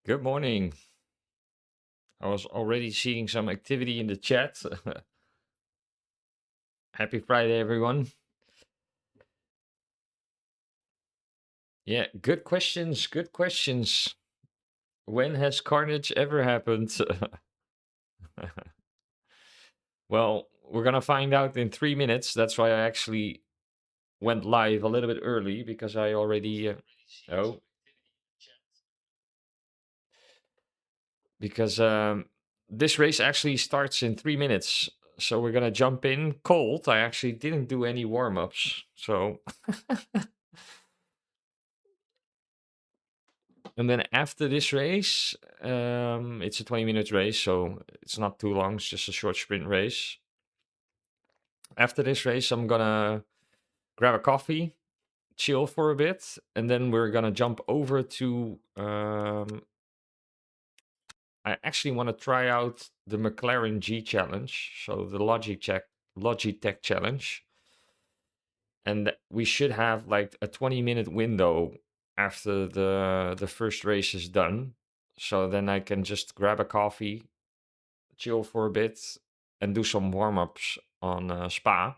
Good morning. I was already seeing some activity in the chat. Happy Friday, everyone. Yeah, good questions. Good questions. When has Carnage ever happened? Well, we're going to find out in 3 minutes. That's why I actually went live a little bit early because I already. Oh. Because this race actually starts in 3 minutes. So we're going to jump in cold. I actually didn't do any warm ups. So. And then after this race, it's a 20-minute race, so it's not too long. It's just a short sprint race. After this race, I'm gonna grab a coffee, chill for a bit, and then we're gonna jump over to. I actually want to try out the McLaren G Challenge, so the Logitech Challenge, and we should have like a 20-minute window after the first race is done. So then I can just grab a coffee, chill for a bit, and do some warm-ups on Spa.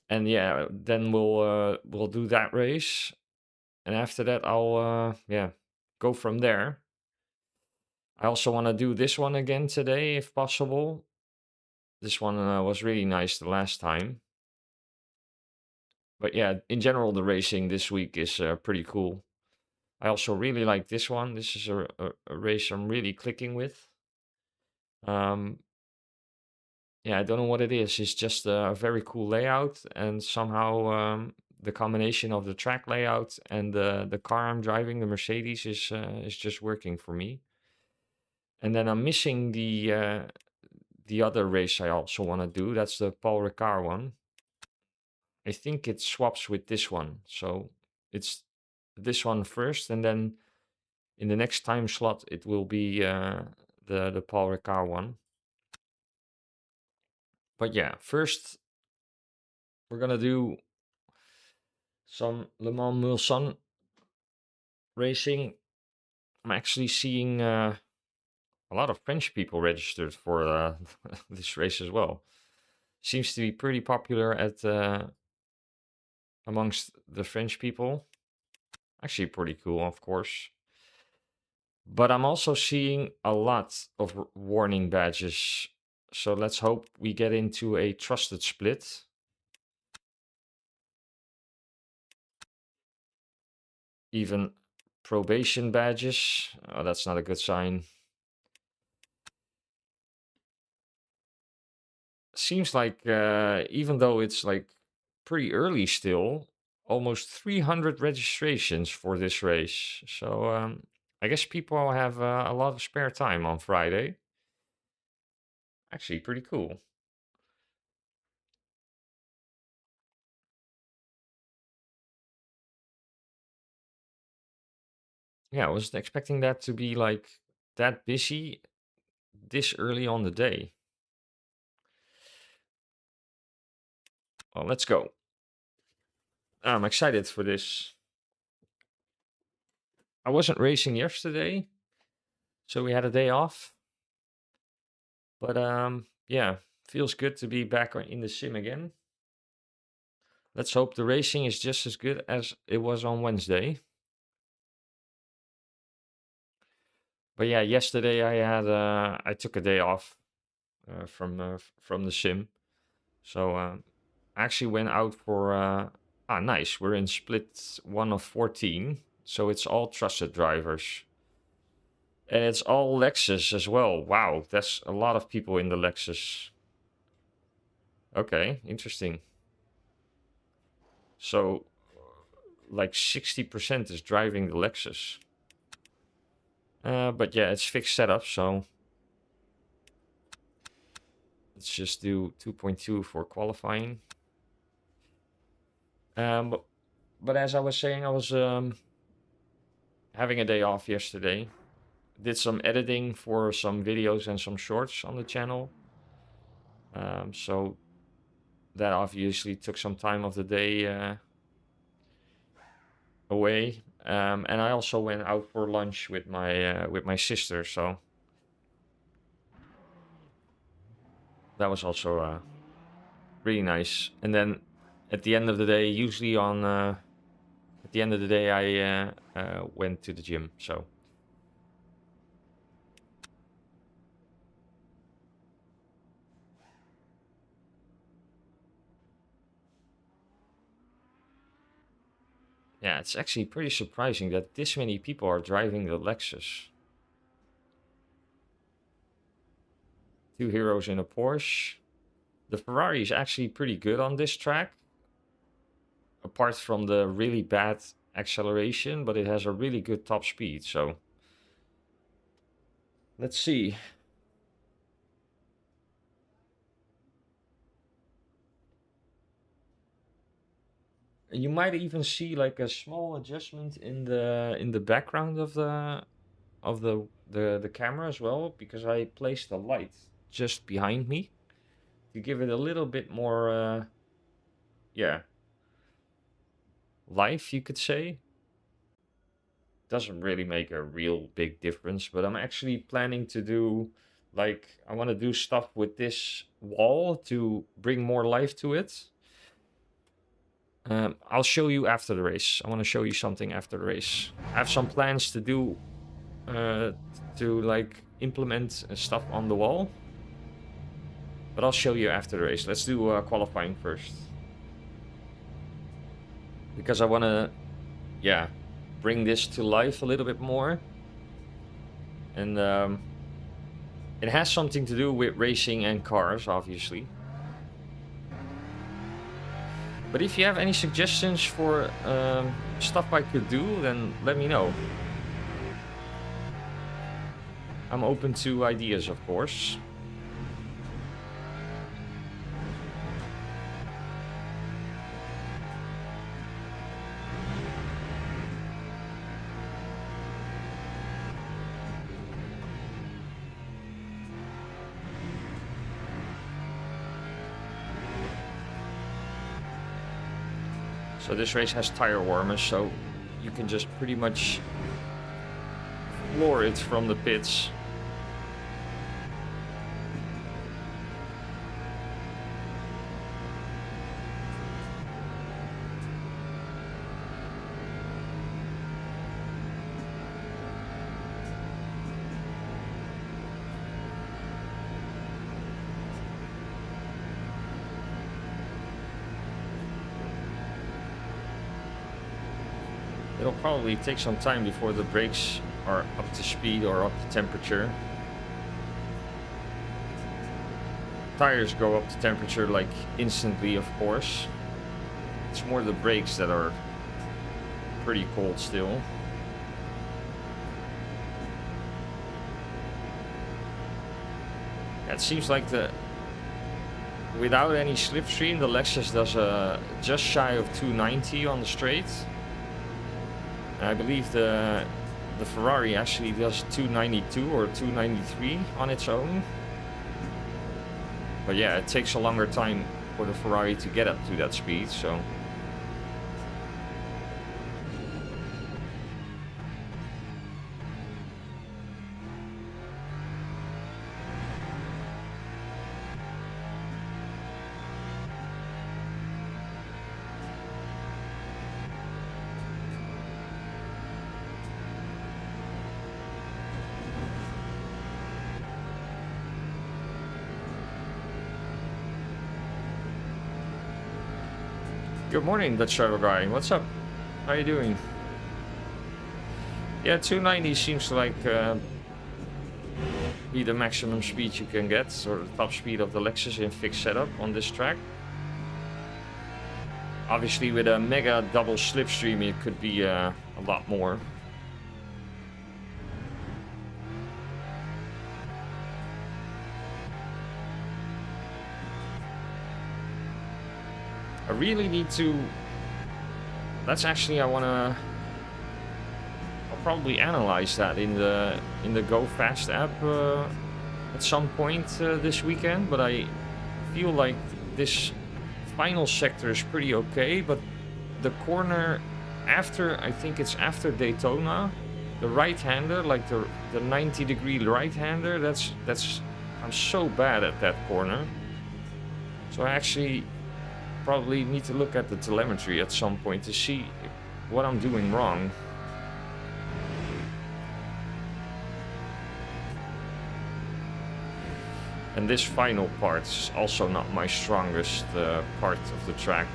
And yeah, then we'll do that race, and after that I'll go from there. I also want to do this one again today if possible. This one was really nice the last time. But yeah, in general the racing this week is pretty cool. I also really like this one. This is a race I'm really clicking with. Yeah, I don't know what it is. It's just a very cool layout, and somehow the combination of the track layout and the car I'm driving, the Mercedes, is just working for me. And then I'm missing the other race I also want to do. That's the Paul Ricard one. I think it swaps with this one, so it's this one first, and then in the next time slot it will be the Paul Ricard one. But yeah, first we're gonna do some Le Mans Mulsanne racing. I'm actually seeing a lot of French people registered for this race as well. Seems to be pretty popular at amongst the French people. Actually, pretty cool, of course. But I'm also seeing a lot of warning badges. So let's hope we get into a trusted split. Even probation badges. Oh, that's not a good sign. Seems like even though it's like pretty early still, almost 300 registrations for this race. So I guess people have a lot of spare time on Friday. Actually, pretty cool. Yeah, I wasn't expecting that to be like that busy this early on the day. Well, let's go. I'm excited for this. I wasn't racing yesterday, so we had a day off. But yeah, feels good to be back in the sim again. Let's hope the racing is just as good as it was on Wednesday. But yeah, yesterday I took a day off from the sim, so I actually went out for nice. We're in split 1 of 14, so it's all trusted drivers, and it's all Lexus as well. Wow, that's a lot of people in the Lexus. Okay, interesting. So like 60% is driving the Lexus. But yeah, it's fixed setup, so let's just do 2.2 for qualifying. But as I was saying, I was having a day off yesterday. Did some editing for some videos and some shorts on the channel. So that obviously took some time of the day away. And I also went out for lunch with my sister, so that was also really nice. And then at the end of the day, usually on at the end of the day, I went to the gym. So yeah, it's actually pretty surprising that this many people are driving the Lexus. 2 heroes in a Porsche. The Ferrari is actually pretty good on this track, apart from the really bad acceleration, but it has a really good top speed. So let's see. You might even see like a small adjustment in the background of the camera as well, because I placed a light just behind me to give it a little bit more yeah, life, you could say. Doesn't really make a real big difference, but I'm actually planning to do, like, I want to do stuff with this wall to bring more life to it. I'll show you after the race. I want to show you something after the race. I have some plans to do to like implement stuff on the wall, but I'll show you after the race. Let's do qualifying first, because I want to, yeah, bring this to life a little bit more. And it has something to do with racing and cars, obviously. But if you have any suggestions for stuff I could do, then let me know. I'm open to ideas, of course. So this race has tire warmers, so you can just pretty much floor it from the pits. It'll probably take some time before the brakes are up to speed or up to temperature. Tires go up to temperature like instantly, of course. It's more the brakes that are pretty cold still. It seems like without any slipstream, the Lexus does just shy of 290 on the straight. I believe the Ferrari actually does 292 or 293 on its own. But yeah, it takes a longer time for the Ferrari to get up to that speed, so. Good morning, Dutch Travel Guy. What's up? How you doing? Yeah, 290 seems to like be the maximum speed you can get, or the top speed of the Lexus in fixed setup on this track. Obviously, with a mega double slipstream, it could be a lot more. I really need to. That's actually, I'll probably analyze that in the Go Fast app at some point this weekend. But I feel like this final sector is pretty okay, but the corner after, I think it's after Daytona, the right-hander, like the 90-degree right-hander, that's I'm so bad at that corner. So I actually probably need to look at the telemetry at some point to see what I'm doing wrong. And this final part is also not my strongest part of the track.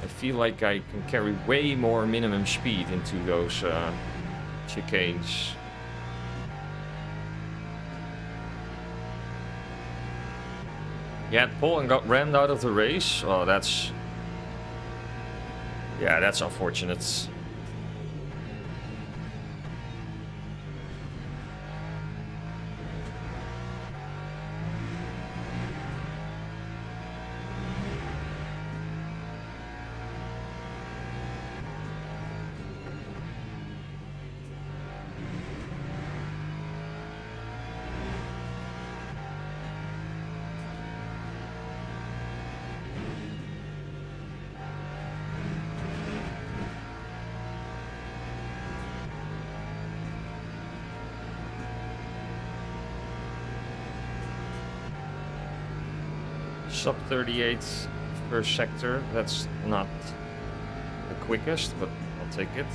I feel like I can carry way more minimum speed into those chicanes. Yeah, Paul and got rammed out of the race. Oh, that's... yeah, that's unfortunate. Sub 38 per sector, that's not the quickest, but I'll take it.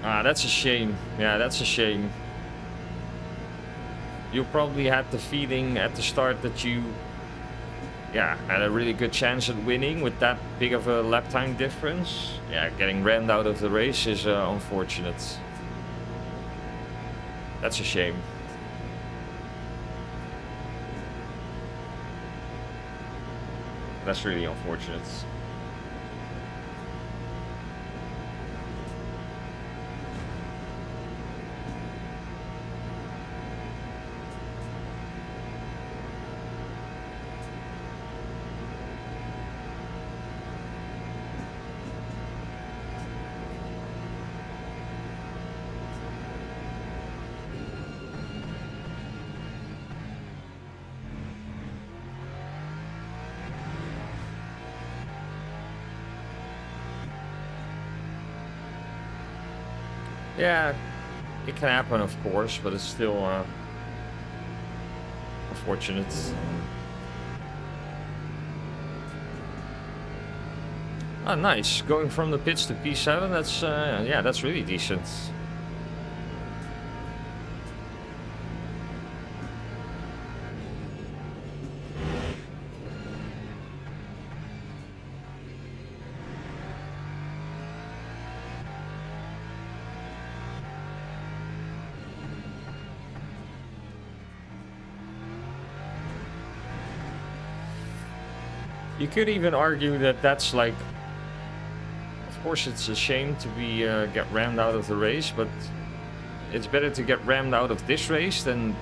Ah, that's a shame. Yeah, that's a shame. You probably had the feeling at the start that you, yeah, had a really good chance at winning with that big of a lap time difference. Yeah, getting rammed out of the race is unfortunate. That's a shame. That's really unfortunate. Yeah, it can happen, of course, but it's still unfortunate. Ah, nice. Going from the pits to P7, that's, yeah, that's really decent. You could even argue that that's like, of course it's a shame to be get rammed out of the race, but it's better to get rammed out of this race than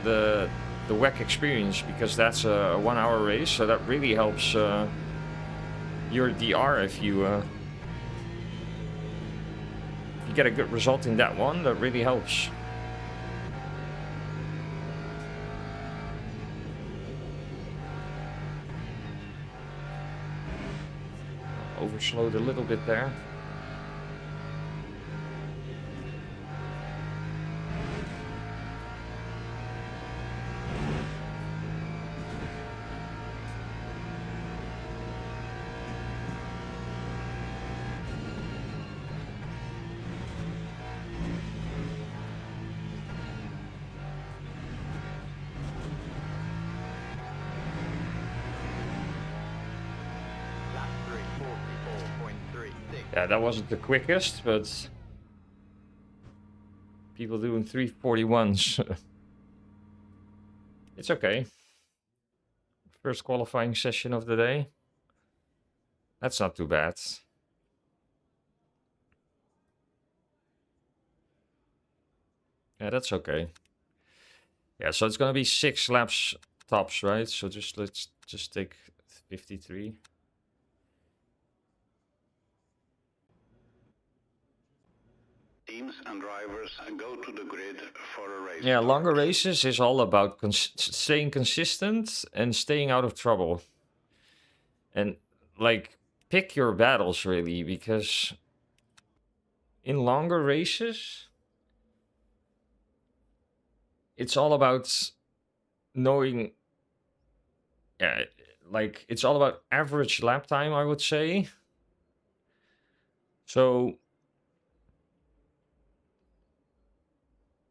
the WEC experience, because that's a 1 hour race, so that really helps your DR if you get a good result in that one. That really helps. Overslowed a little bit there. Yeah, that wasn't the quickest, but people doing 341s. It's okay. First qualifying session of the day. That's not too bad. Yeah, that's okay. Yeah, so it's gonna be 6 laps tops, right? So let's just take 53. teams and drivers go to the grid for a race. Yeah, start. longer races is all about staying consistent and staying out of trouble. And like, pick your battles really, because in longer races, it's all about knowing, like, it's all about average lap time, I would say. So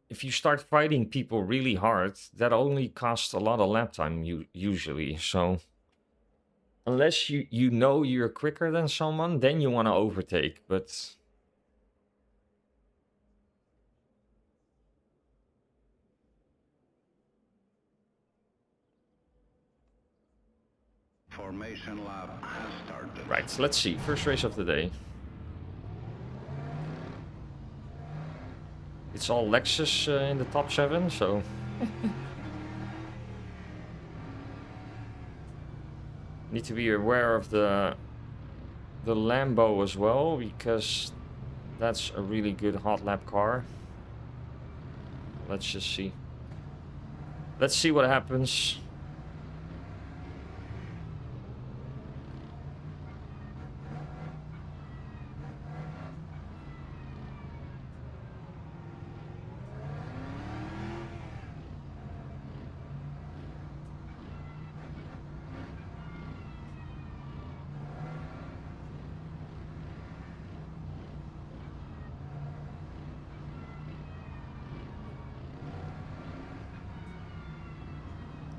if you start fighting people really hard, that only costs a lot of lap time usually. So unless you know you're quicker than someone, then you want to overtake. But Formation lap has started. right, so let's see. First race of the day. It's all Lexus in the top 7, so need to be aware of the Lambo as well, because that's a really good hot lap car. Let's just see. Let's see what happens.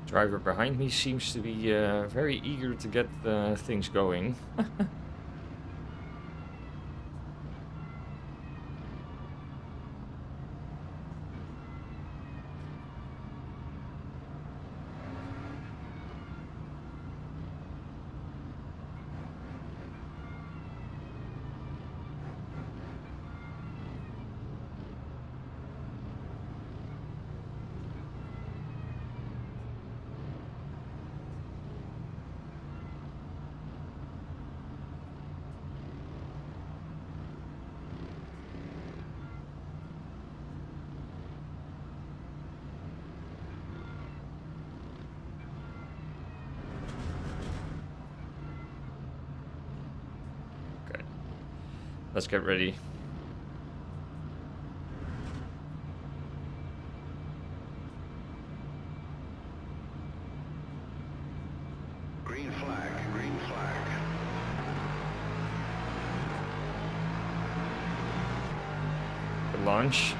Driver behind me seems to be very eager to get things going. Okay, let's get ready. Green flag, green flag. Good launch.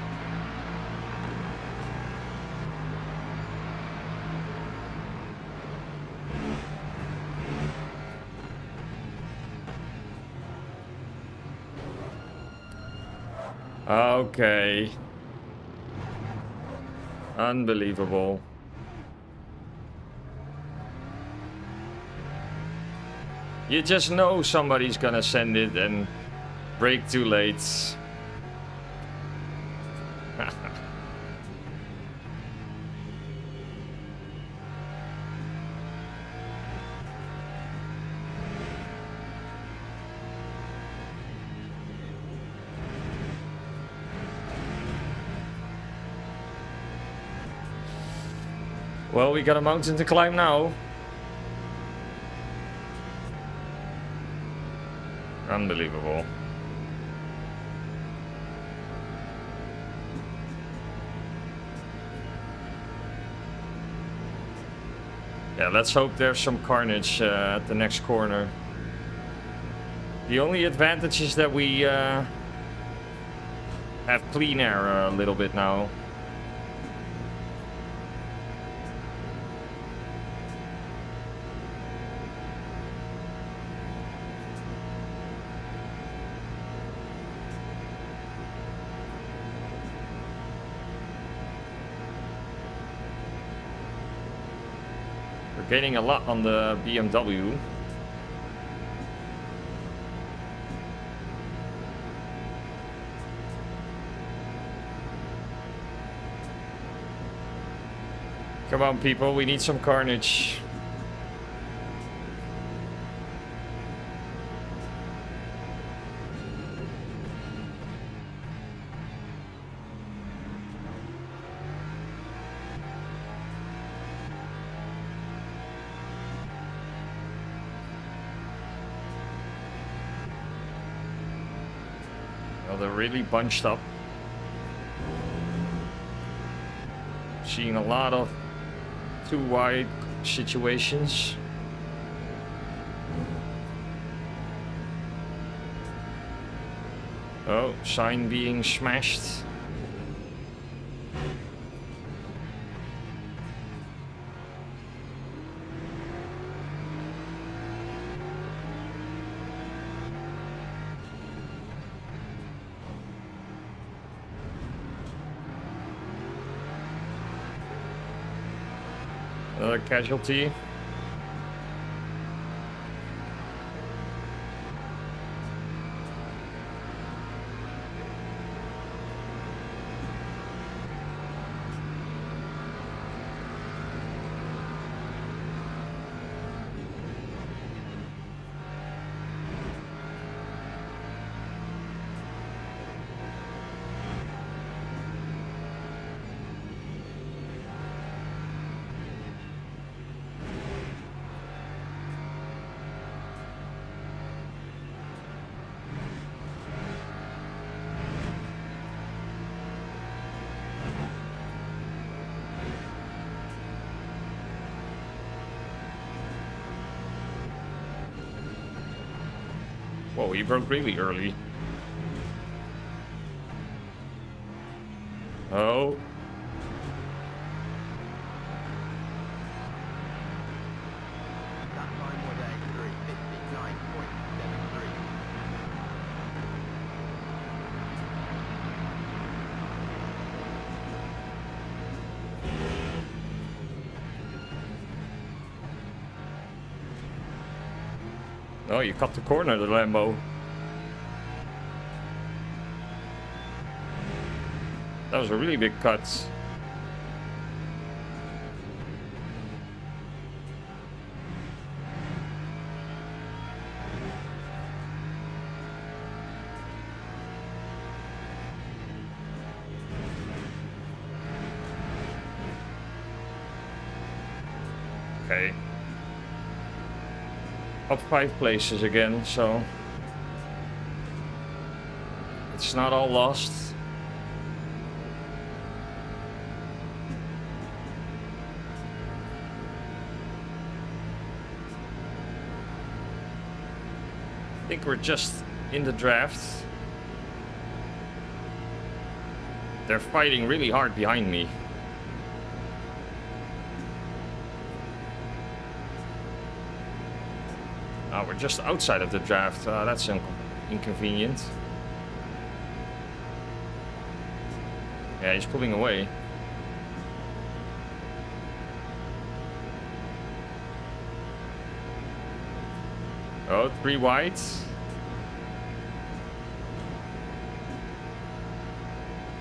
Okay. Unbelievable. You just know somebody's gonna send it and brake too late. Well, we got a mountain to climb now. Unbelievable. Yeah, let's hope there's some carnage at the next corner. The only advantage is that we have clean air a little bit now. Gaining a lot on the BMW. Come on, people, we need some carnage. they're really bunched up. Seeing a lot of too wide situations. Oh, sign being smashed. Another casualty. Whoa, he broke really early. Oh. That time was a 3:59.73. Oh, you cut the corner, the Lambo. That was a really big cut. Okay. Up 5 places again, so it's not all lost. I think we're just in the draft. They're fighting really hard behind me. We're just outside of the draft. That's inconvenient. Yeah, he's pulling away. Oh, 3 wide.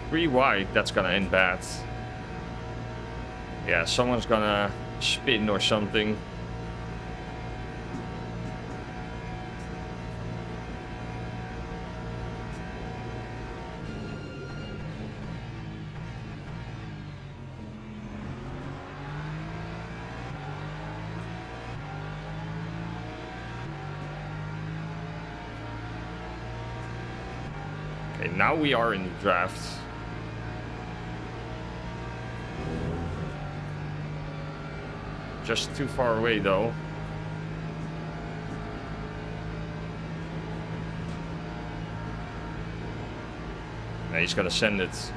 Three wide, that's gonna end bad. Yeah, someone's gonna spin or something. Okay, now we are in the draft. Just too far away though. Now he's gotta send it.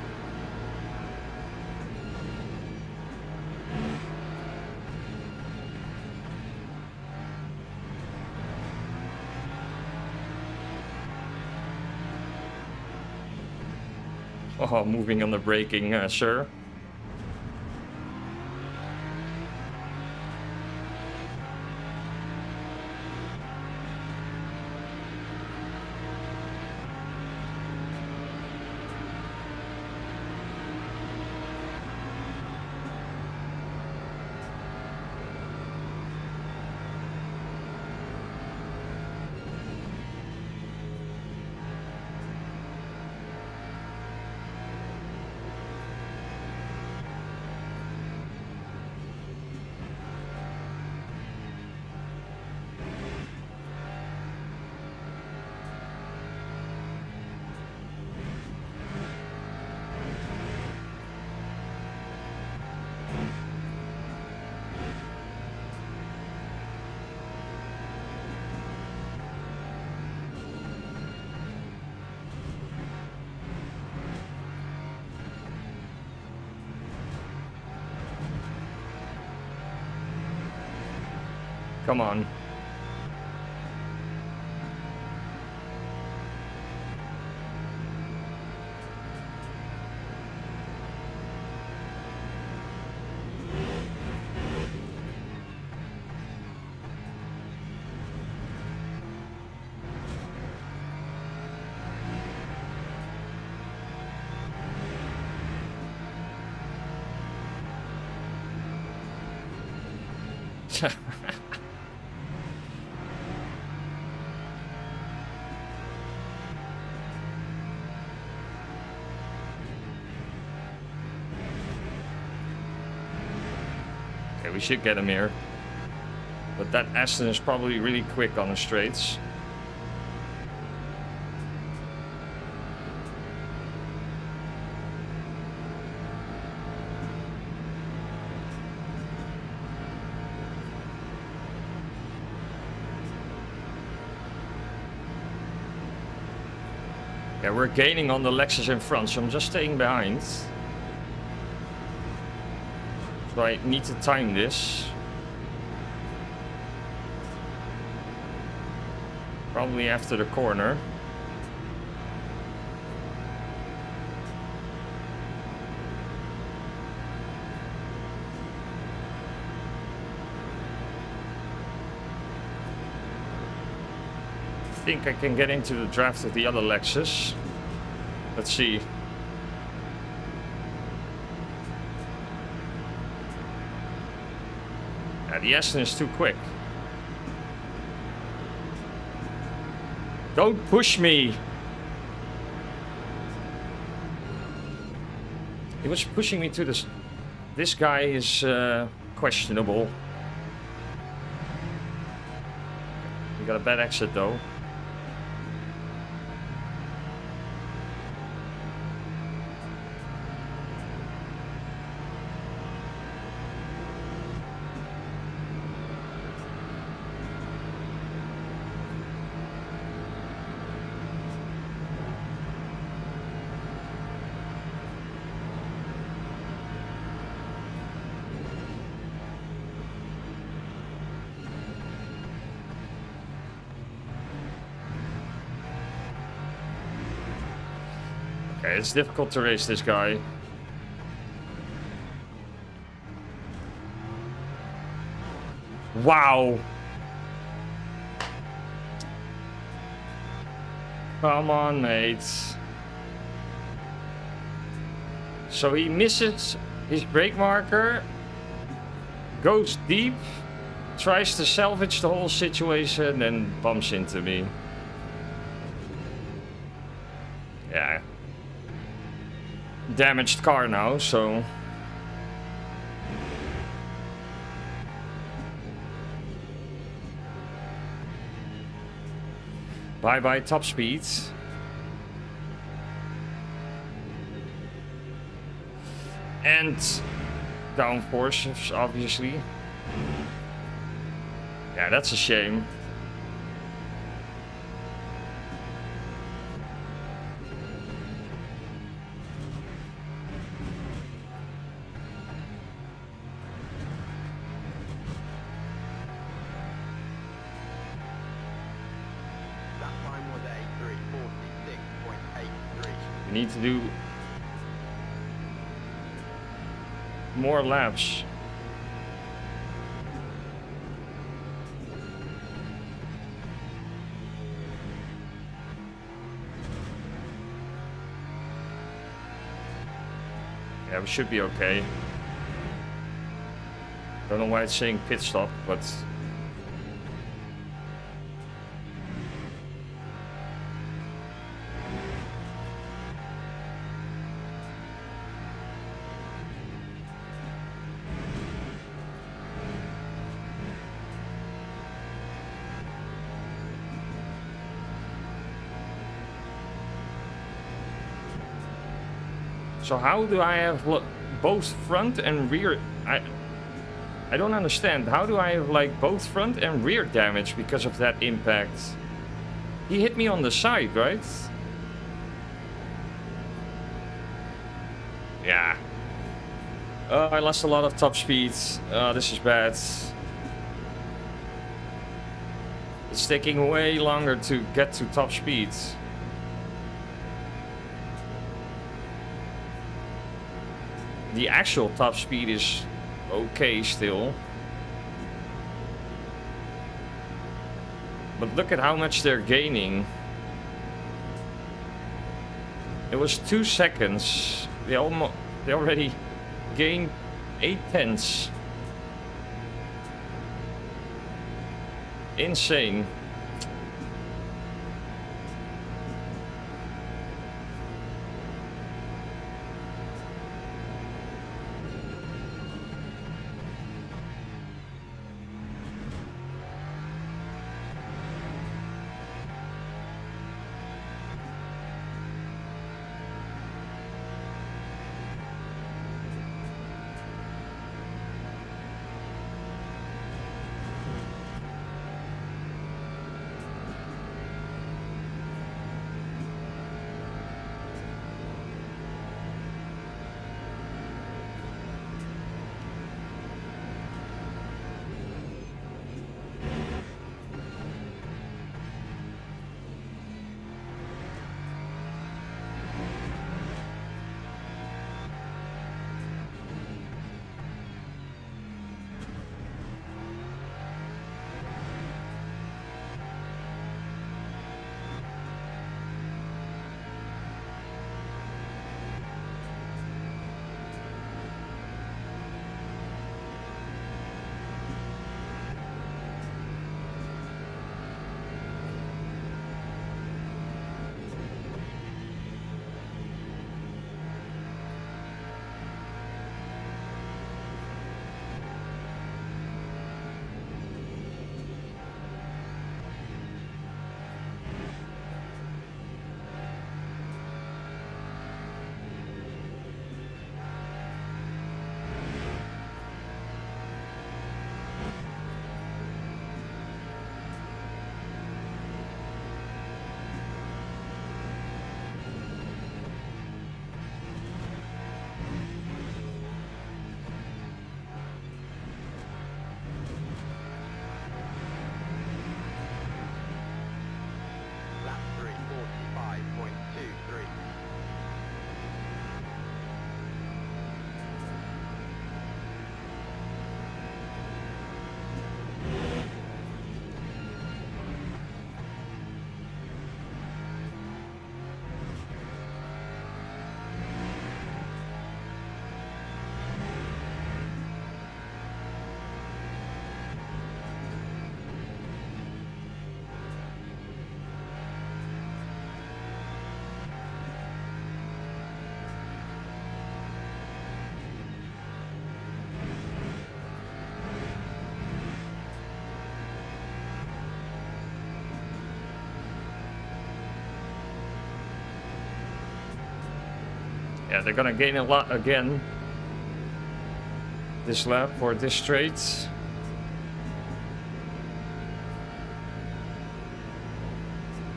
Oh, moving on the braking, sure. Come on. Okay, we should get him here. But that Aston is probably really quick on the straights. Yeah, we're gaining on the Lexus in front, so I'm just staying behind. So I need to time this. Probably after the corner. I think I can get into the draft of the other Lexus. Let's see. Yeah, the Aston is too quick. Don't push me. He was pushing me to this. This guy is questionable. We got a bad exit though. Okay, it's difficult to race this guy. Wow. Come on, mate. So he misses his brake marker, goes deep, tries to salvage the whole situation, and bumps into me. Yeah. Damaged car now, so... Bye-bye top speed. And downforce, obviously. Yeah, that's a shame. We need to do more laps. Yeah, we should be okay. Don't know why it's saying pit stop, but... So how do I have both front and rear? I don't understand. How do I have like both front and rear damage because of that impact? He hit me on the side, right? Yeah. I lost a lot of top speed. This is bad. It's taking way longer to get to top speeds. The actual top speed is okay still. But look at how much they're gaining. It was 2 seconds. They already gained 0.8. Insane. Lap 3, 45.23. Yeah, they're gonna gain a lot again this lap or this straight.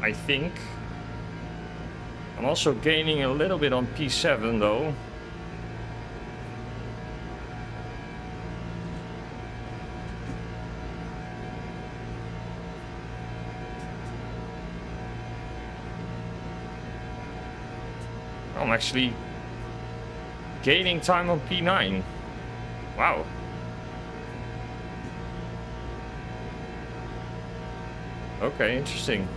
I think. I'm also gaining a little bit on P7 though. I'm actually gaining time on P9. Wow. Okay, interesting.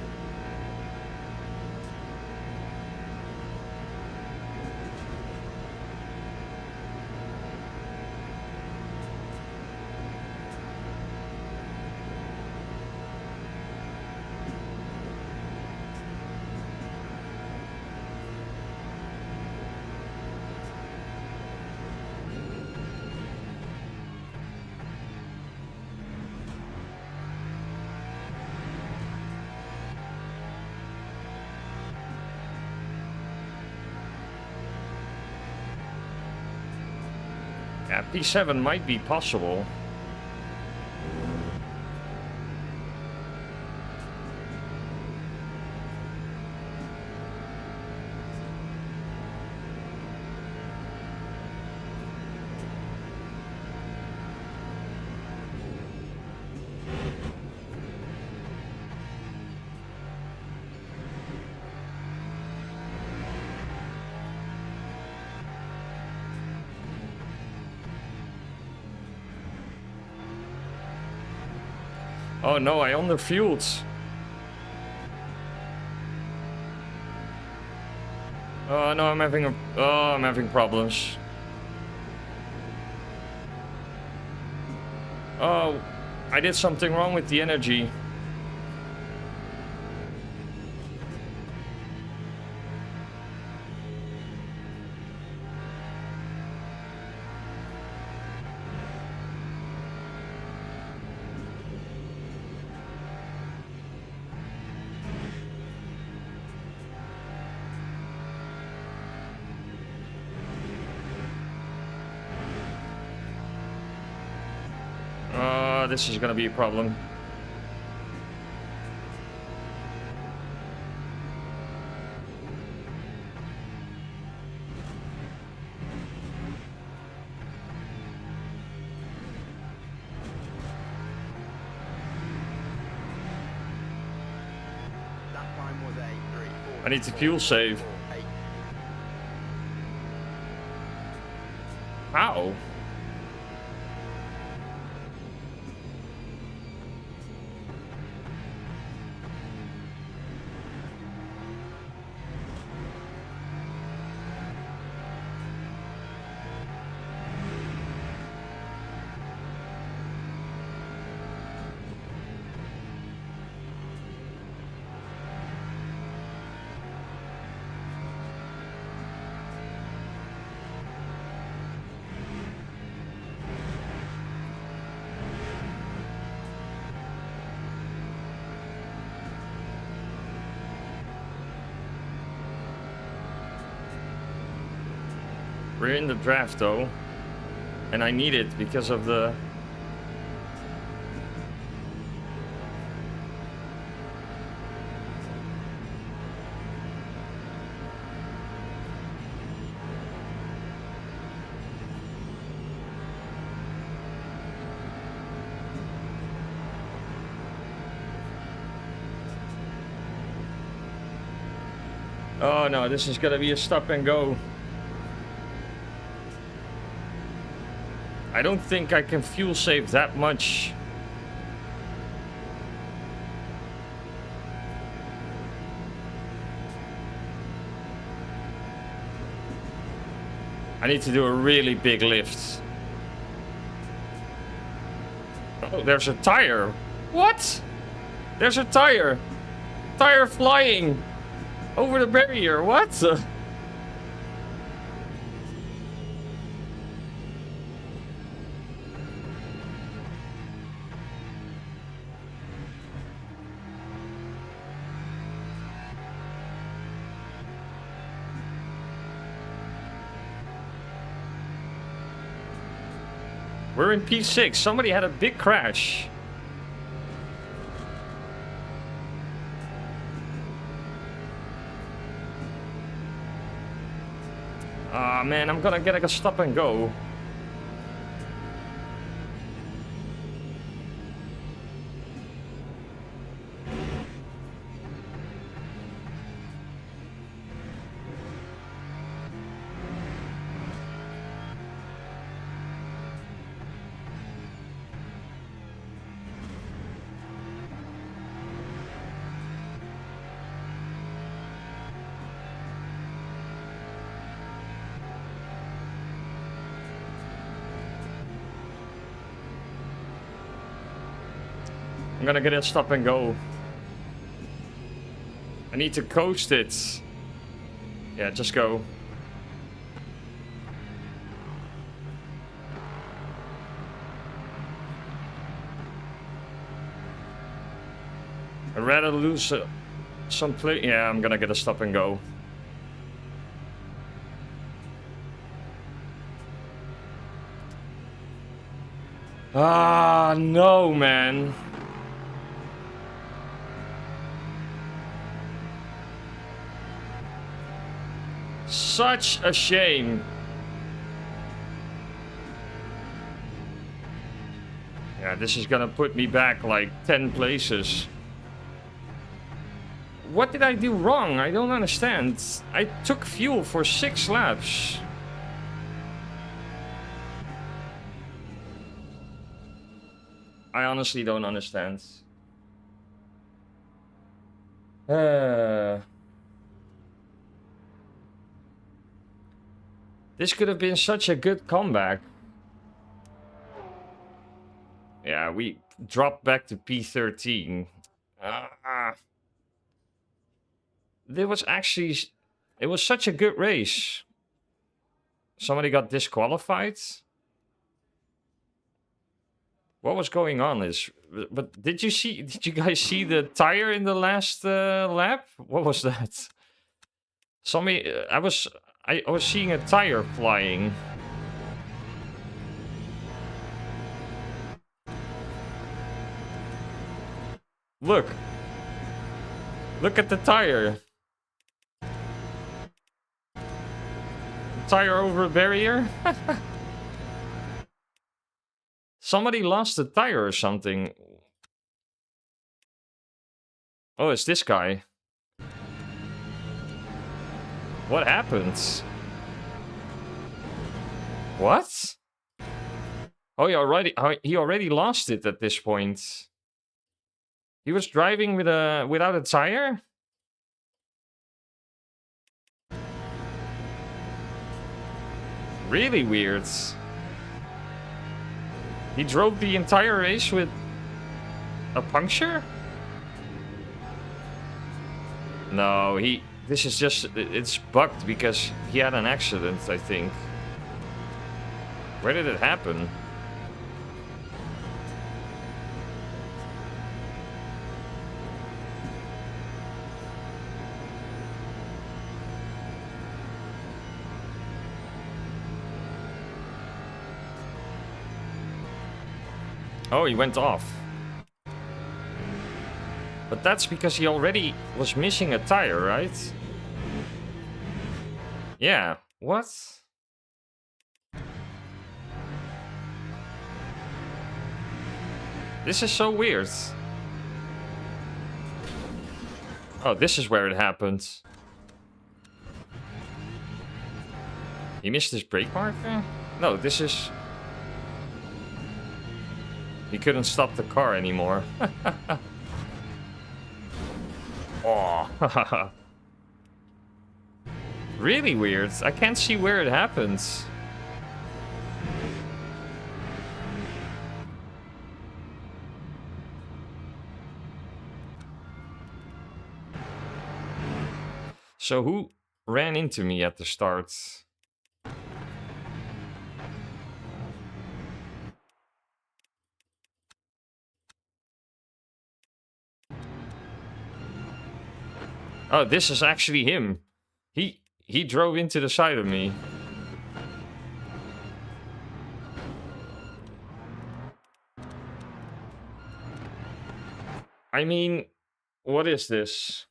Yeah, P7 might be possible. Oh no, I underfueled. Oh no, I'm having problems. Oh, I did something wrong with the energy. This is gonna be a problem. That time was a 3, 4, I need to fuel save. 8. How? We're in the draft though, and I need it because of the... Oh no, this is gonna be a stop and go. I don't think I can fuel save that much. I need to do a really big lift. Oh, there's a tire. What? There's a tire. Tire flying over the barrier. What? We're in P6. Somebody had a big crash. Ah, man, I'm gonna get like a stop and go. I'm gonna get a stop and go. I need to coast it. Yeah, just go. I'd rather lose some play. Yeah, I'm gonna get a stop and go. Ah, no, man. Such a shame. Yeah, this is gonna put me back like 10 places. What did I do wrong? I don't understand. I took fuel for 6 laps. I honestly don't understand. This could have been such a good comeback. Yeah, we dropped back to P13. There was actually... It was such a good race. Somebody got disqualified. What was going on is... But did you guys see the tire in the last lap? What was that? Somebody... I was seeing a tire flying. Look. Look at the tire. Tire over a barrier? Somebody lost a tire or something. Oh, it's this guy. What happened? What? Oh, he already lost it at this point. He was driving without a tire? Really weird. He drove the entire race with a puncture? No, this is just... It's bugged because he had an accident, I think. Where did it happen? Oh, he went off. But that's because he already was missing a tire, right? Yeah. What? This is so weird. Oh, this is where it happened. He missed his brake marker? No, this is... He couldn't stop the car anymore. Oh. Really weird. I can't see where it happens. So who ran into me at the start? Oh, this is actually him. He drove into the side of me. I mean, what is this?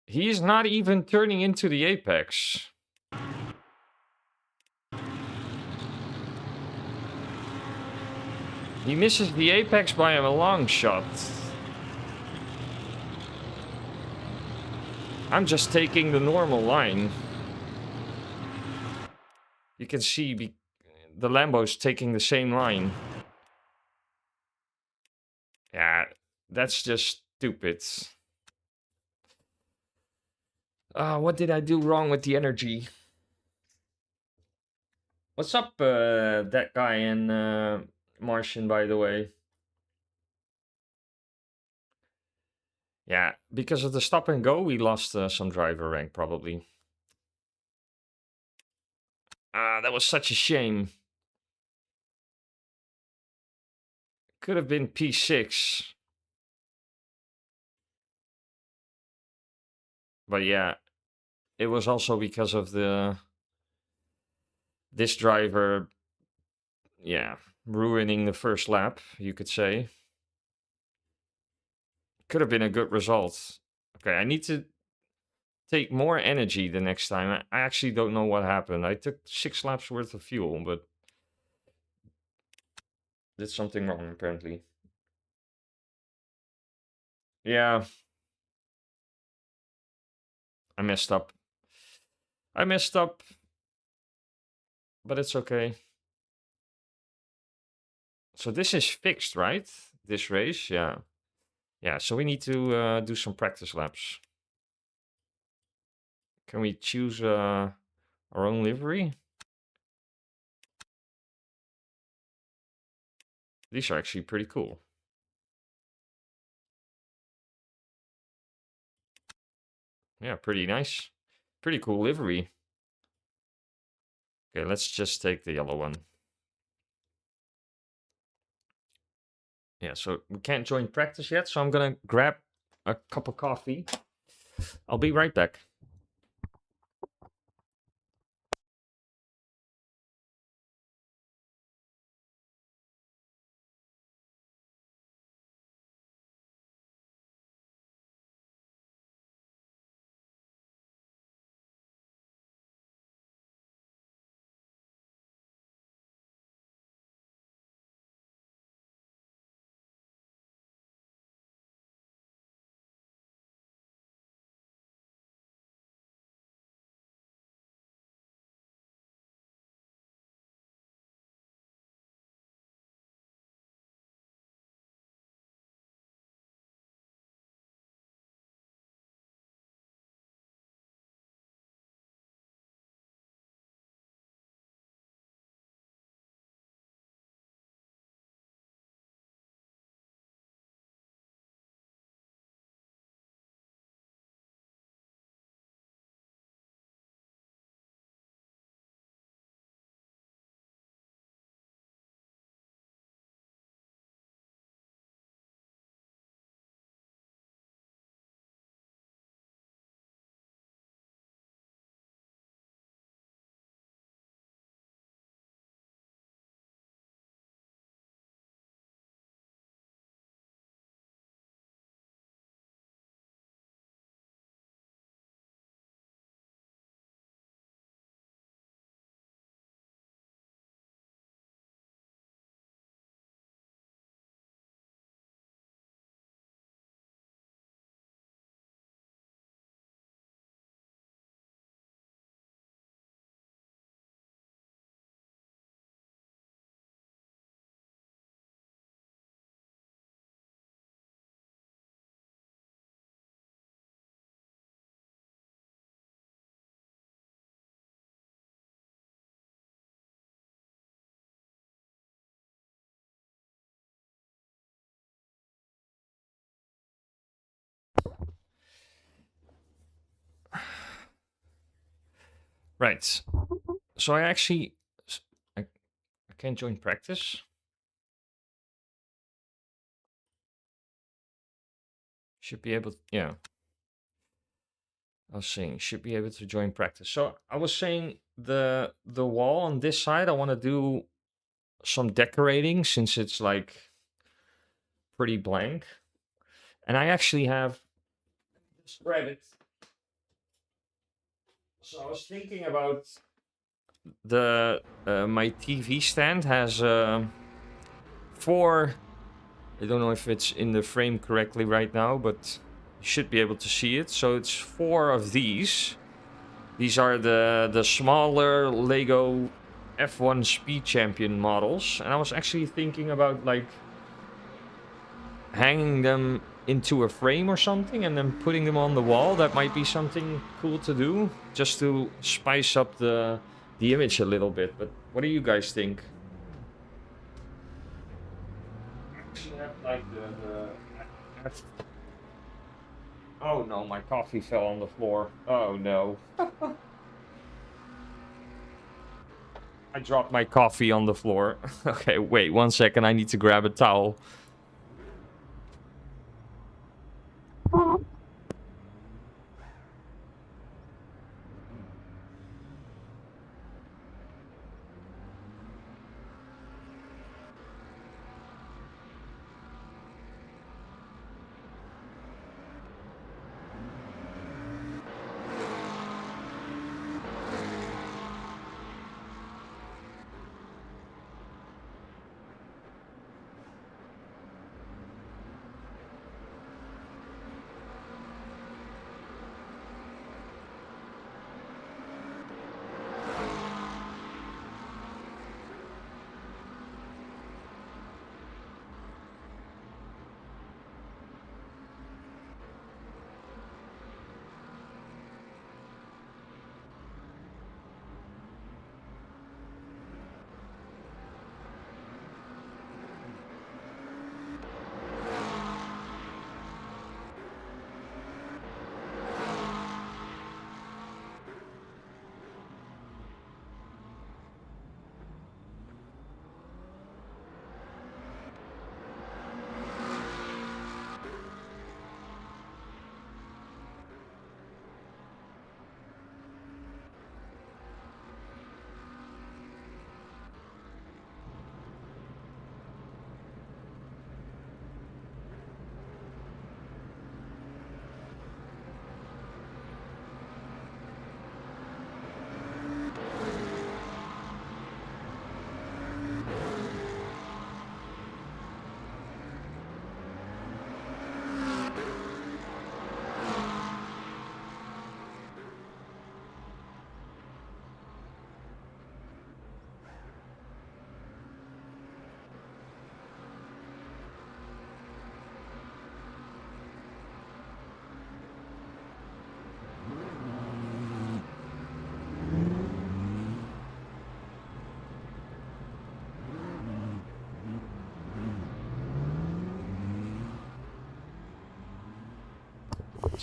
He's not even turning into the apex. He misses the apex by a long shot. I'm just taking the normal line. You can see the Lambo's taking the same line. Yeah, that's just stupid. What did I do wrong with the energy? What's up, that guy in Martian, by the way? Yeah, because of the stop and go, we lost some driver rank, probably. That was such a shame. Could have been P6. But yeah, it was also because of this driver, yeah, ruining the first lap, you could say. Could have been a good result. Okay, I need to take more energy the next time. I actually don't know what happened. I took 6 laps worth of fuel, but did something wrong, apparently. Yeah. I messed up. I messed up. But it's okay. So this is fixed, right? This race, yeah. Yeah, so we need to do some practice laps. Can we choose our own livery? These are actually pretty cool. Yeah, pretty nice. Pretty cool livery. Okay, let's just take the yellow one. Yeah, so we can't join practice yet, so I'm gonna grab a cup of coffee. I'll be right back. Right. So I actually I can't join practice. Should be able to, yeah. I was saying should be able to join practice. So I was saying the wall on this side I want to do some decorating since it's like pretty blank. And I actually have just grab it. So I was thinking about the my TV stand has 4. I don't know if it's in the frame correctly right now, but you should be able to see it. So it's 4 of these. These are the smaller Lego F1 Speed Champion models, and I was actually thinking about like hanging them into a frame or something and then putting them on the wall. That might be something cool to do, just to spice up the image a little bit. But what do you guys think? Actually have like oh no, my coffee fell on the floor. Oh no. I dropped my coffee on the floor. Okay, wait 1 second. I need to grab a towel.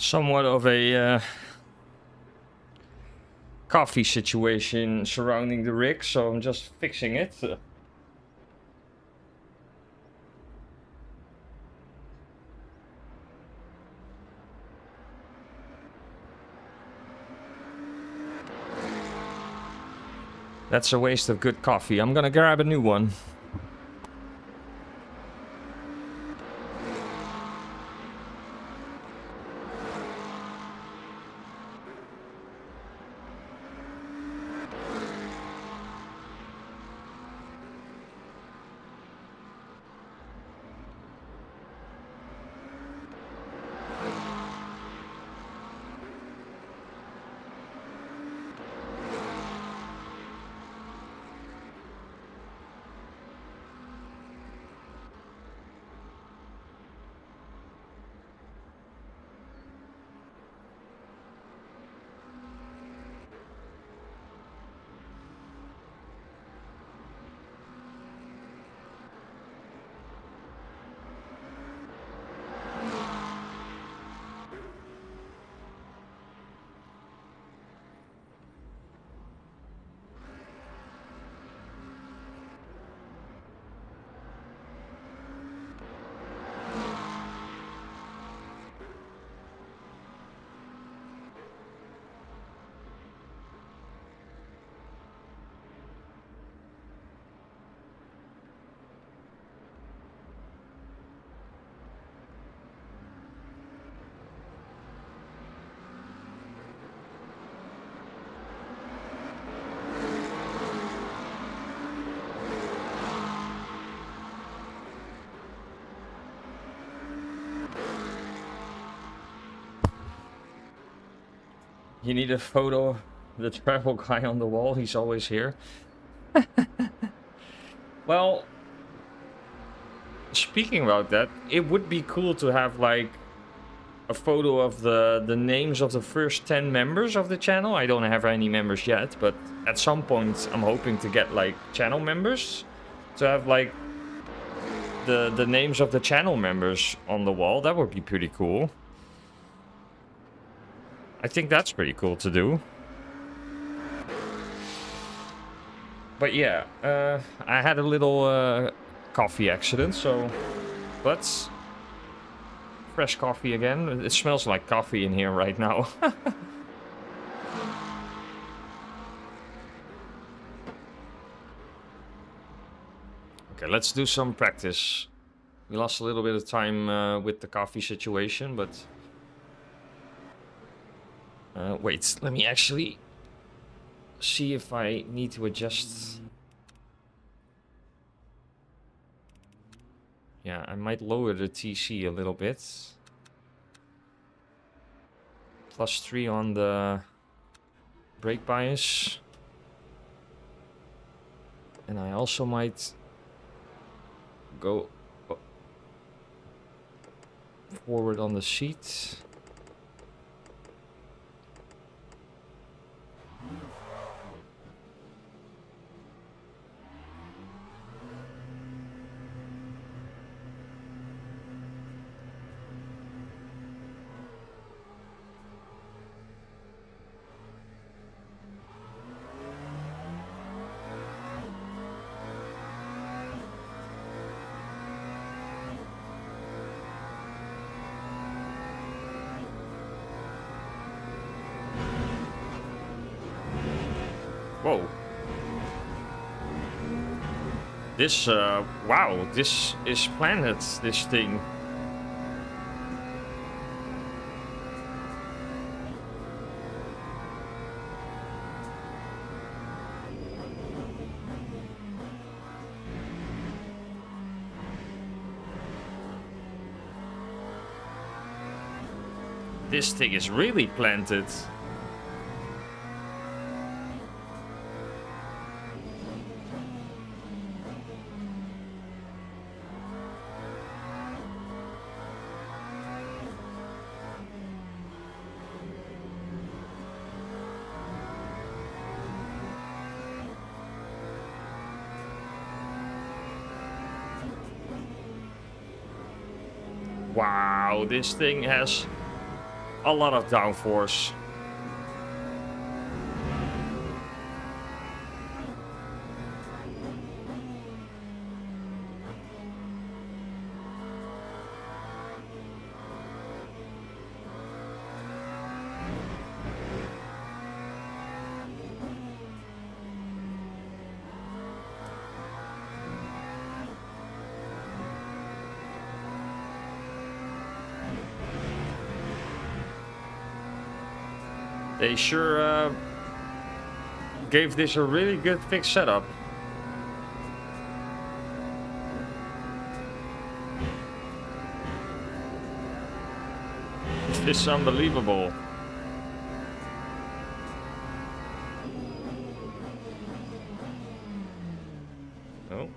somewhat of a coffee situation surrounding the rig, so I'm just fixing it. That's a waste of good coffee. I'm gonna grab a new one. You need a photo of the travel guy on the wall? He's always here. Well, speaking about that, it would be cool to have like a photo of the names of the first 10 members of the channel. I don't have any members yet, but at some point I'm hoping to get like channel members, to have like the names of the channel members on the wall. That would be pretty cool. I think that's pretty cool to do. But yeah, I had a little coffee accident, so let's... Fresh coffee again. It smells like coffee in here right now. Okay, let's do some practice. We lost a little bit of time with the coffee situation, but... wait, let me actually see if I need to adjust. Yeah, I might lower the TC a little bit. +3 on the brake bias. And I also might go forward on the seat. Whoa. This, wow, this is Planet, this thing. This thing is really planted. Wow, this thing has a lot of downforce. They sure gave this a really good fixed setup. This is unbelievable. Oh.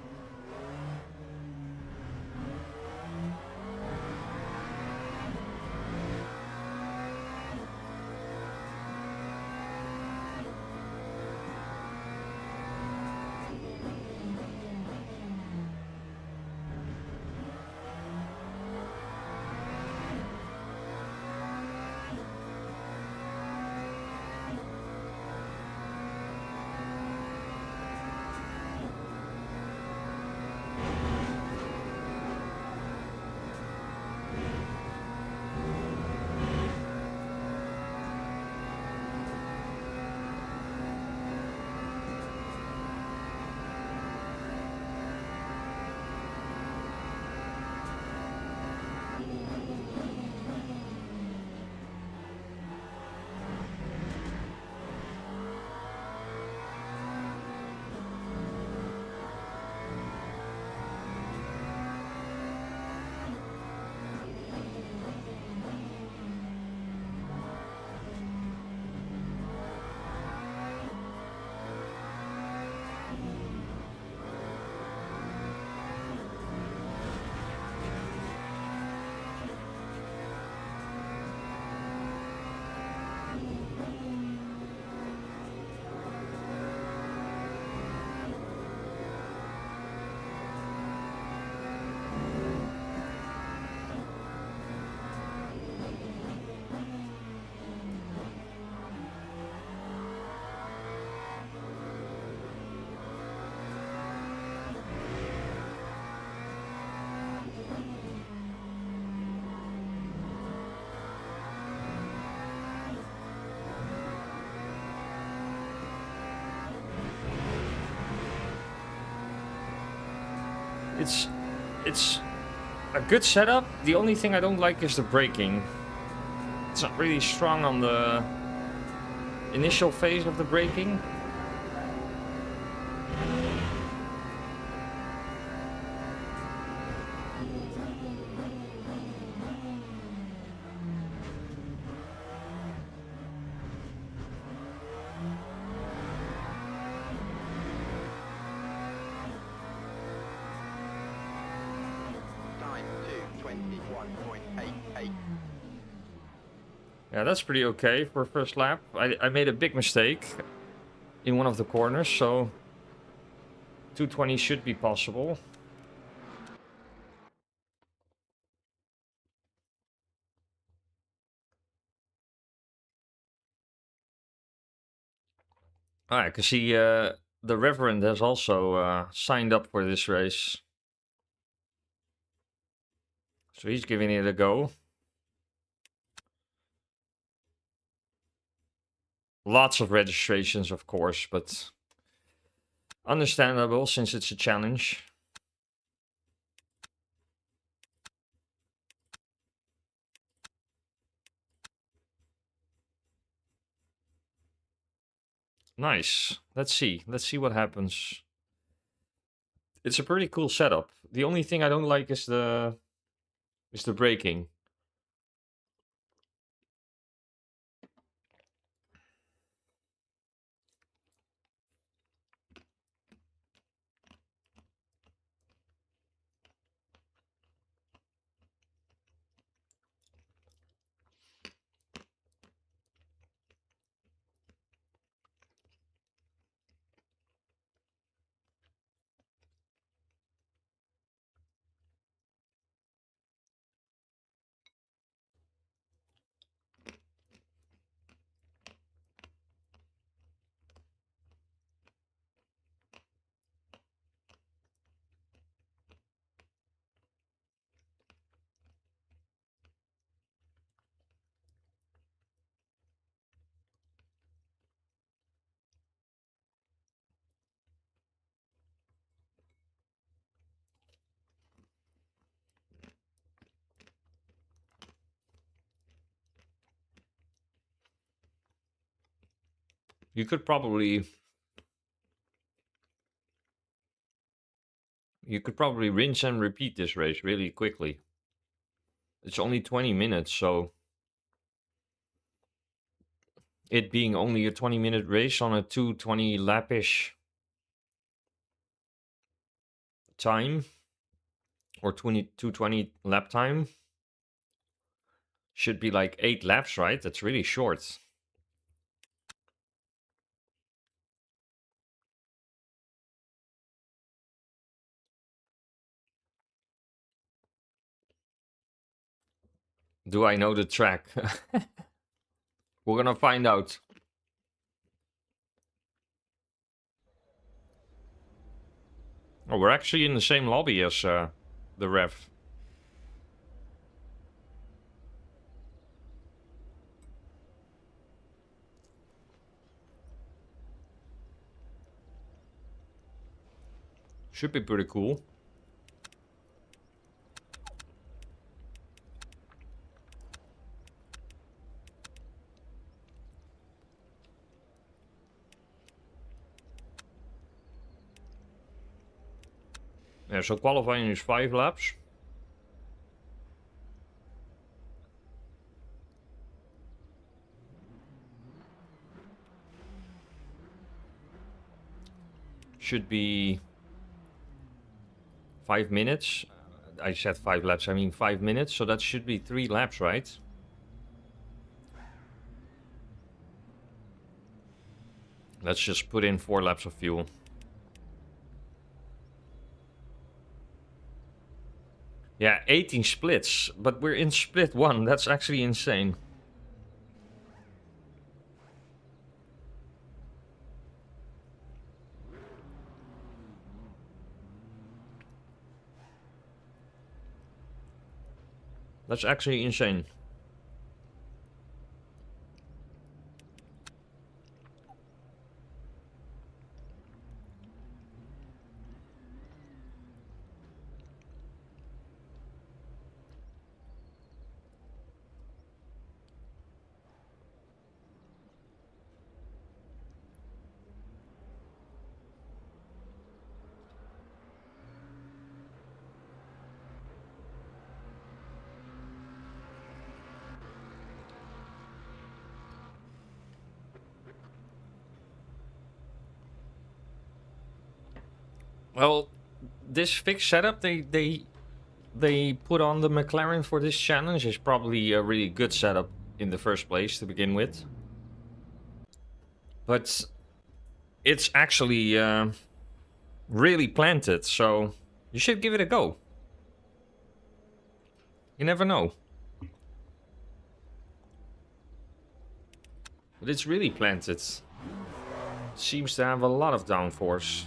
It's a good setup. The only thing I don't like is the braking. It's not really strong on the initial phase of the braking. Yeah, that's pretty okay for a first lap. I made a big mistake in one of the corners, so 220 should be possible. I can see the Reverend has also signed up for this race. So he's giving it a go. Lots of registrations, of course, but understandable since it's a challenge. Nice. Let's see. Let's see what happens. It's a pretty cool setup. The only thing I don't like is the braking. You could probably rinse and repeat this race really quickly. It's only 20 minutes, so it being only a 20-minute race on a 220 lap-ish time, or 220 lap time, should be like 8 laps, right? That's really short. Do I know the track? We're gonna find out. Oh, we're actually in the same lobby as the ref. Should be pretty cool. Yeah, so qualifying is 5 laps. Should be 5 minutes. I said 5 laps, I mean 5 minutes, so that should be 3 laps, right? Let's just put in 4 laps of fuel. Yeah, 18 splits, but we're in split 1. That's actually insane. That's actually insane. Well, this fixed setup they put on the McLaren for this challenge is probably a really good setup in the first place to begin with. But it's actually really planted, so you should give it a go. You never know. But it's really planted. It seems to have a lot of downforce.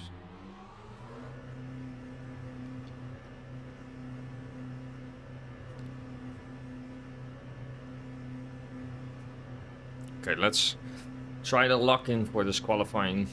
Okay, let's try to lock in for this qualifying.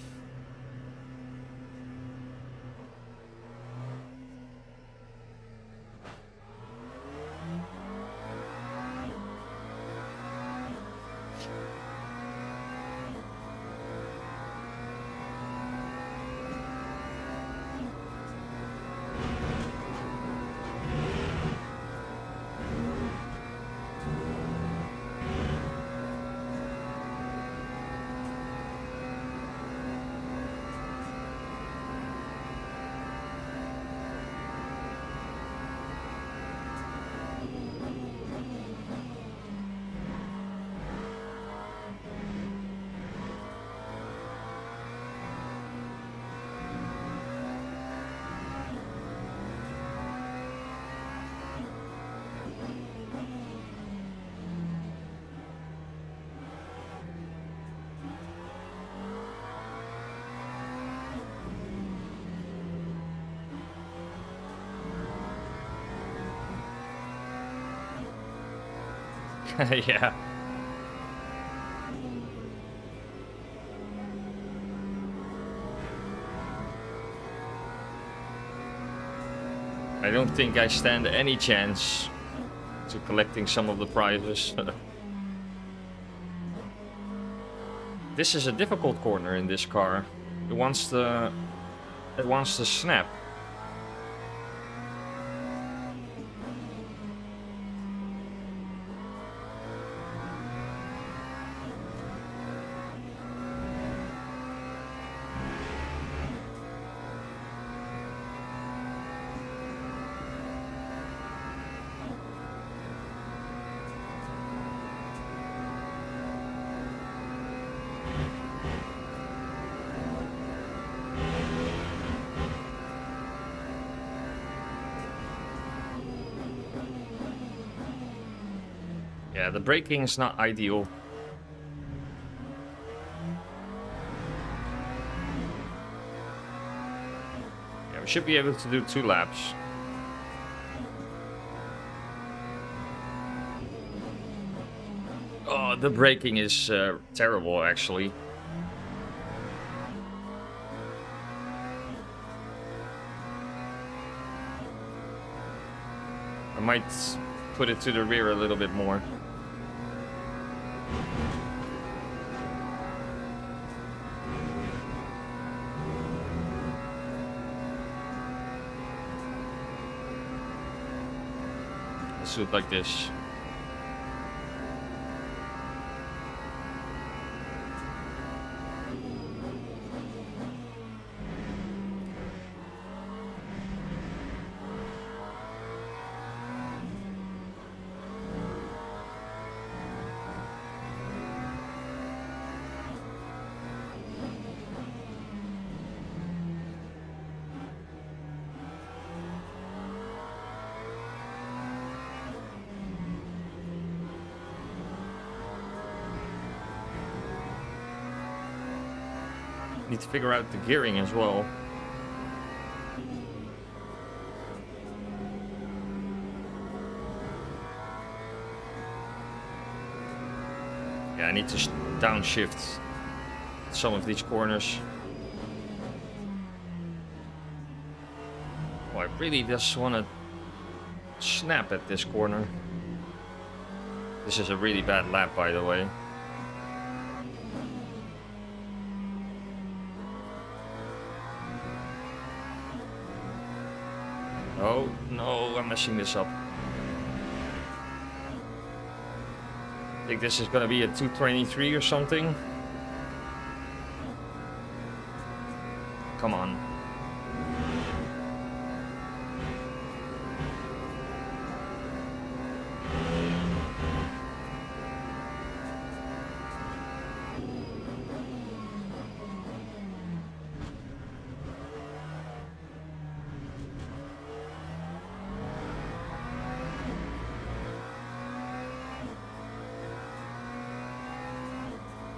Yeah. I don't think I stand any chance to collecting some of the prizes. This is a difficult corner in this car. It wants to snap. Yeah, the braking is not ideal. Yeah, we should be able to do 2 laps. Oh, the braking is terrible, actually. I might put it to the rear a little bit more. Let's do it like this. Need to figure out the gearing as well. Yeah, I need to downshift some of these corners. Oh, I really just want to snap at this corner. This is a really bad lap, by the way. Oh, no, I'm messing this up. I think this is gonna be a 223 or something. Come on.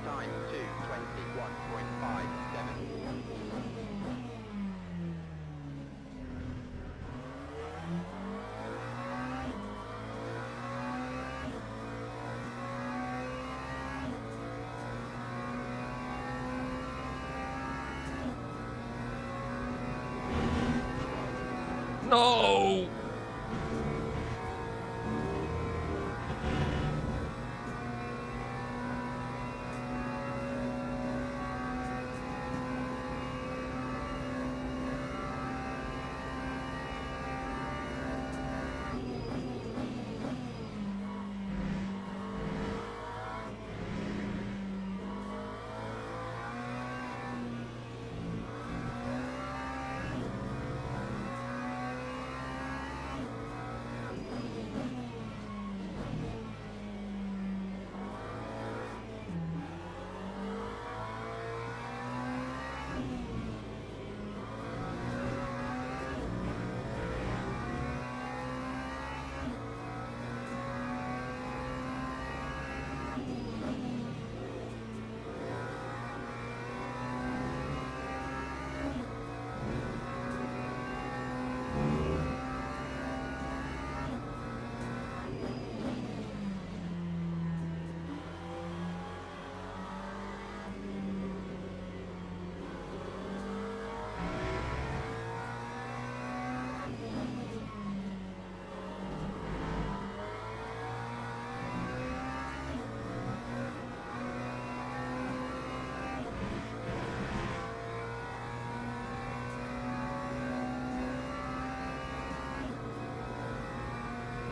Time 2:21.57. No!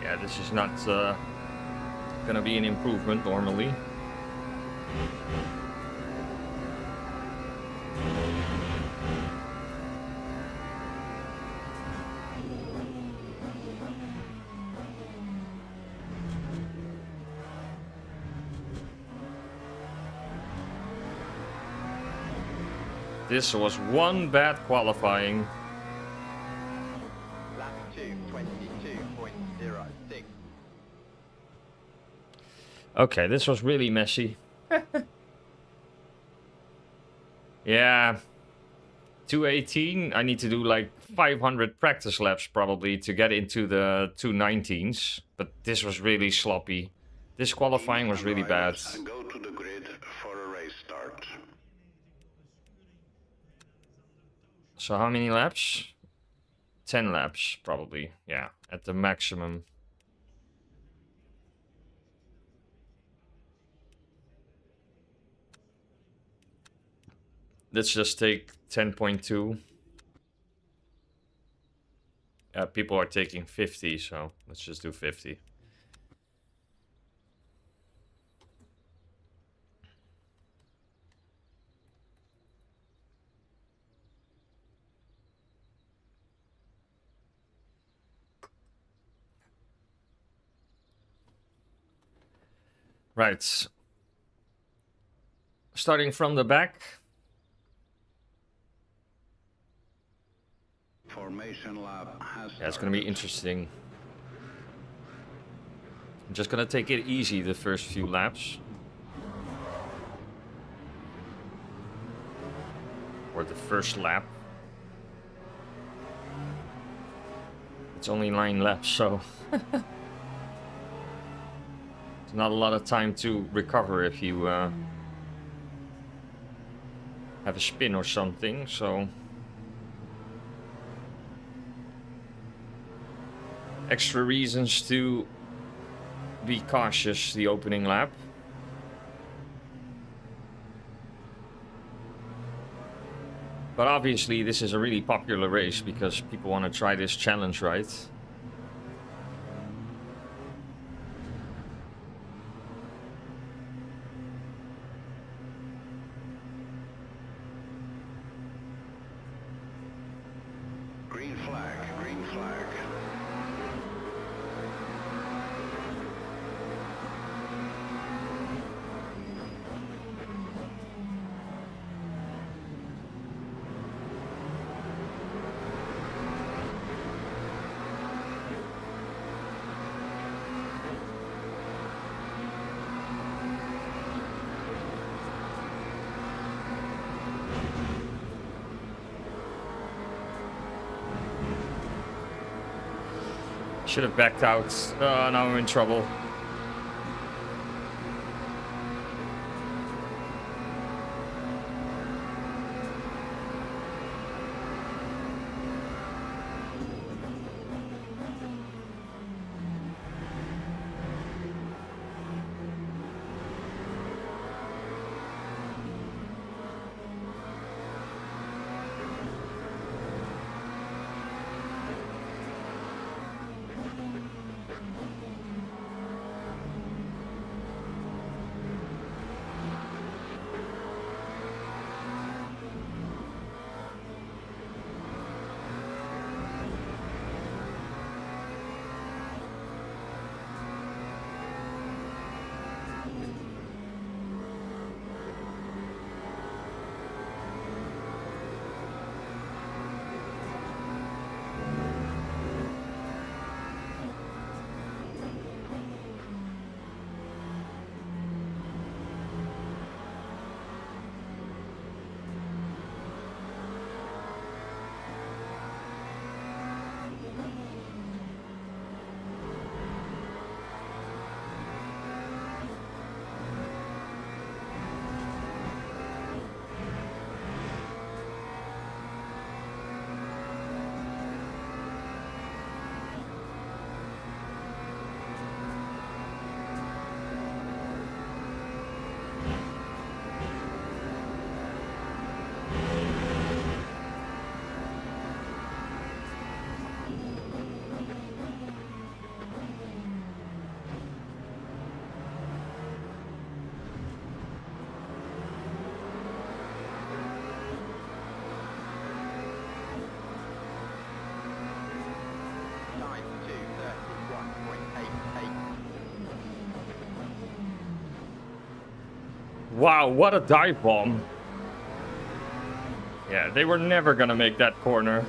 Yeah, this is not gonna be an improvement normally. This was one bad qualifying. Lap 2, 22.06. Okay, this was really messy. Yeah. 218, I need to do like 500 practice laps probably to get into the 219s. But this was really sloppy. This qualifying was really bad. Drivers, go to the grid for a race start. So how many laps? 10 laps probably. Yeah, at the maximum. Let's just take 10.2. People are taking 50, so let's just do 50. Right. Starting from the back. Formation lap has Yeah, it's gonna be interesting. I'm just gonna take it easy the first few laps. Or the first lap. It's only 9 laps, so there's not a lot of time to recover if you have a spin or something, so extra reasons to be cautious the opening lap. But obviously this is a really popular race because people want to try this challenge, right? green flag, green flag. Should have backed out. Now I'm in trouble. Wow, what a dive bomb. Yeah, they were never gonna make that corner.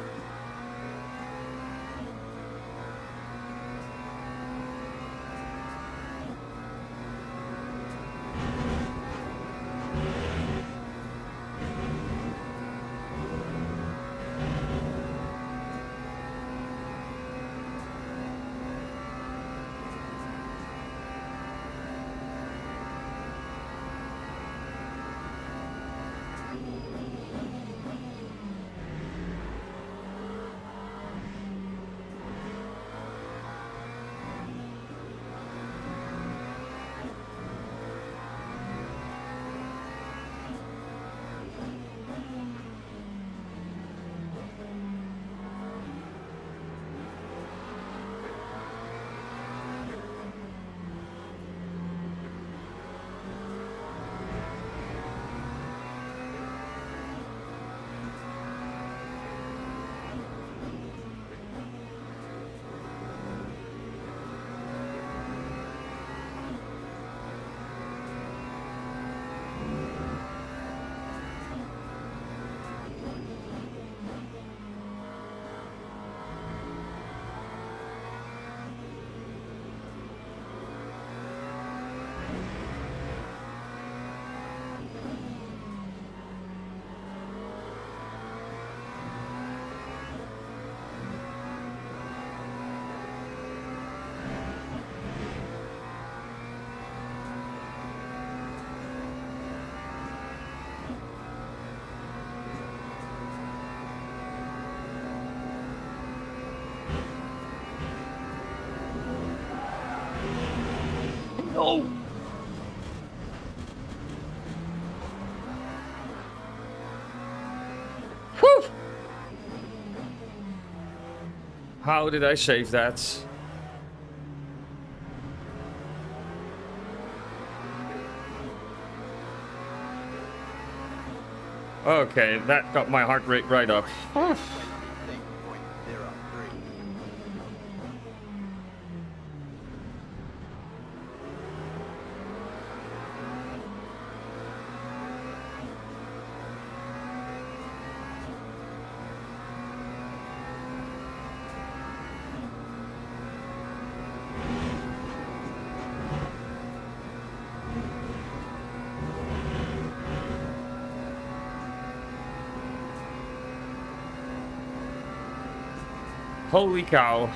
No! Whew! How did I save that? Okay, that got my heart rate right up. 26.03. Holy cow.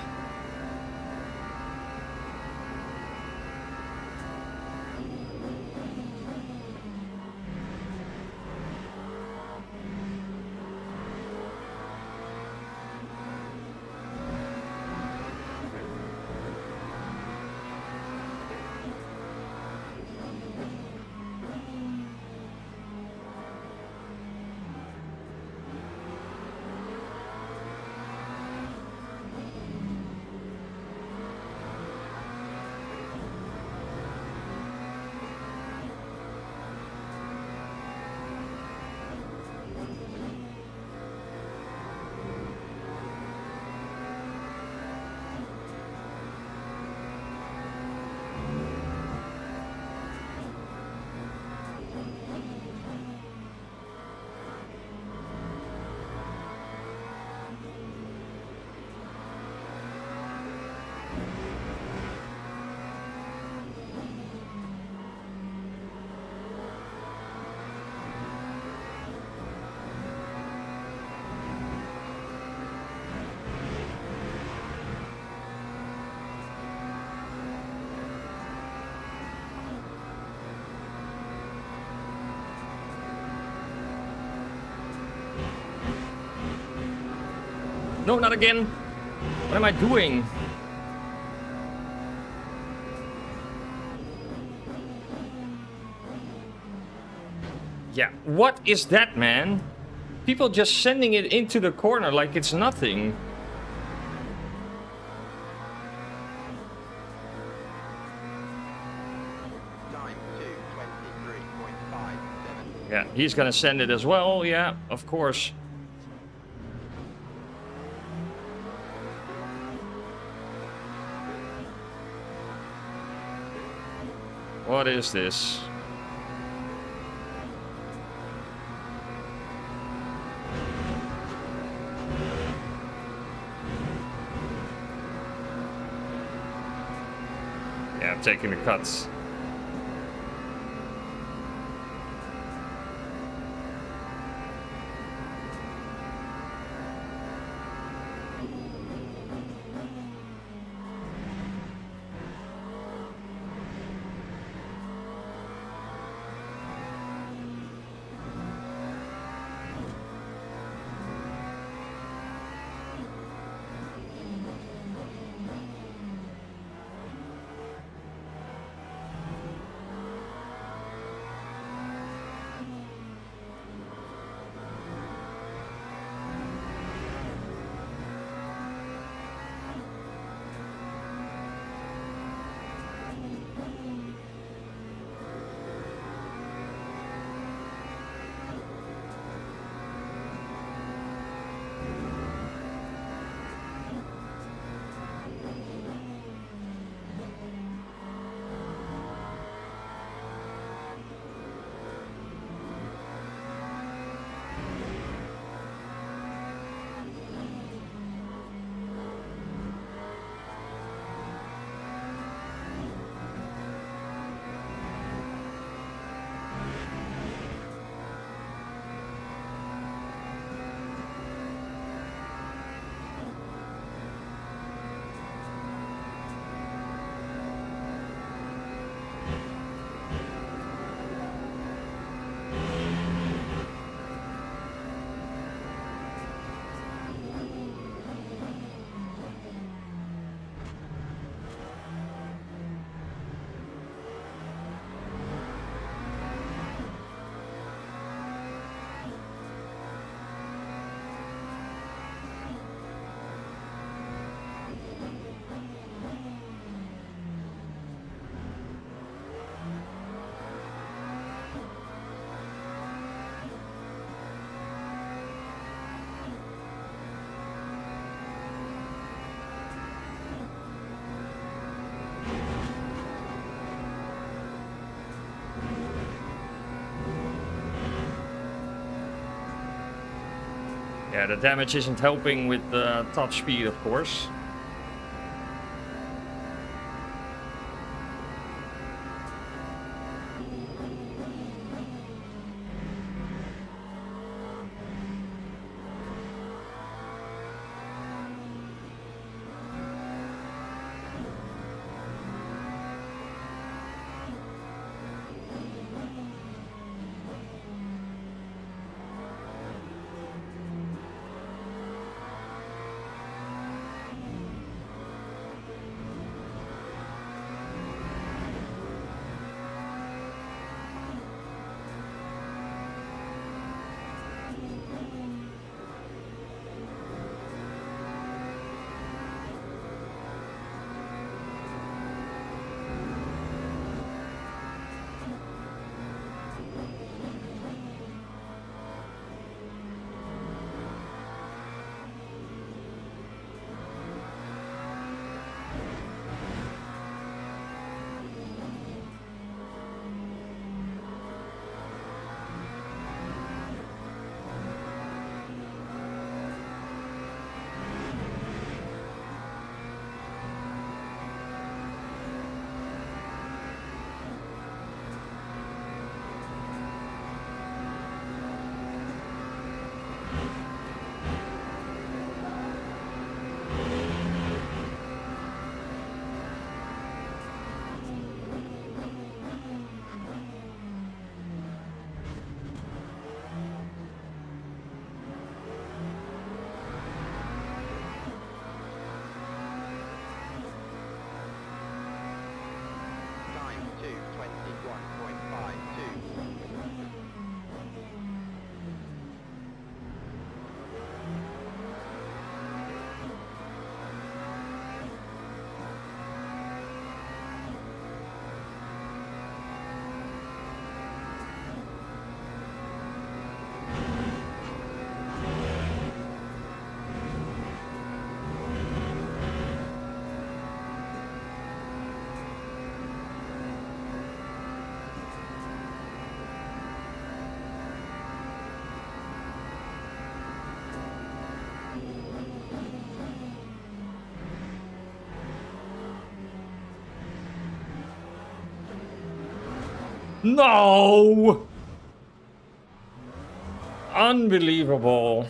No, not again. What am I doing? Yeah, what is that, man? People just sending it into the corner like it's nothing. Time 2:23.57. Yeah, he's gonna send it as well. Yeah, of course. What is this? taking the cuts. Yeah, the damage isn't helping with the top speed, of course. No! Unbelievable.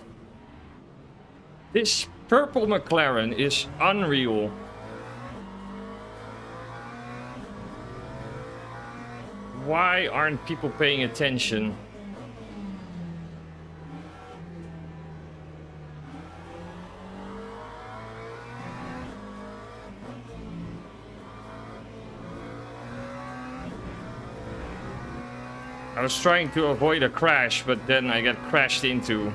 This purple McLaren is unreal. Why aren't people paying attention? I was trying to avoid a crash, but then I got crashed into.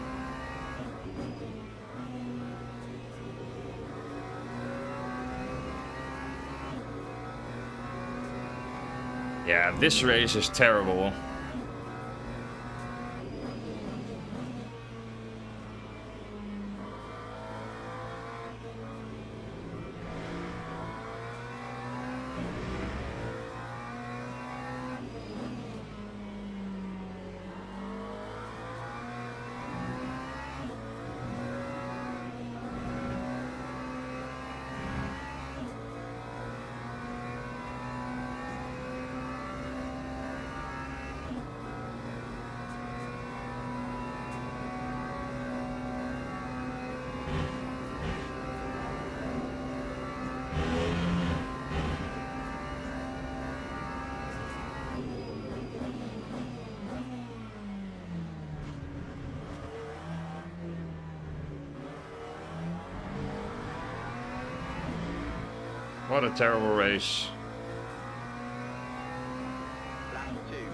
Yeah, this race is terrible. What a terrible race. Lap 2, 31.45.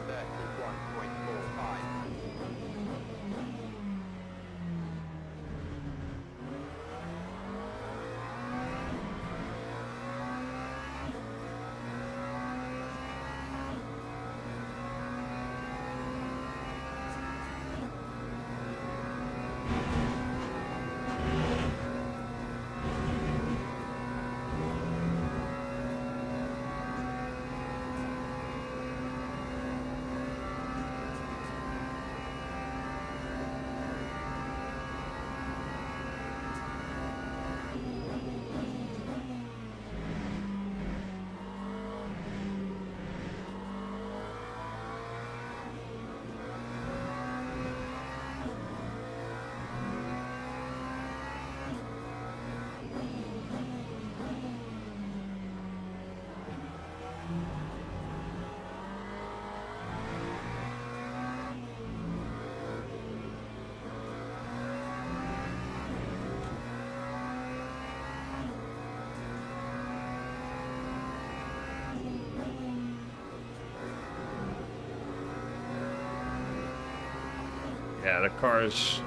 Yeah, the car is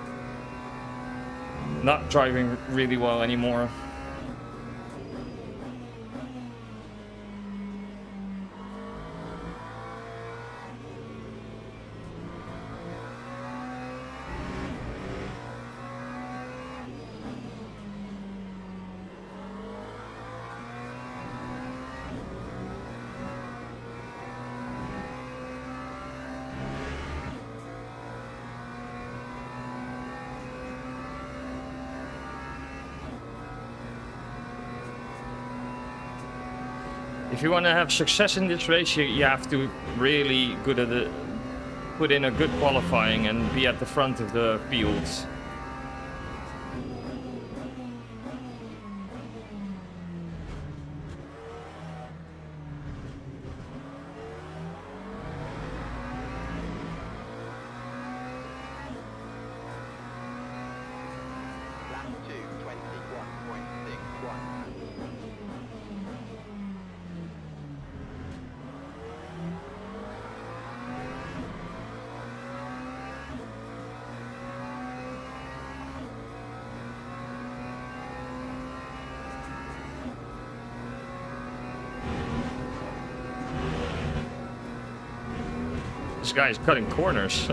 not driving really well anymore. If you want to have success in this race, you have to really good at it, put in a good qualifying and be at the front of the fields. Lap 2, 21.61. This guy's cutting corners.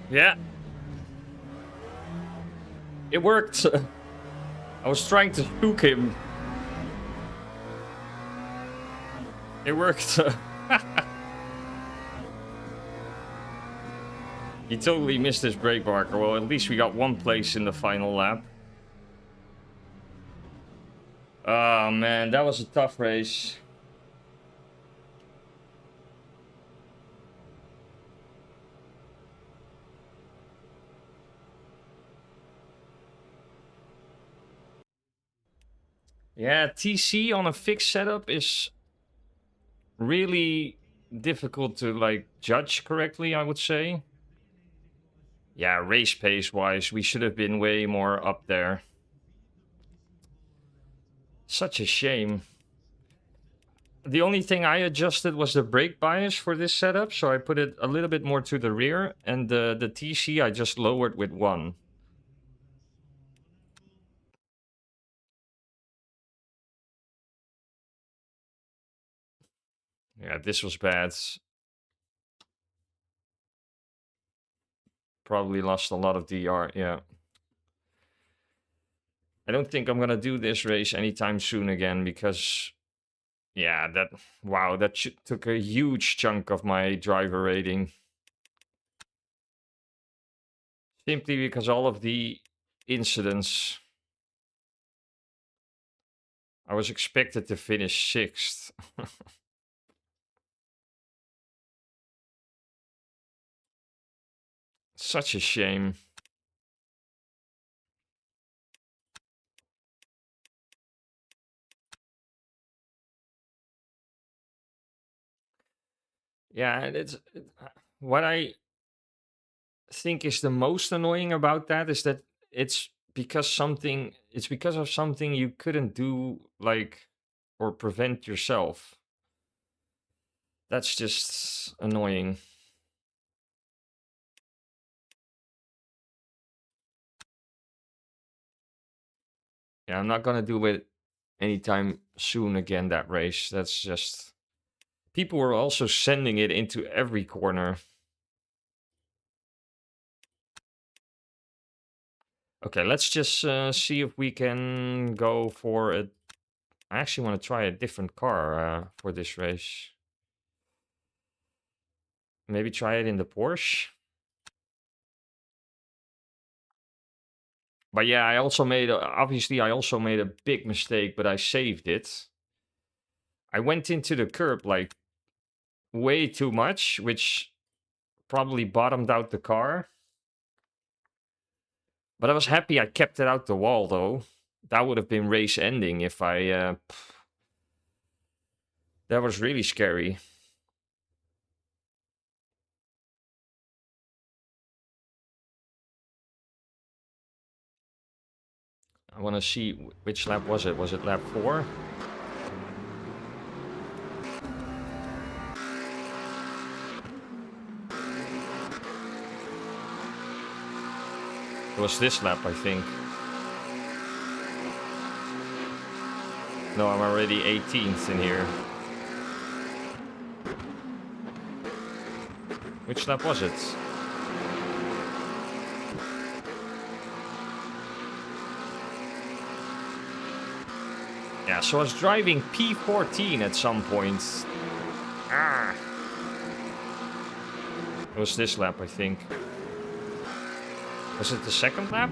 Yeah. It worked. I was trying to hook him. It worked. He totally missed his brake marker. Well, at least we got one place in the final lap. Oh man, that was a tough race. Yeah, TC on a fixed setup is really difficult to like judge correctly, I would say. Yeah, race pace wise, we should have been way more up there. Such a shame. The only thing I adjusted was the brake bias for this setup, so I put it a little bit more to the rear, and the TC I just lowered with 1. Yeah, this was bad. Probably lost a lot of DR, yeah. I don't think I'm gonna do this race anytime soon again, because... yeah, wow, that took a huge chunk of my driver rating. Simply because all of the incidents... I was expected to finish 6th. Such a shame. Yeah, and what I think is the most annoying about that is that it's because of something you couldn't do, like, or prevent yourself. That's just annoying. Yeah, I'm not gonna do it anytime soon again, that race. That's just... people were also sending it into every corner. Okay, let's just see if we can go for a... I actually want to try a different car for this race. Maybe try it in the Porsche. But yeah, I also made... obviously, I also made a big mistake, but I saved it. I went into the curb, like, way too much, which probably bottomed out the car. But I was happy I kept it out the wall, though. That would have been race ending if I... that was really scary. I want to see which lap was it. Was it lap 4? It was this lap, I think. No, I'm already 18th in here. Which lap was it? Yeah, so I was driving P14 at some point. Ah. It was this lap, I think. Was it the second lap?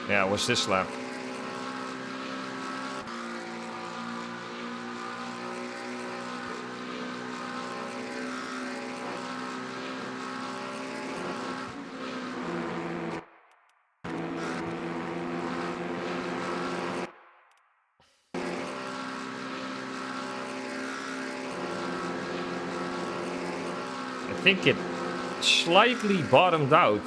Yeah, it was this lap. I think it slightly bottomed out.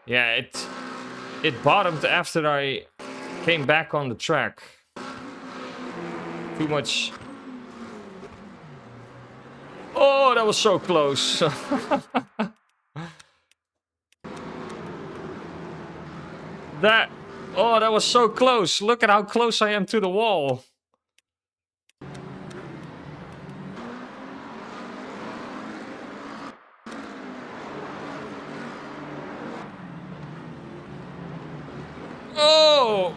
Yeah, it bottomed after I came back on the track. Too much. Oh, that was so close. That... Oh, that was so close. Look at how close I am to the wall. Oh!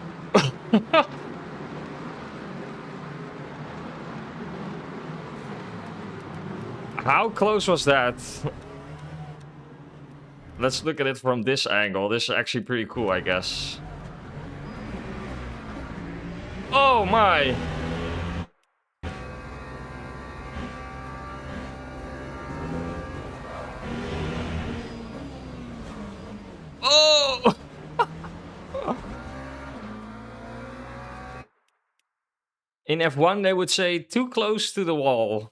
How close was that? Let's look at it from this angle. This is actually pretty cool, I guess. Oh my! Oh! In F1, they would say too close to the wall.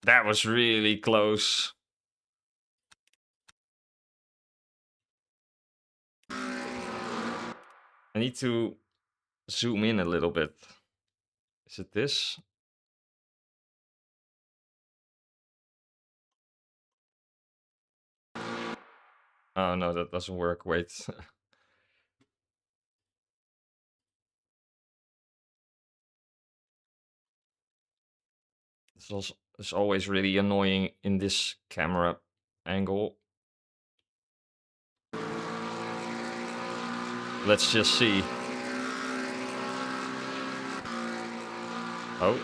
That was really close. I need to zoom in a little bit. Is it this? Oh no, that doesn't work. Wait. It's always really annoying in this camera angle. Let's just see. Oh.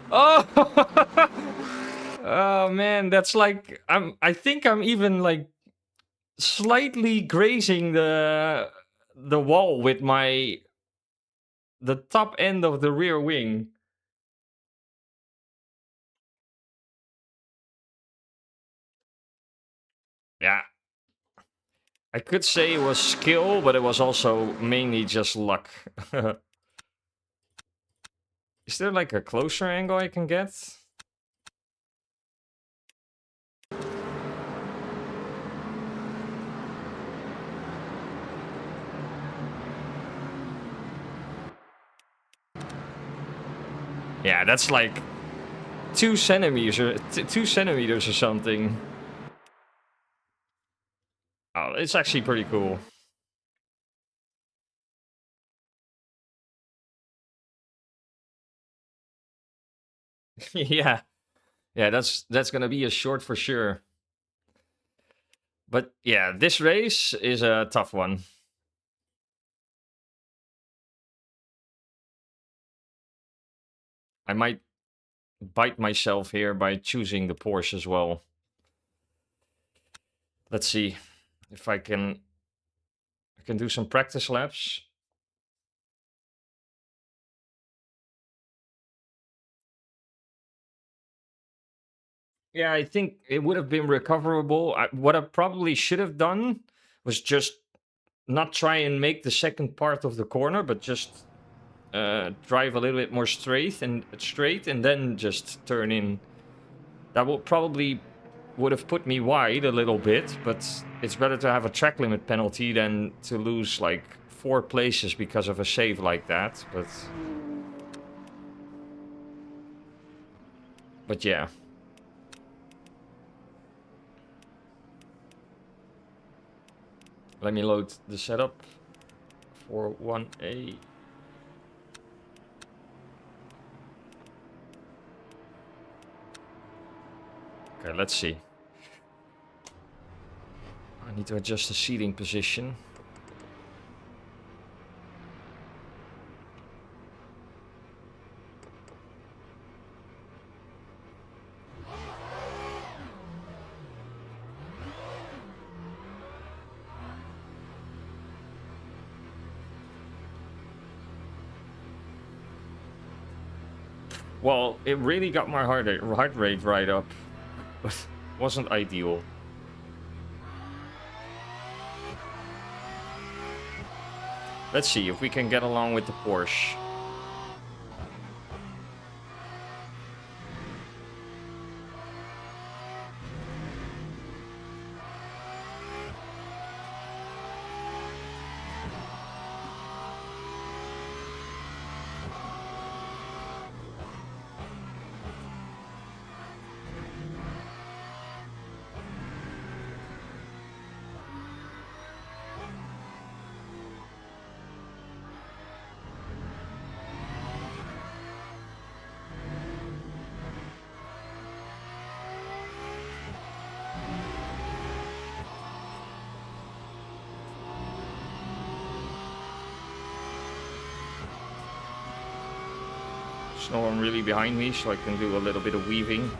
Oh! Oh man, that's like I think I'm even like slightly grazing the wall with the top end of the rear wing. Yeah. I could say it was skill, but it was also mainly just luck. Is there like a closer angle I can get? Yeah, that's like 2 centimeters, 2 centimeters or something. Oh, it's actually pretty cool. Yeah. Yeah, that's gonna be a short for sure. But yeah, this race is a tough one. I might bite myself here by choosing the Porsche as well. Let's see if I can do some practice laps. Yeah, I think it would have been recoverable. What I probably should have done was just not try and make the second part of the corner, but just drive a little bit more straight and then just turn in. That would have put me wide a little bit, but it's better to have a track limit penalty than to lose like 4 places because of a save like that. But yeah. Let me load the setup for 1A. Okay, let's see. I need to adjust the seating position. Well, it really got my heart rate right up, but wasn't ideal. Let's see if we can get along with the Porsche. There's no one really behind me, so I can do a little bit of weaving.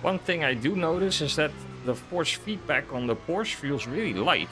One thing I do notice is that the force feedback on the Porsche feels really light.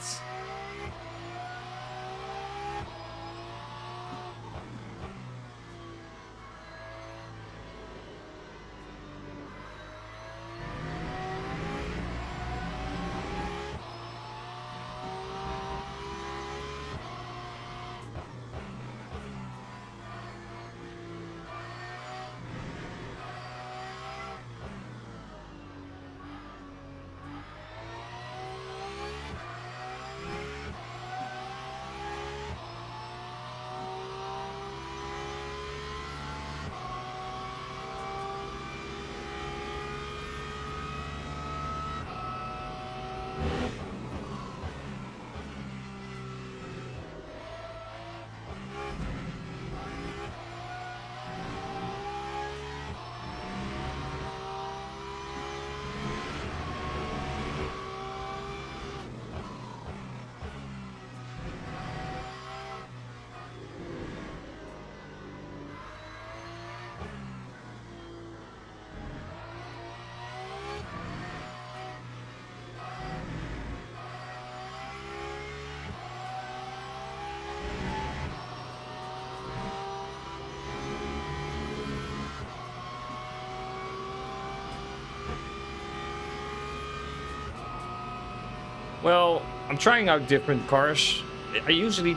Well, I'm trying out different cars. I usually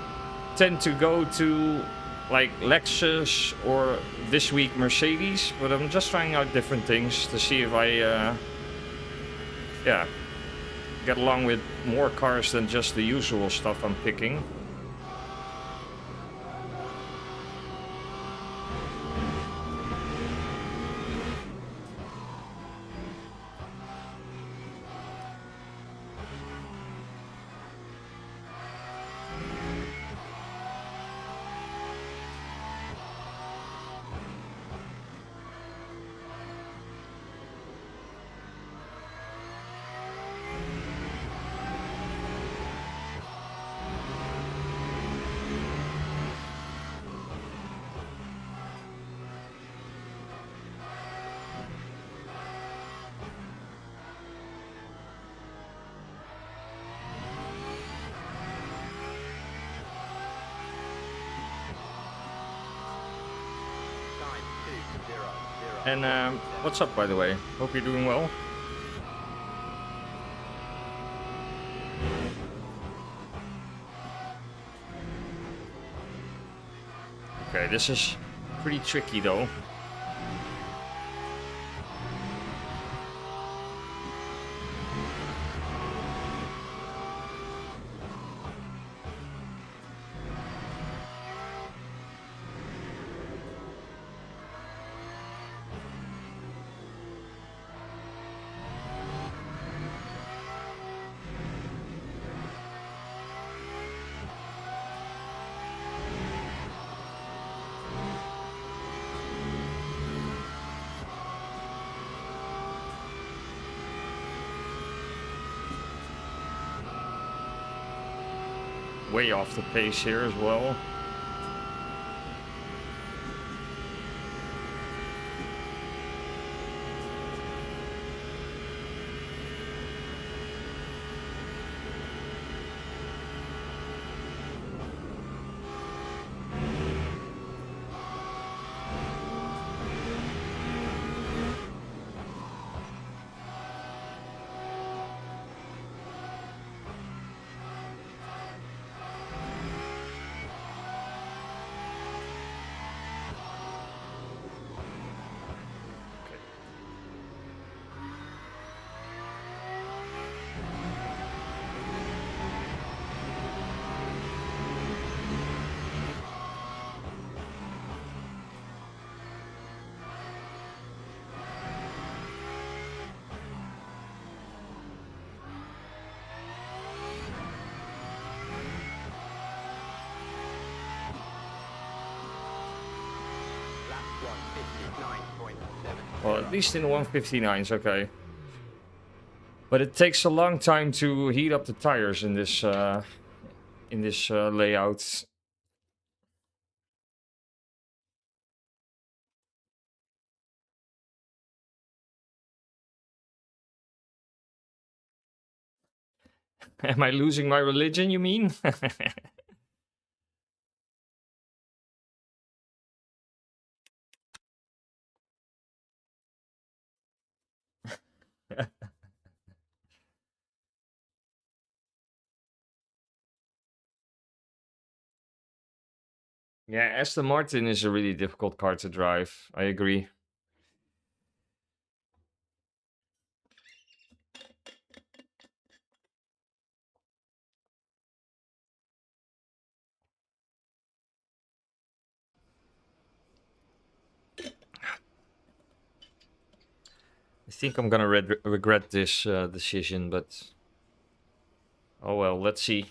tend to go to like Lexus or this week Mercedes, but I'm just trying out different things to see if I yeah, get along with more cars than just the usual stuff I'm picking. And what's up, by the way? Hope you're doing well. Okay, this is pretty tricky though. Way off the pace here as well. 159.7. Well, at least in the 159s, okay. But it takes a long time to heat up the tires in this layout. Am I losing my religion, you mean? Yeah, Aston Martin is a really difficult car to drive. I agree. I think I'm gonna regret this decision, but oh well, let's see.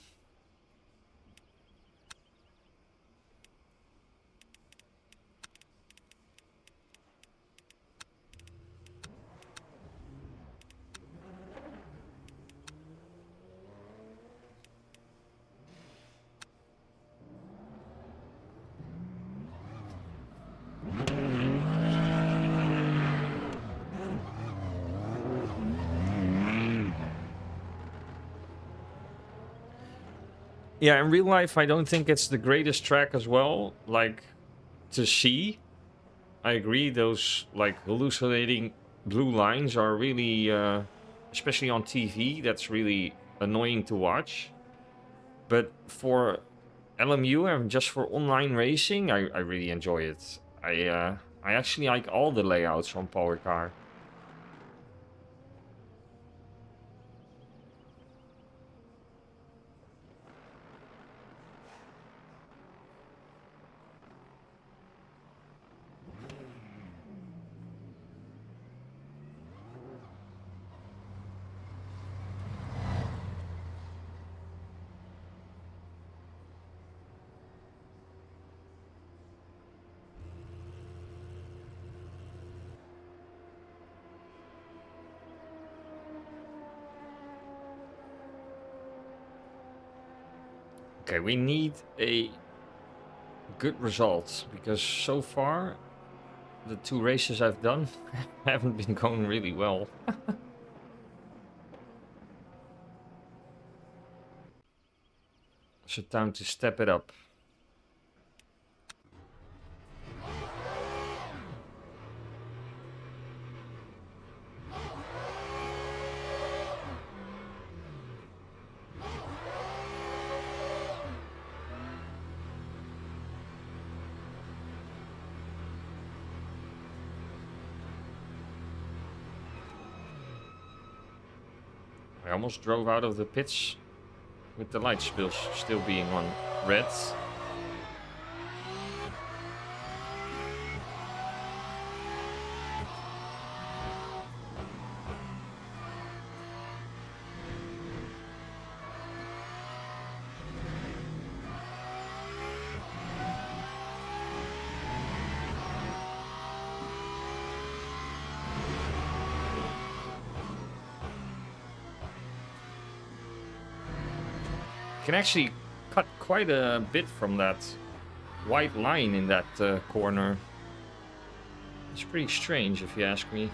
Yeah, in real life, I don't think it's the greatest track as well. Like, to see, I agree, those, like, hallucinating blue lines are really, especially on TV, that's really annoying to watch. But for LMU and just for online racing, I really enjoy it. I actually like all the layouts from Paul Ricard. Okay, we need a good result because so far the two races I've done haven't been going really well. So time to step it up. I almost drove out of the pits with the light still being on red. Can actually cut quite a bit from that white line in that corner. It's pretty strange if you ask me.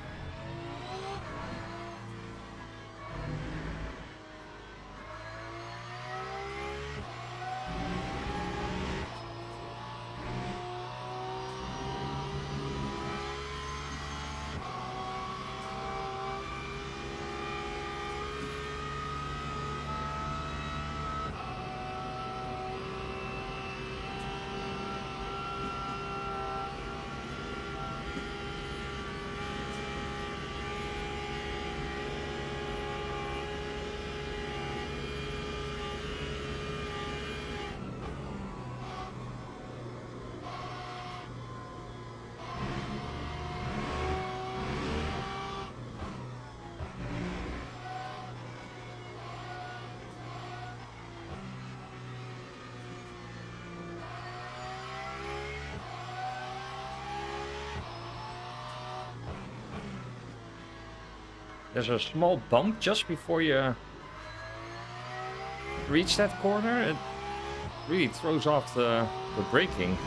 There's a small bump just before you reach that corner. It really throws off the braking.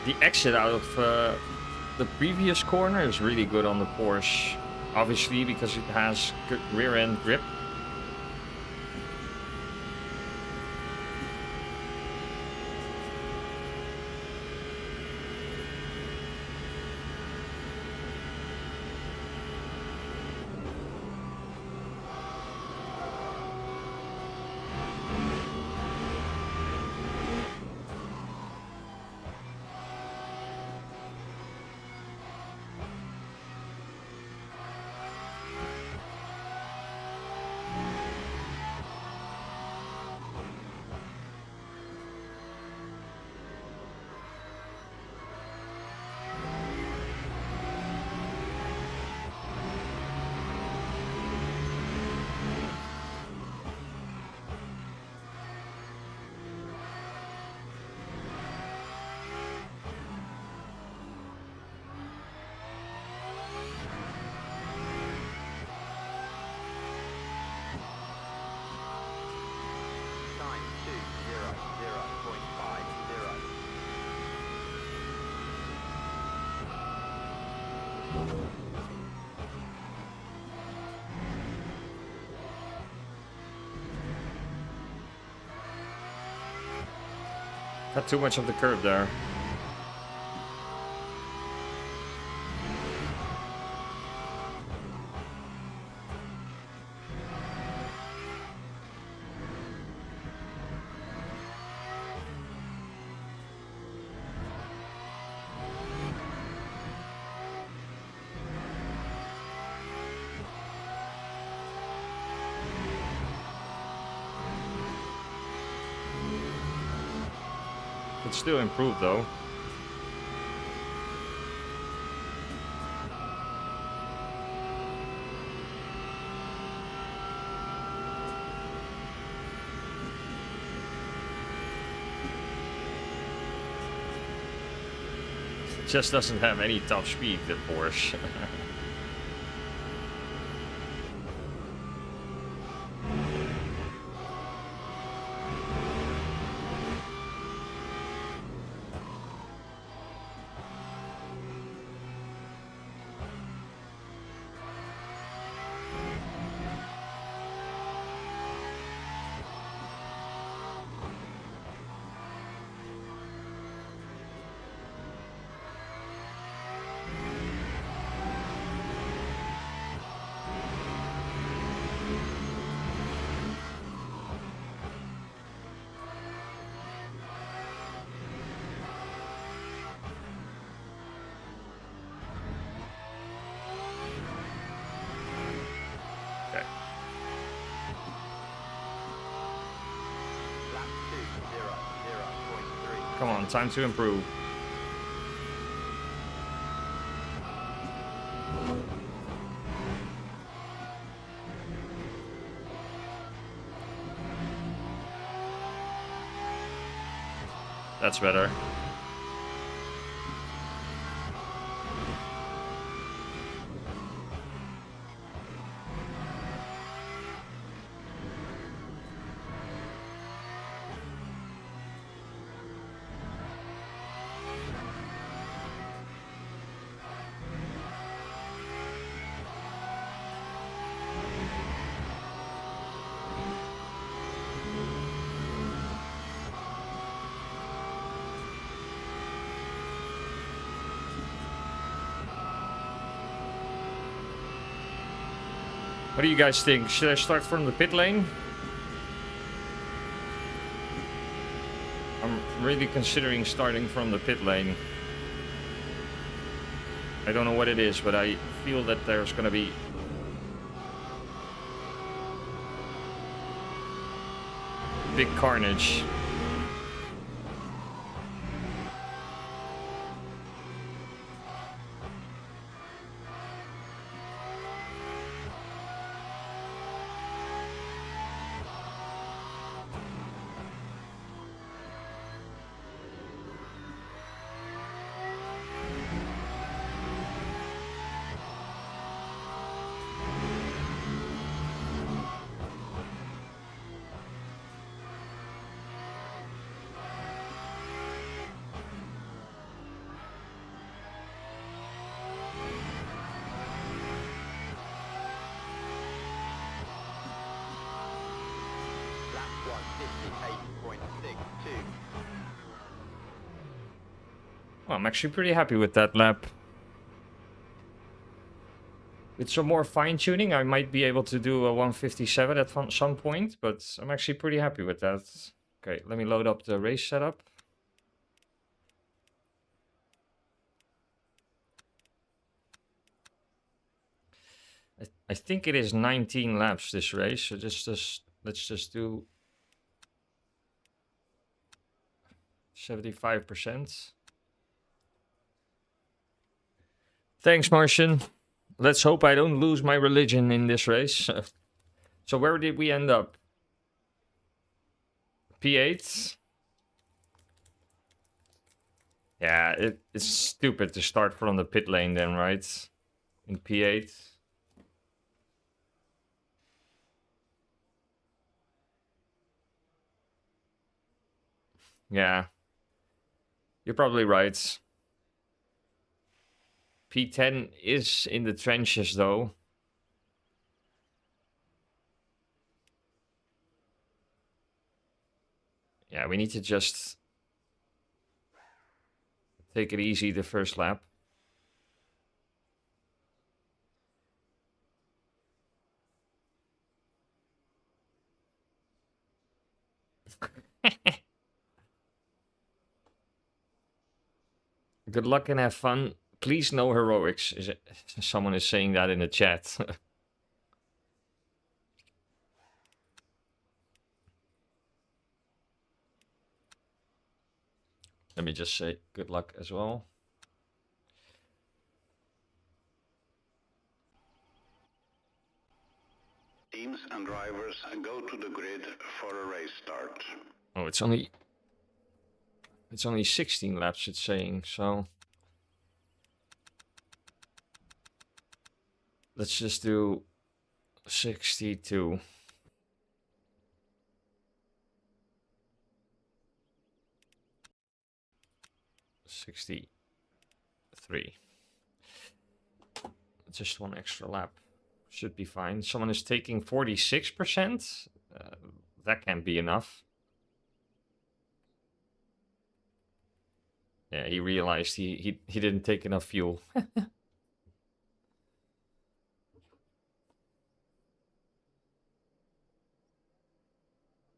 The exit out of the previous corner is really good on the Porsche. Obviously, because it has good rear end grip. Time 2:00.50. Got too much of the curb there. Could still improve though. It just doesn't have any top speed, the Porsche. Lap 2:00.3. Come on, time to improve. That's better. What do you guys think? Should I start from the pit lane? I'm really considering starting from the pit lane. I don't know what it is, but I feel that there's gonna be big carnage. Lap 158.62. Well, I'm actually pretty happy with that lap. With some more fine-tuning, I might be able to do a 157 at some point, but I'm actually pretty happy with that. Okay, let me load up the race setup. I think it is 19 laps this race, so let's just do 75%. Thanks, Martian. Let's hope I don't lose my religion in this race. So where did we end up? P8? Yeah, it's stupid to start from the pit lane then, right? In P8. Yeah. You're probably right. P10 is in the trenches though. Yeah, we need to just take it easy the first lap. Good luck and have fun. Please no heroics. Someone is saying that in the chat. Let me just say good luck as well. Teams and drivers go to the grid for a race start. Oh, it's only 16 laps it's saying, so let's just do 62. Just one extra lap. Should be fine. Someone is taking 46%. That can't be enough. Yeah, he realized he didn't take enough fuel.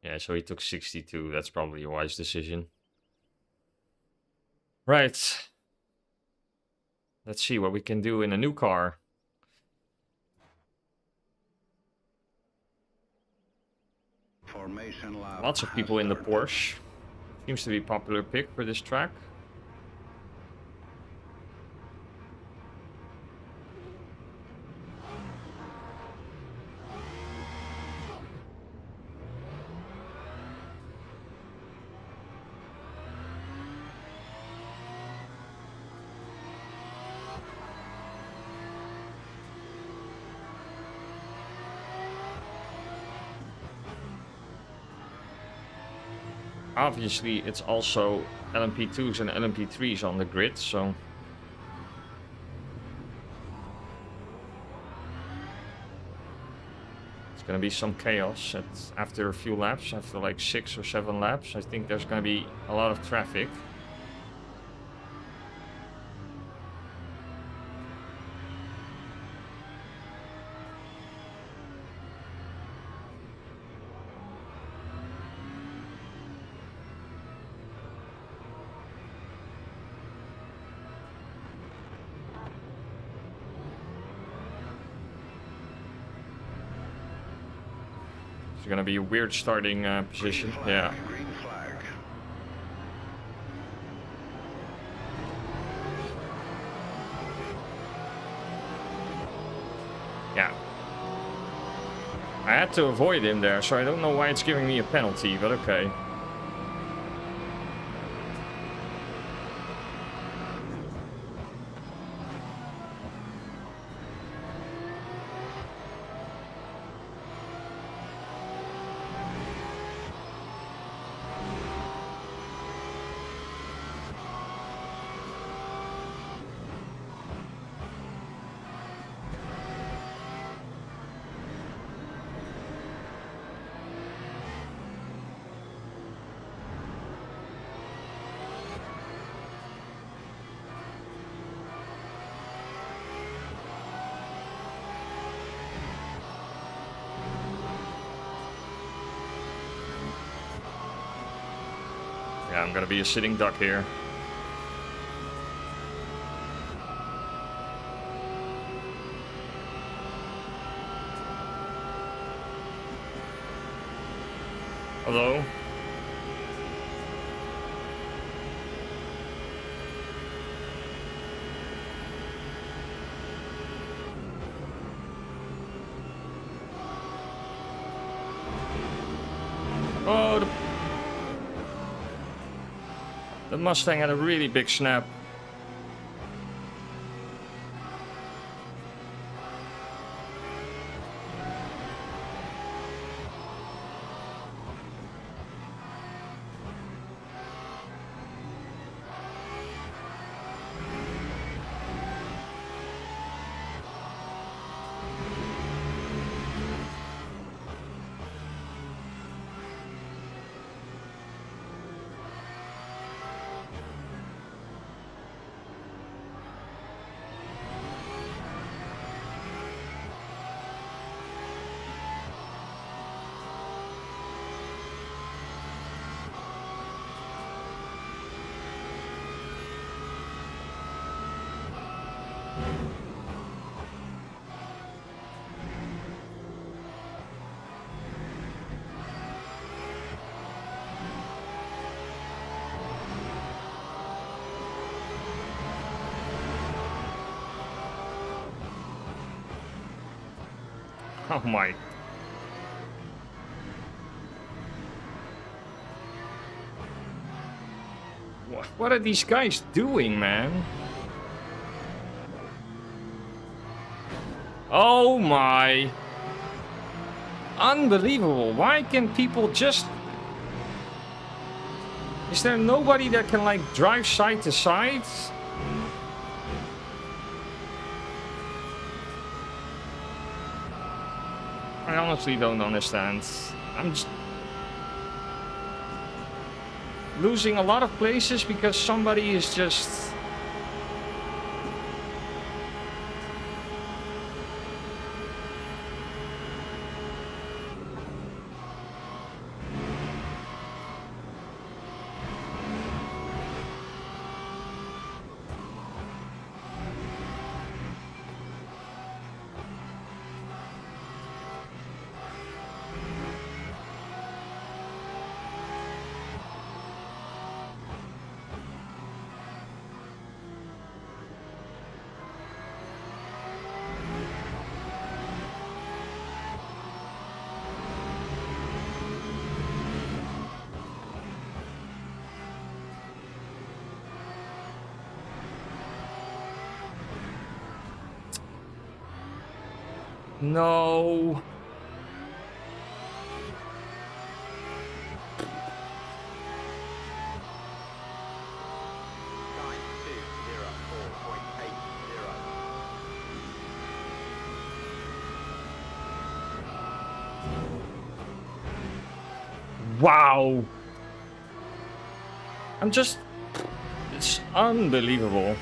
Yeah, so he took 62. That's probably a wise decision. Right. Let's see what we can do in a new car. Formation lap. Lots of people in the Porsche. Seems to be a popular pick for this track. Obviously, it's also LMP2s and LMP3s on the grid, so it's gonna be some chaos after a few laps, after like 6 or 7 laps. I think there's gonna be a lot of traffic. It's gonna be a weird starting position. Green flag, Yeah. green flag. Yeah. I had to avoid him there, so I don't know why it's giving me a penalty, but okay. Yeah, I'm gonna be a sitting duck here. Hello? Oh, the Mustang had a really big snap. Oh my. What are these guys doing, man? Oh my. Unbelievable. Why can people just... Is there nobody that can like drive side to side? I honestly don't understand. I'm just losing a lot of places because somebody is just... No. Time 2:04.80. Wow. I'm just... It's unbelievable.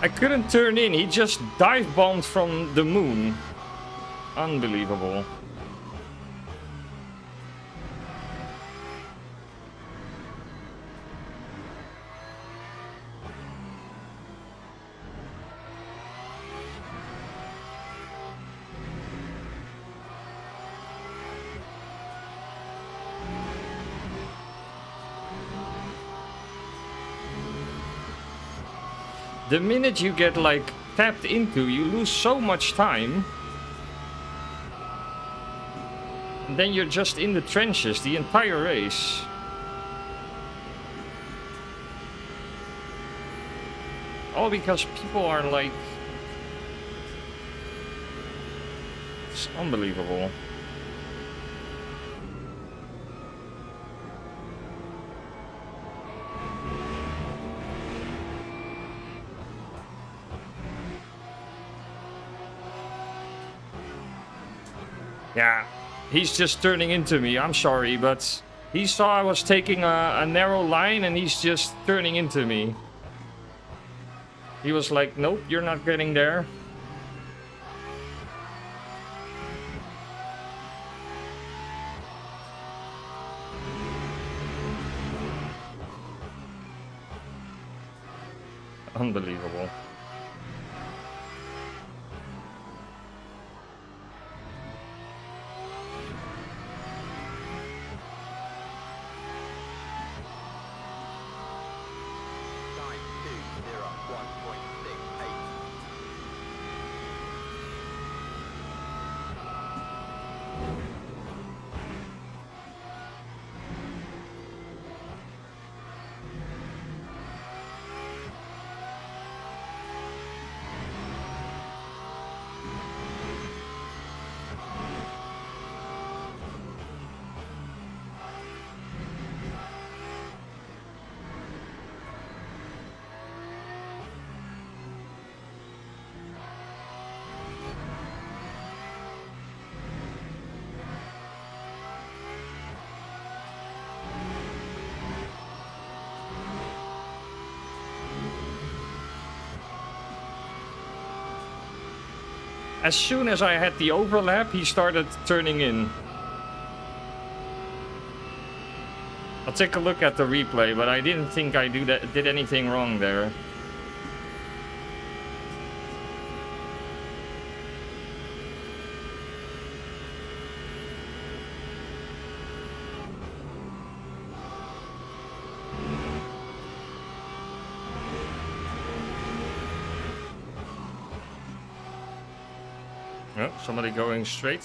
I couldn't turn in. He just dive bombed from the moon. Unbelievable. The minute you get like tapped into, you lose so much time. And then you're just in the trenches the entire race. All because people are like... It's unbelievable. Yeah, he's just turning into me. I'm sorry, but he saw I was taking a narrow line and he's just turning into me. He was like, nope, you're not getting there. Unbelievable. Time 201.68. As soon as I had the overlap, he started turning in. I'll take a look at the replay, but I didn't think I did anything wrong there. Oh, somebody going straight.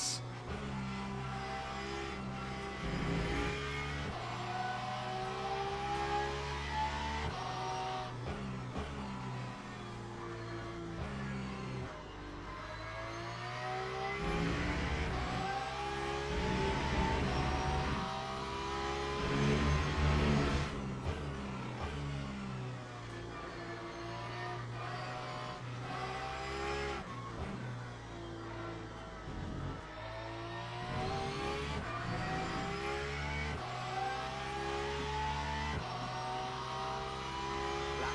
Lap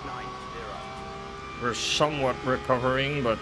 159.90. We're somewhat recovering, but...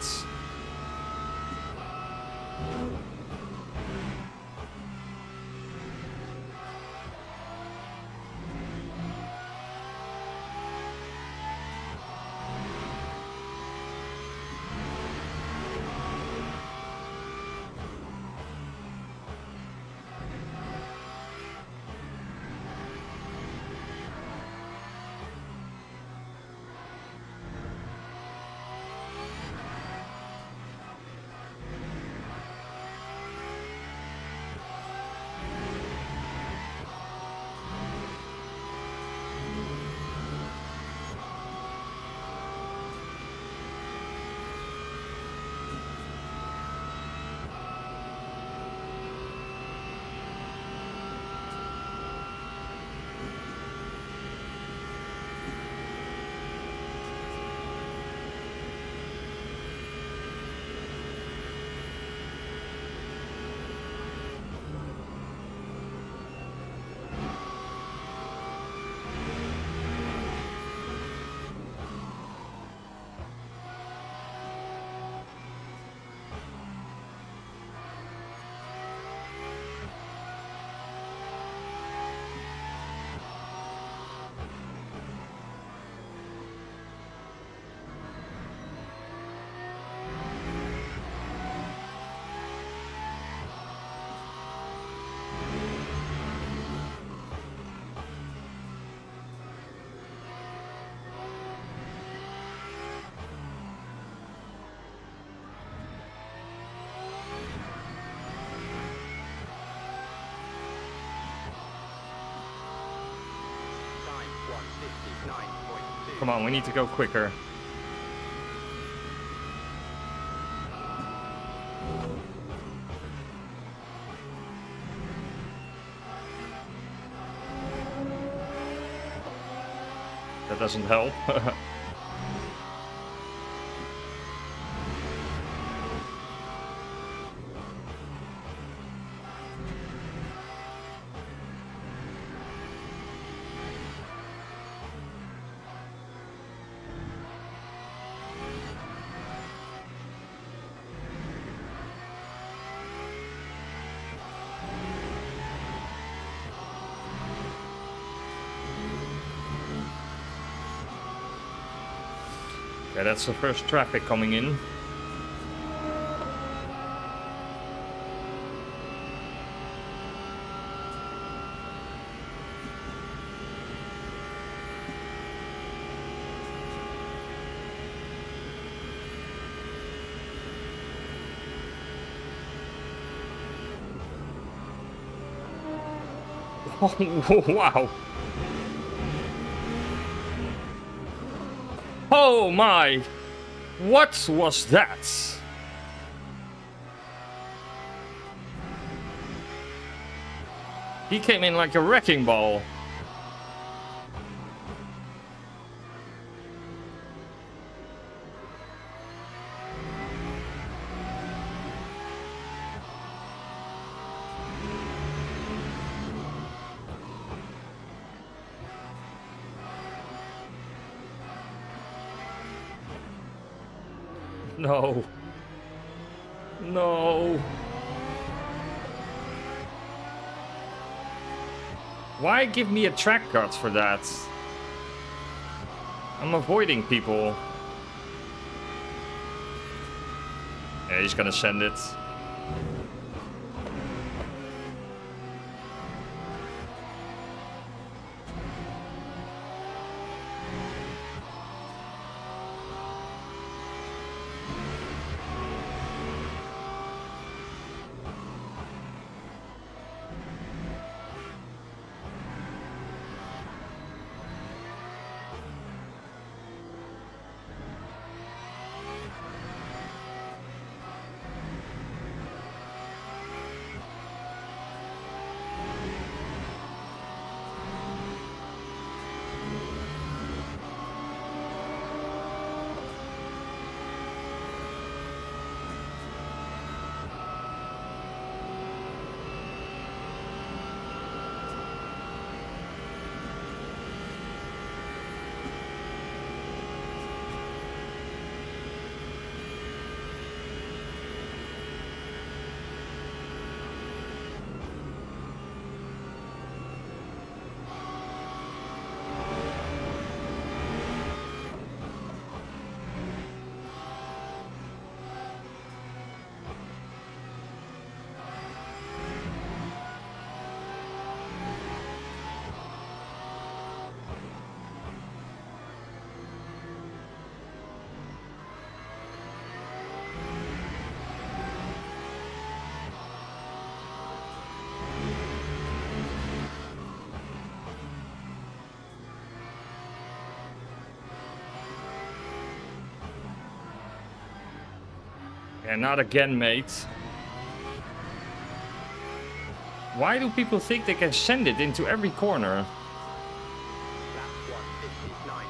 Come on, we need to go quicker. That doesn't help. Okay, that's the first traffic coming in. Oh, wow. Oh my! What was that? He came in like a wrecking ball. No. No. Why give me a track cut for that? I'm avoiding people. Yeah, he's gonna send it. And not again, mate. Why do people think they can send it into every corner? Lap 159.50.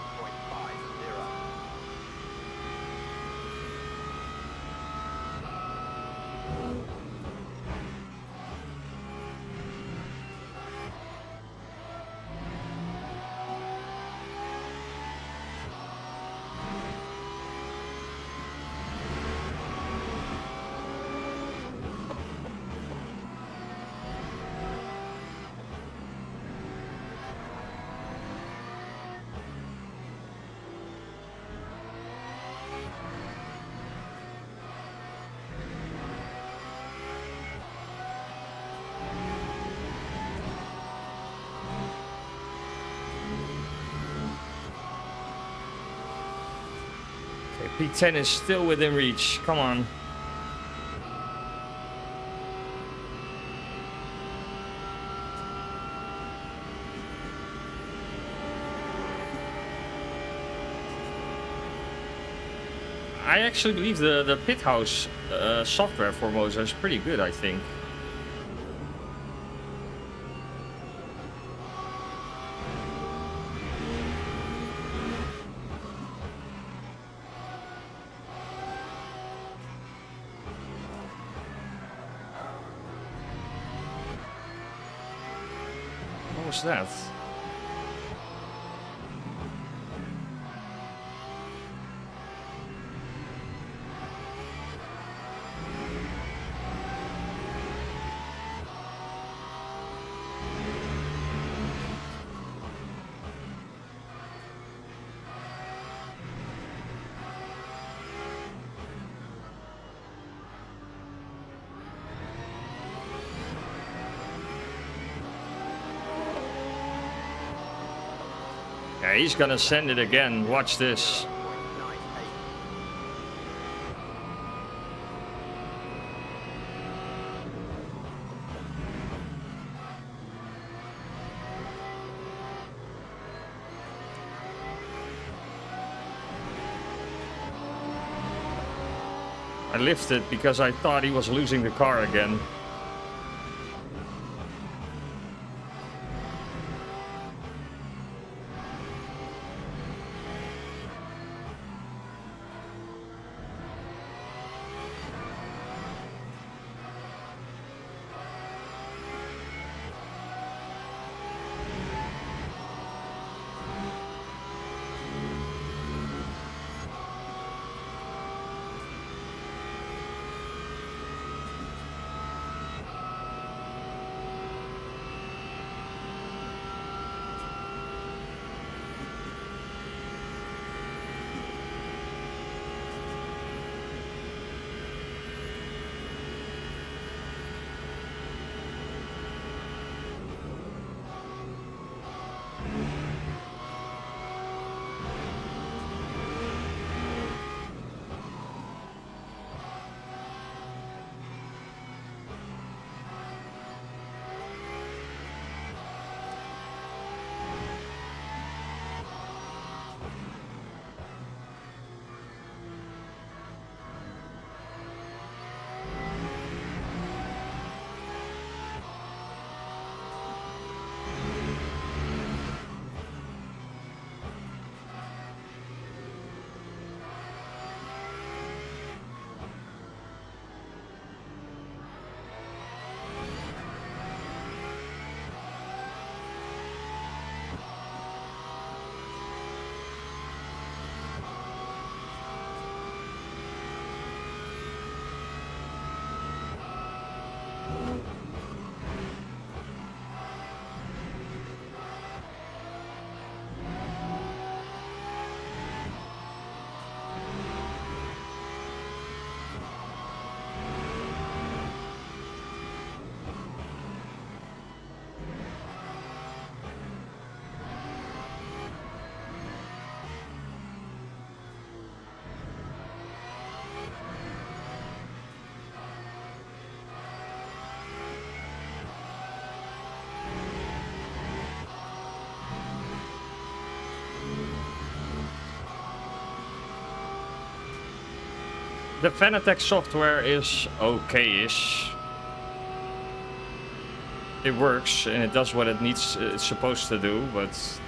P10 is still within reach. Come on. I actually believe the pit house software for Moza is pretty good, I think. What was that? Yeah, he's gonna send it again. Watch this. 0.98. I lifted because I thought he was losing the car again. The Fanatec software is okay-ish. It works and it does what it's supposed to do, but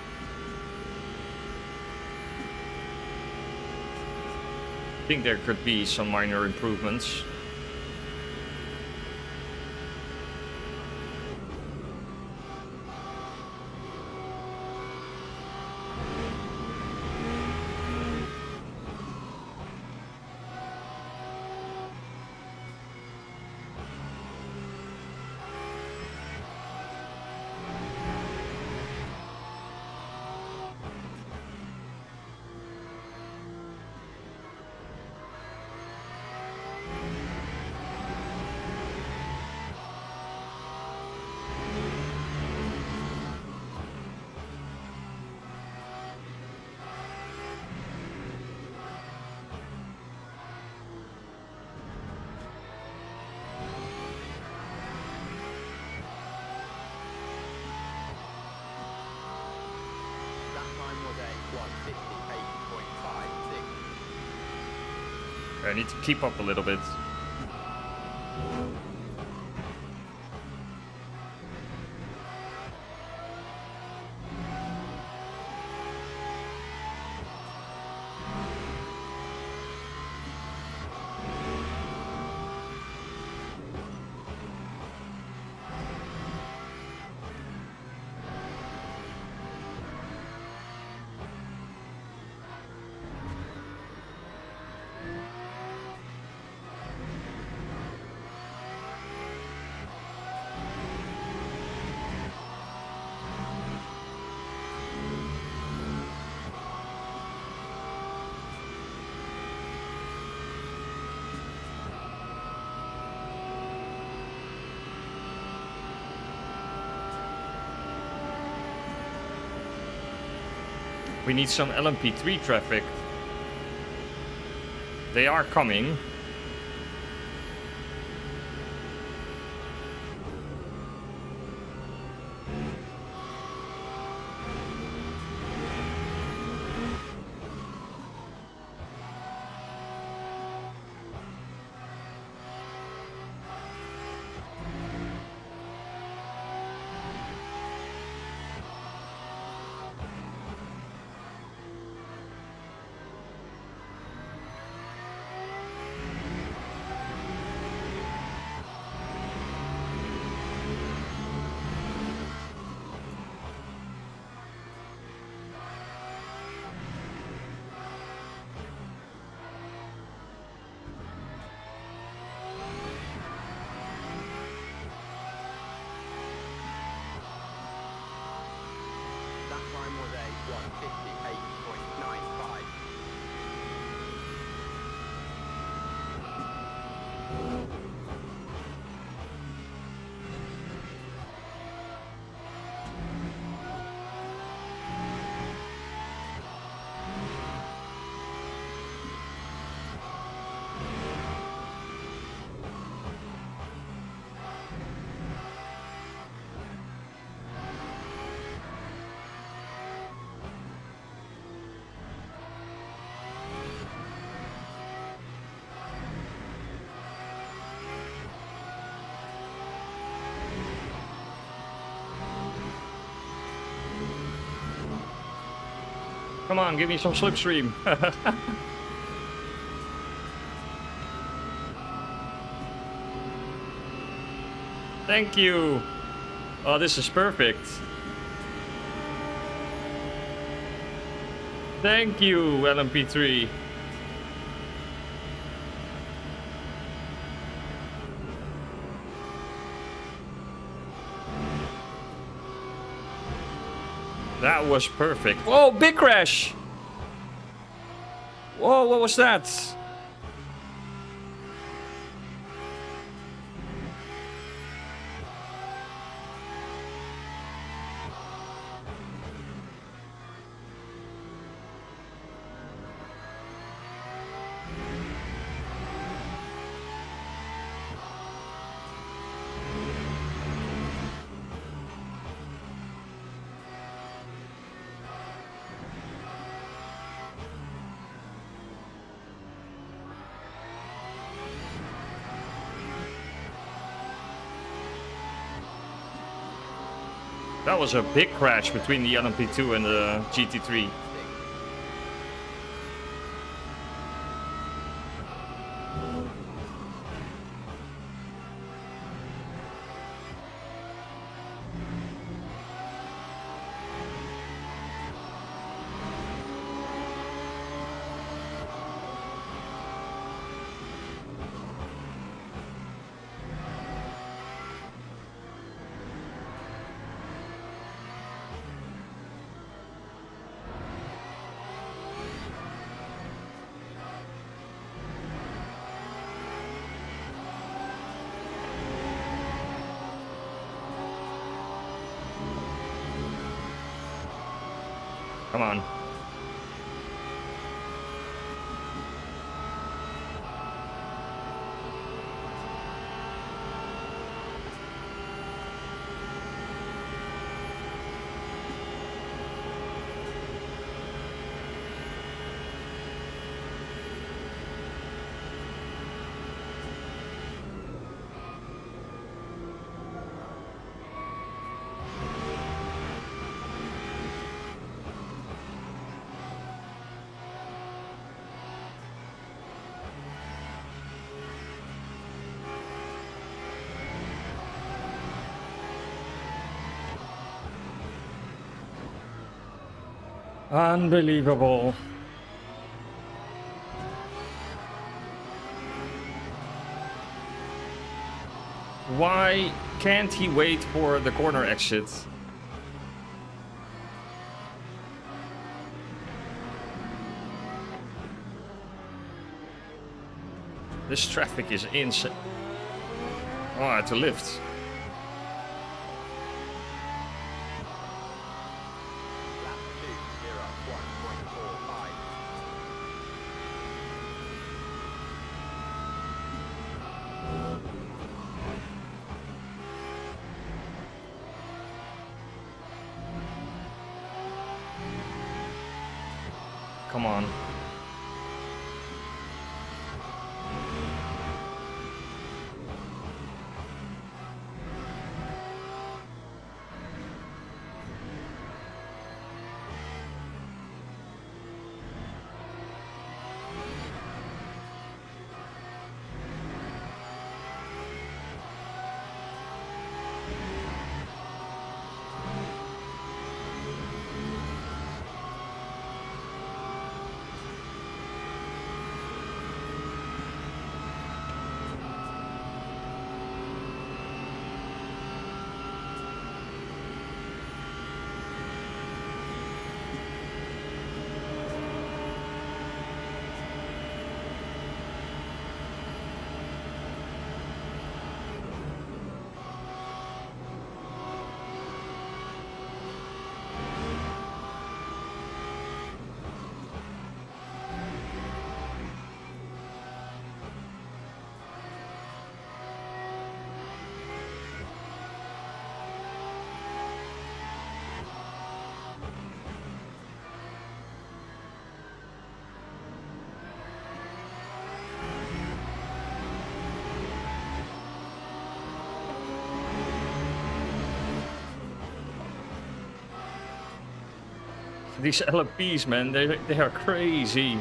I think there could be some minor improvements. I need to keep up a little bit. We need some LMP3 traffic. They are coming. That time was a 158.95. Come on, give me some slipstream. Thank you. Oh, this is perfect. Thank you, LMP3. That was perfect. Whoa, big crash! Whoa, what was that? That was a big crash between the LMP2 and the GT3. Come on. Unbelievable. Why can't he wait for the corner exit? This traffic is insane. Oh, I had to lift. Lap 2:01.45. Come on. These LMPs, man, they are crazy.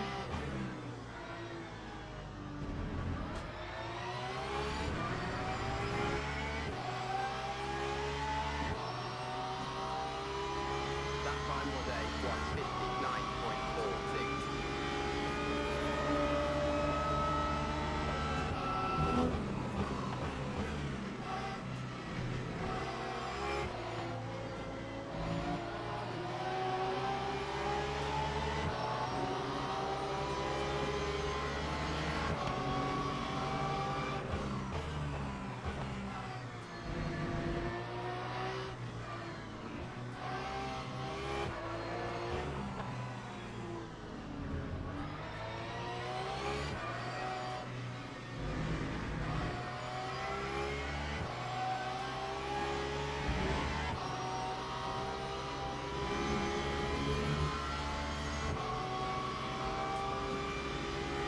That time was a 1:59.46.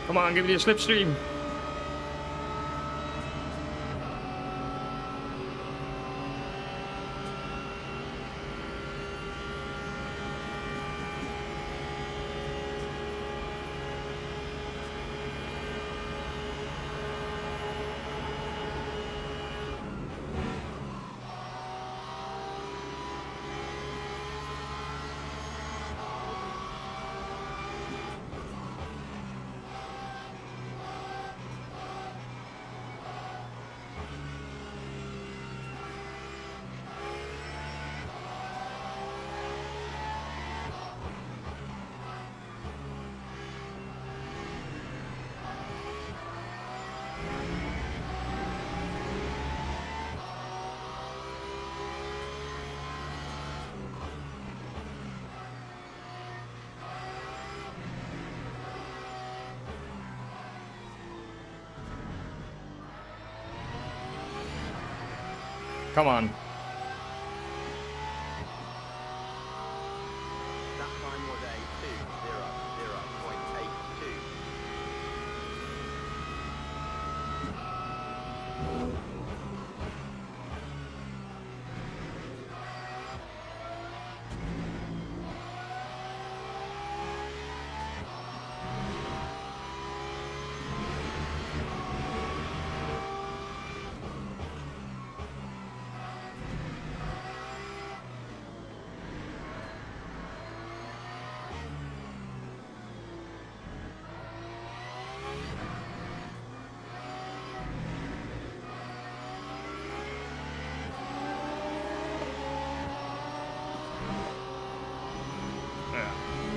Come on, give me a slipstream. Come on. That time was a 2:00.82.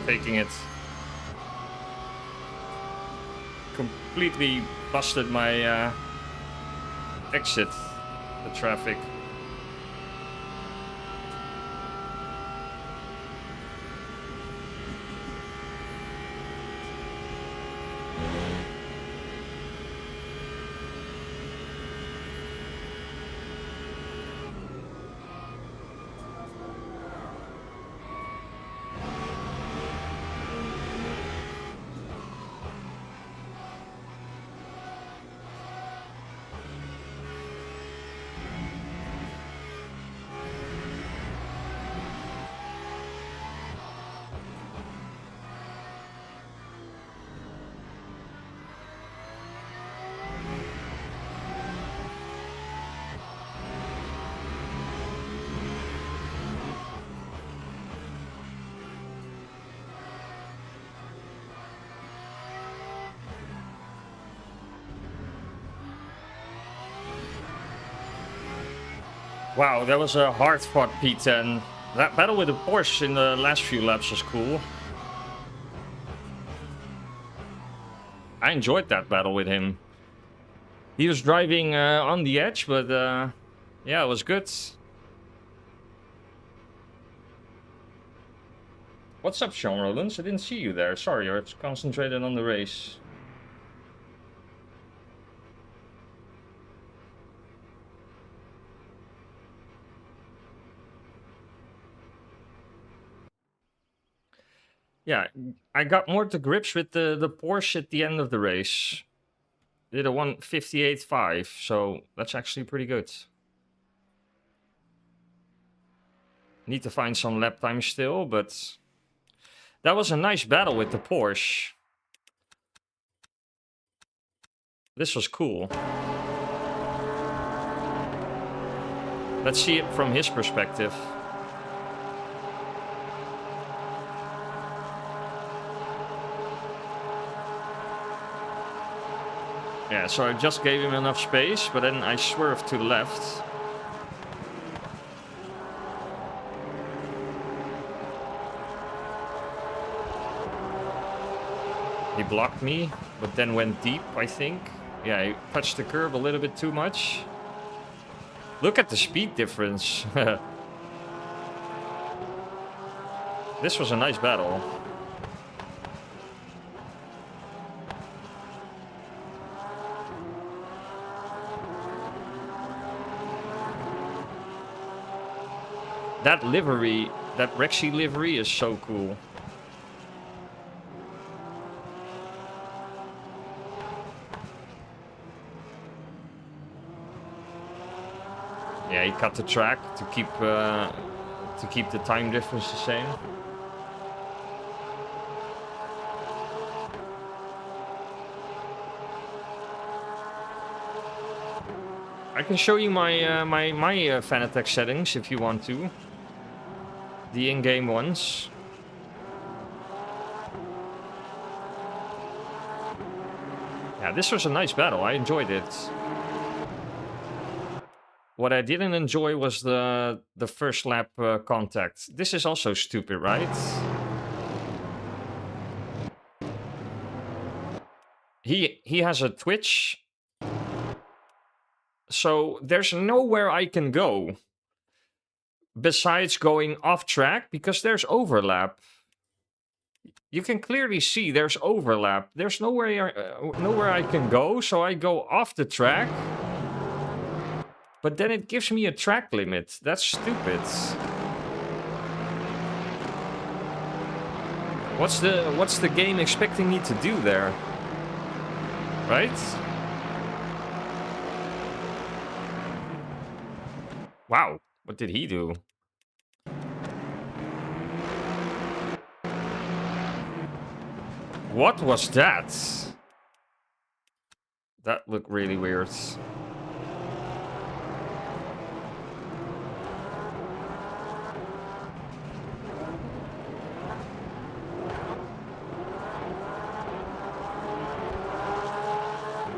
taking it. Completely busted my exit, the traffic. Wow, that was a hard-fought P10. That battle with the Porsche in the last few laps was cool. I enjoyed that battle with him. He was driving on the edge, but yeah, it was good. What's up, Sean Rollins? I didn't see you there. Sorry, I was concentrated on the race. Yeah, I got more to grips with the Porsche at the end of the race. Did a 1:58.5, so that's actually pretty good. Need to find some lap time still, but that was a nice battle with the Porsche. This was cool. Let's see it from his perspective. Yeah, so I just gave him enough space, but then I swerved to the left. He blocked me, but then went deep, I think. Yeah, he touched the curb a little bit too much. Look at the speed difference. This was a nice battle. That livery, that Rexy livery is so cool. Yeah, he cut the track to keep the time difference the same. I can show you my Fanatec settings if you want to. The in-game ones. Yeah, this was a nice battle. I enjoyed it. What I didn't enjoy was the first lap contact. This is also stupid, right? He has a twitch. So there's nowhere I can go besides going off track because there's overlap. You can clearly see there's overlap. There's nowhere I can go, so I go off the track. But then it gives me a track limit. That's stupid. What's the game expecting me to do there? Right? Wow, what did he do? What was that? That looked really weird.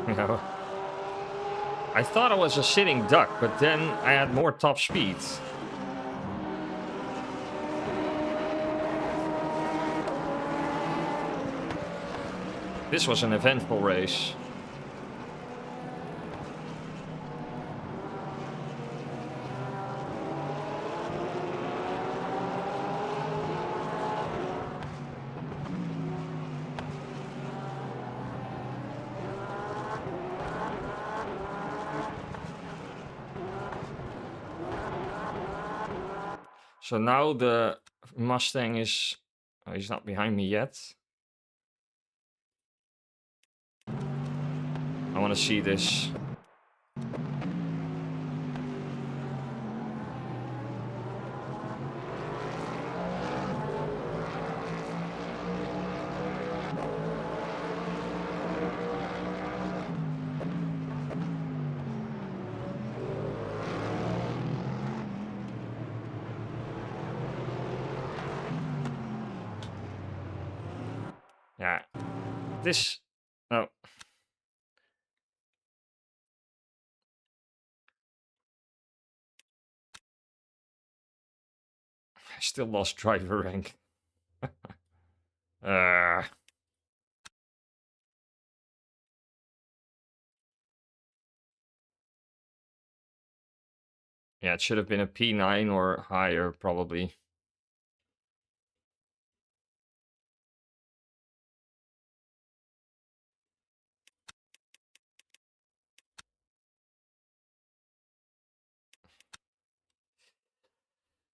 No. I thought I was a sitting duck, but then I had more top speed. This was an eventful race. So now the Mustang is... Oh, he's not behind me yet. I want to see this. Yeah. This... Oh. I still lost driver rank. uh... Yeah, it should have been a P9 or higher, probably.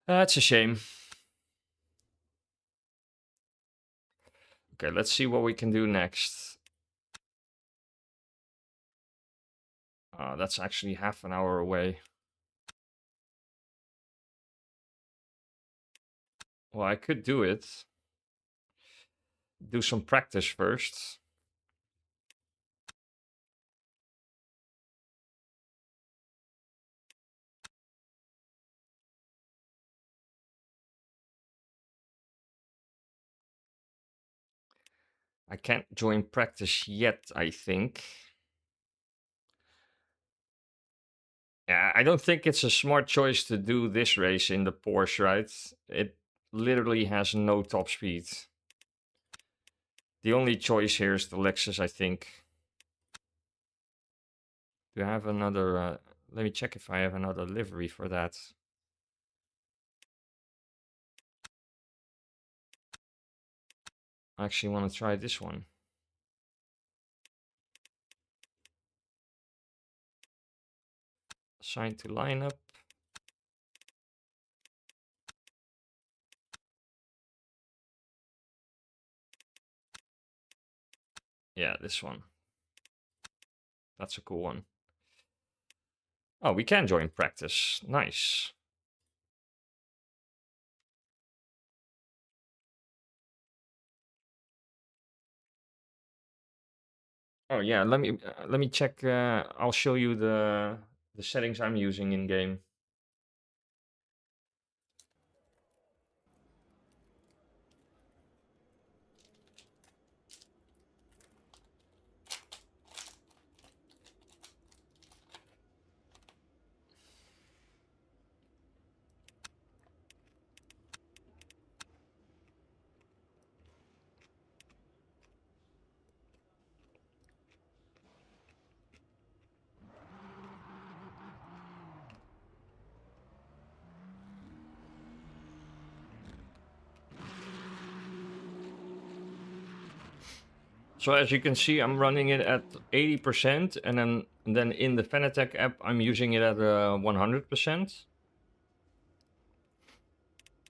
That's a shame. Okay, let's see what we can do next. That's actually half an hour away. Well, I could do it. Do some practice first. I can't join practice yet, I think. Yeah, I don't think it's a smart choice to do this race in the Porsche, right? It literally has no top speed. The only choice here is the Lexus, I think. Do I have another... let me check if I have another livery for that. I actually want to try this one. Assign to lineup. Yeah, this one. That's a cool one. Oh, we can join practice. Nice. Oh yeah, let me check. I'll show you the settings I'm using in game. So as you can see, I'm running it at 80%, and then in the Fanatec app, I'm using it at 100%.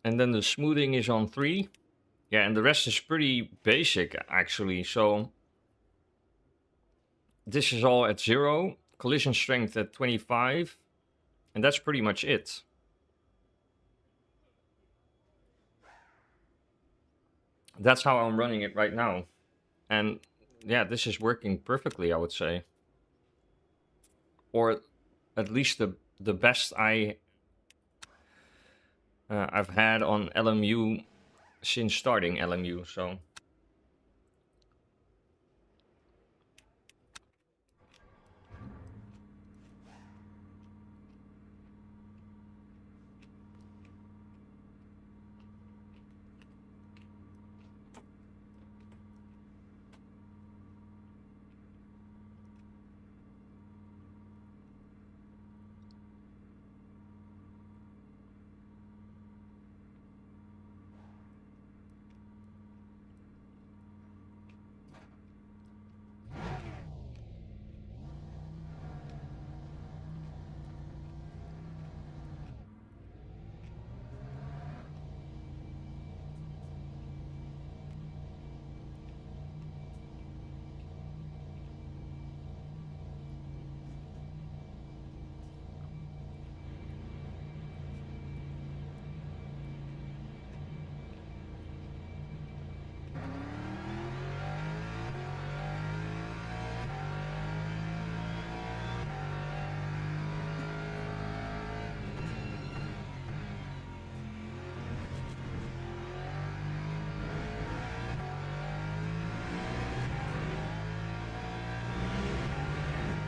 And then the smoothing is on 3. Yeah, and the rest is pretty basic, actually. So this is all at 0, collision strength at 25, and that's pretty much it. That's how I'm running it right now. And yeah, this is working perfectly, I would say. Or at least the best I've had on LMU since starting LMU, so...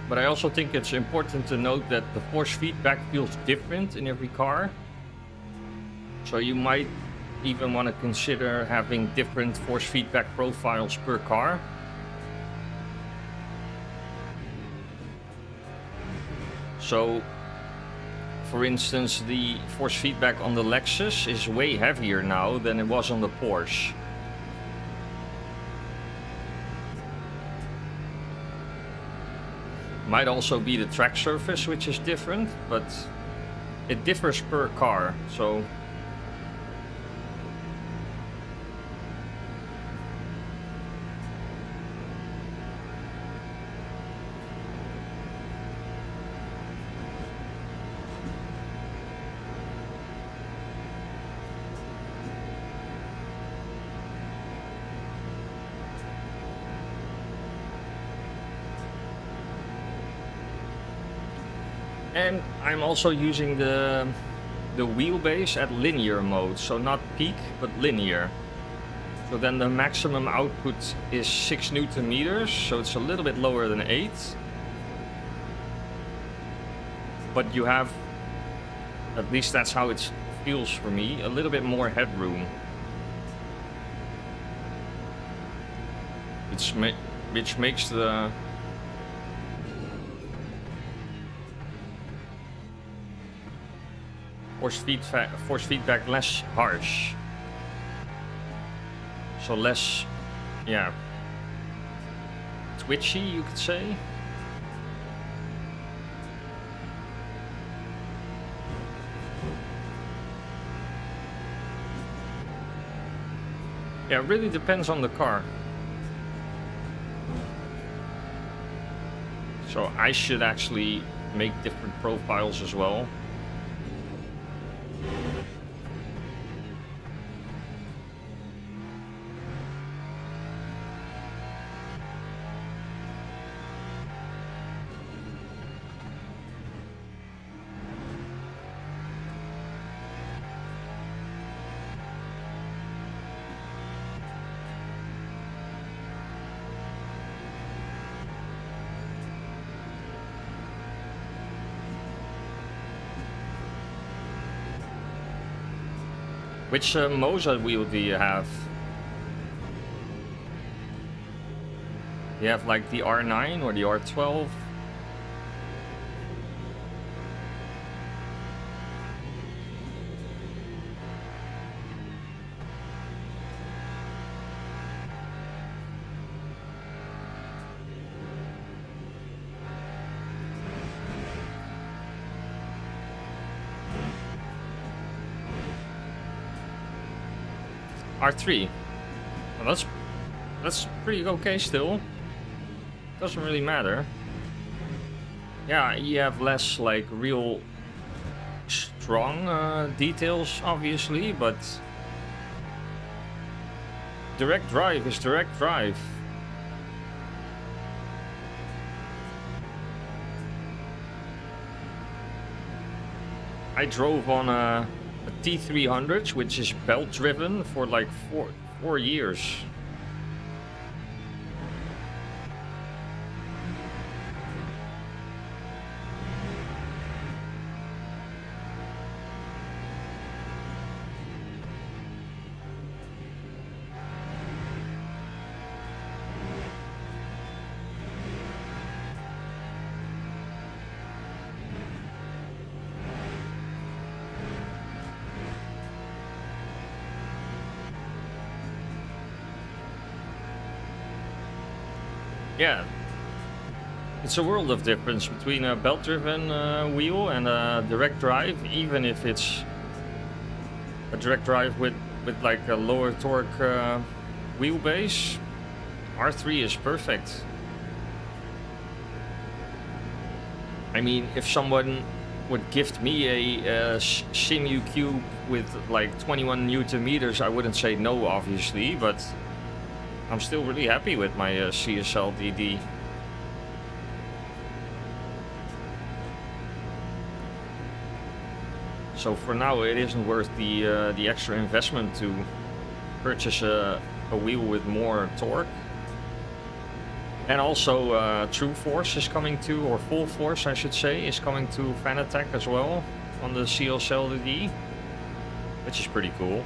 But I also think it's important to note that the force feedback feels different in every car. So you might even want to consider having different force feedback profiles per car. So, for instance, the force feedback on the Lexus is way heavier now than it was on the Porsche. Might also be the track surface, which is different, but it differs per car, so... And I'm also using the wheelbase at linear mode, so not peak, but linear. So then the maximum output is 6 Newton meters, so it's a little bit lower than 8. But you have, at least that's how it feels for me, a little bit more headroom. Which makes the force feedback less harsh. So less, yeah, twitchy, you could say. Yeah, it really depends on the car. So I should actually make different profiles as well. Which Moza wheel do you have? You have like the R9 or the R12? R3. Well, that's pretty okay still. Doesn't really matter. Yeah, you have less like real strong details, obviously, but direct drive is direct drive. I drove on a T300, which is belt driven for like four years. Yeah, it's a world of difference between a belt-driven wheel and a direct drive, even if it's a direct drive with like a lower torque wheelbase. R3 is perfect. I mean, if someone would gift me a Simu Cube with like 21 Newton meters, I wouldn't say no, obviously, but I'm still really happy with my CSL DD. So for now, it isn't worth the extra investment to purchase a wheel with more torque. And also True Force is coming to, or Full Force I should say, is coming to Fanatec as well on the CSL DD, which is pretty cool.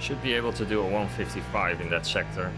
Should be able to do a 155 in that sector.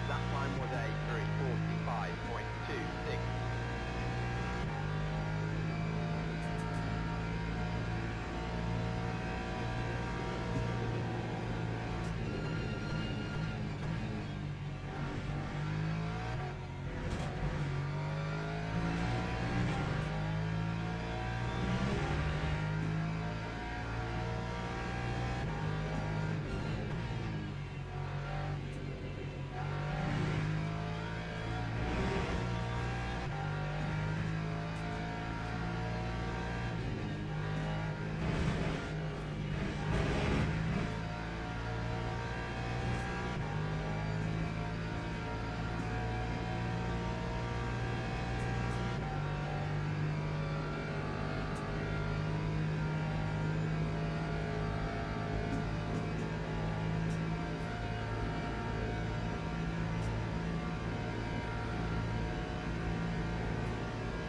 That time was a 3:45.26.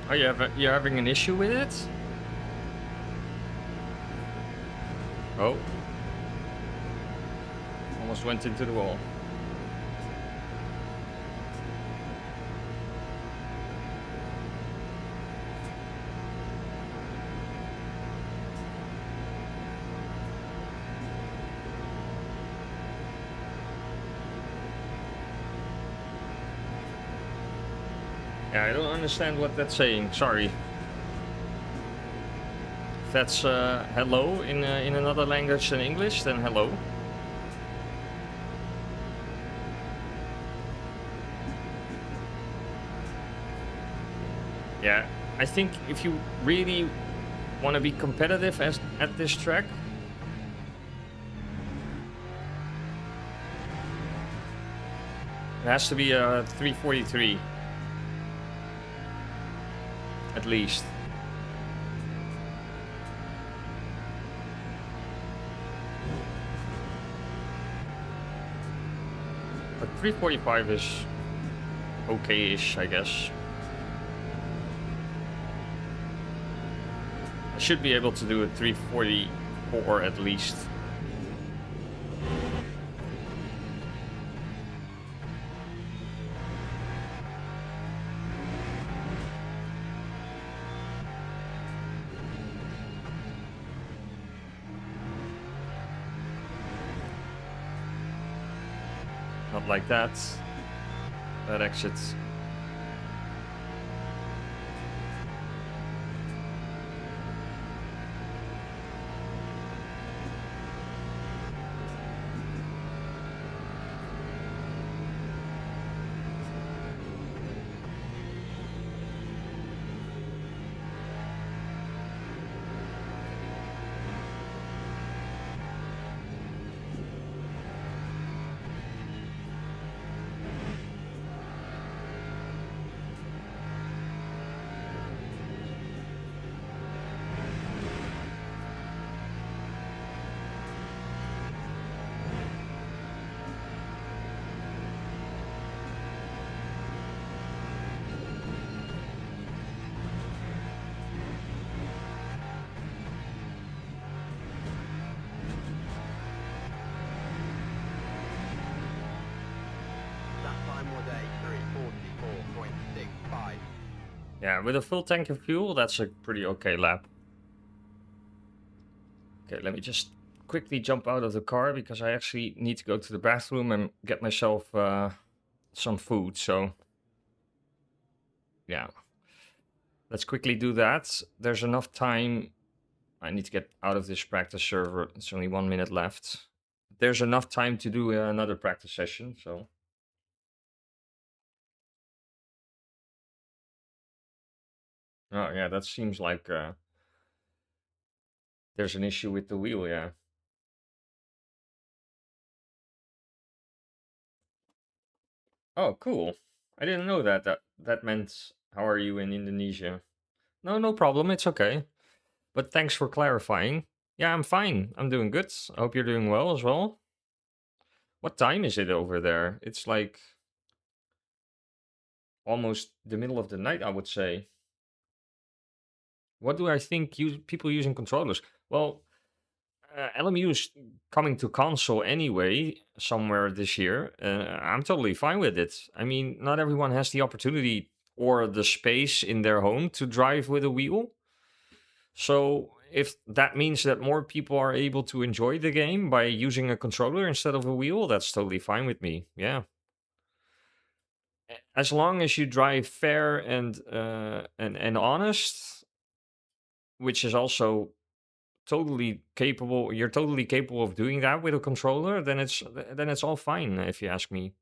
Are you having an issue with it? Oh. Almost went into the wall. Yeah, I don't understand what that's saying. Sorry. If that's hello in another language than English, then hello. Yeah, I think if you really want to be competitive at this track, it has to be a 343. At least. But 345 is okay-ish, I guess. I should be able to do a 344 at least. Not like that. That exits. Yeah, with a full tank of fuel, that's a pretty okay lap. Okay, let me just quickly jump out of the car because I actually need to go to the bathroom and get myself some food. So, yeah, let's quickly do that. There's enough time. I need to get out of this practice server. It's only 1 minute left. There's enough time to do another practice session. So, oh yeah, that seems like there's an issue with the wheel. Yeah. Oh, cool. I didn't know that. That meant how are you in Indonesia? No, no problem. It's okay. But thanks for clarifying. Yeah, I'm fine. I'm doing good. I hope you're doing well as well. What time is it over there? It's like almost the middle of the night, I would say. What do I think people using controllers? Well, LMU is coming to console anyway, somewhere this year. I'm totally fine with it. I mean, not everyone has the opportunity or the space in their home to drive with a wheel. So if that means that more people are able to enjoy the game by using a controller instead of a wheel, that's totally fine with me. Yeah. As long as you drive fair and honest, which is also totally capable, you're totally capable of doing that with a controller, then it's all fine if you ask me.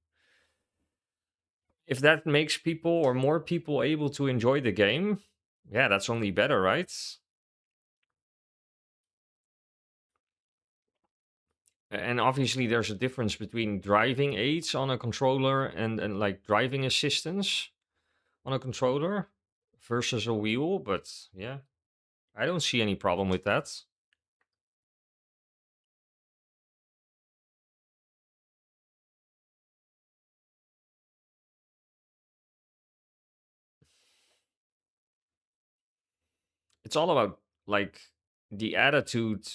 If that makes people or more people able to enjoy the game, yeah, that's only better, right? And obviously there's a difference between driving aids on a controller and like driving assistance on a controller versus a wheel, but yeah, I don't see any problem with that. It's all about like the attitude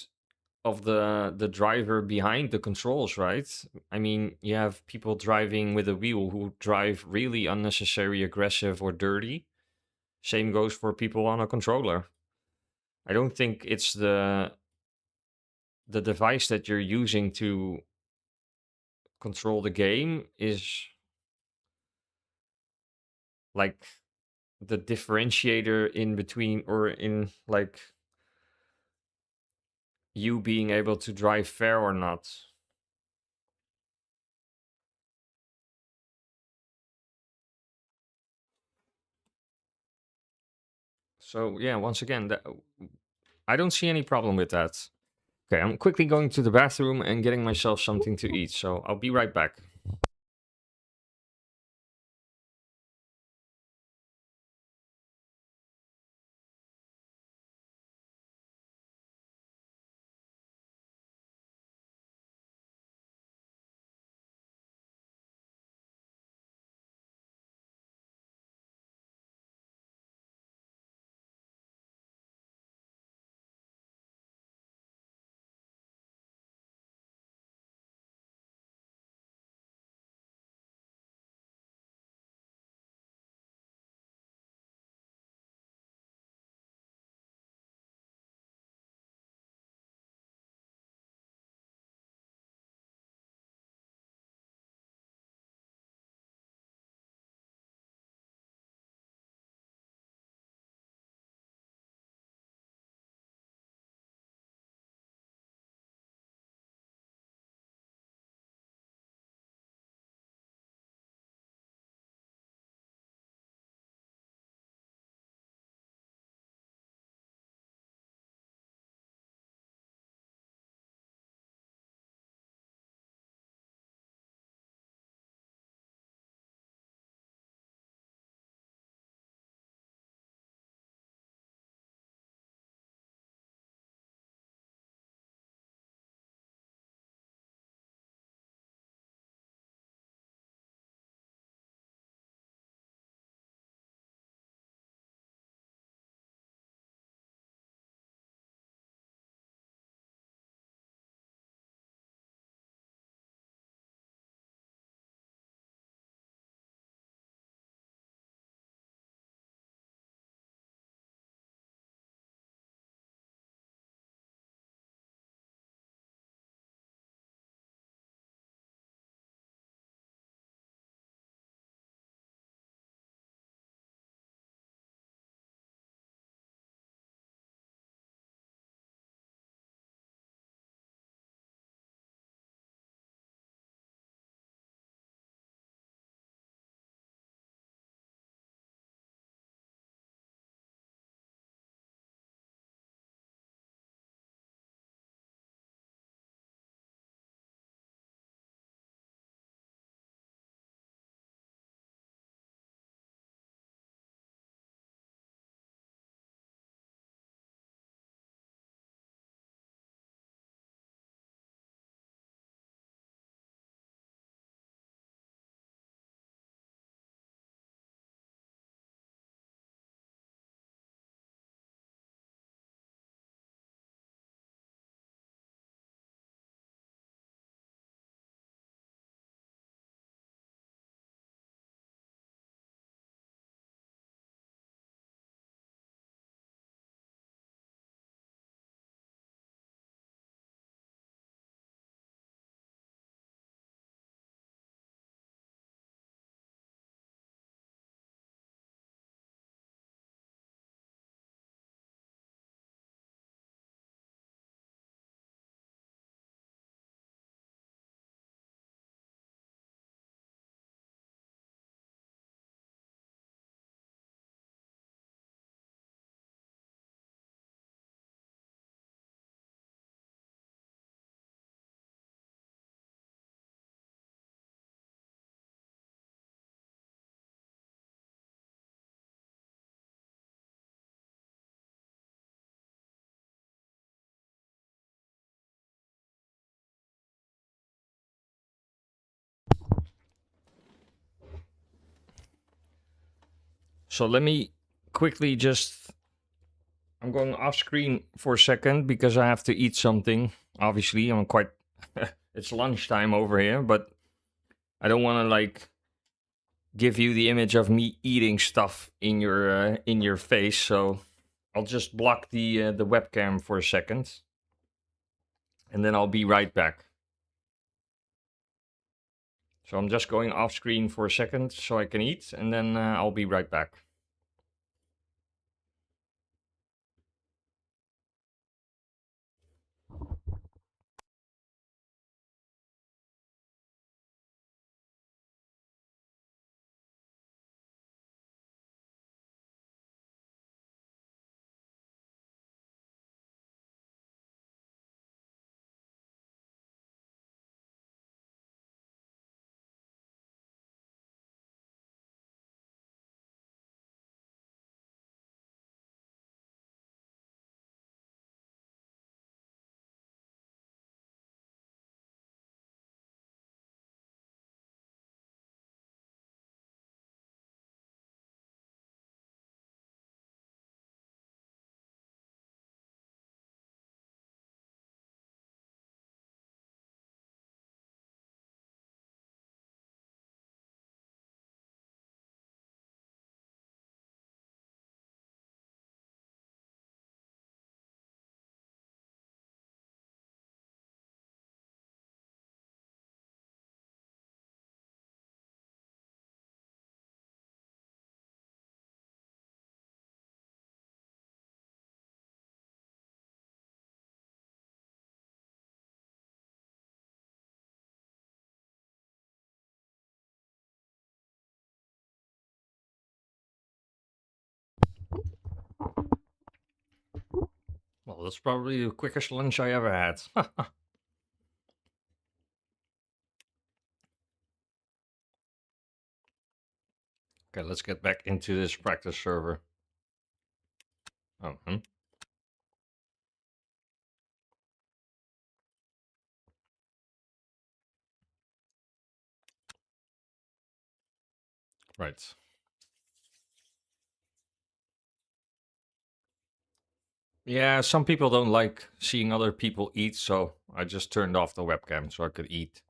of the driver behind the controls, right? I mean, you have people driving with a wheel who drive really unnecessary, aggressive, or dirty. Same goes for people on a controller. I don't think it's the device that you're using to control the game is like the differentiator in between or in like you being able to drive fair or not. So yeah, once again, I don't see any problem with that. Okay, I'm quickly going to the bathroom and getting myself something to eat, so I'll be right back. So let me quickly just... I'm going off screen for a second because I have to eat something. Obviously, I'm quite... it's lunchtime over here, but I don't want to like give you the image of me eating stuff in your face. So I'll just block the webcam for a second, and then I'll be right back. So I'm just going off screen for a second so I can eat, and then I'll be right back. Well, that's probably the quickest lunch I ever had. Okay, let's get back into this practice server. Oh, right. Yeah, some people don't like seeing other people eat, so I just turned off the webcam so I could eat.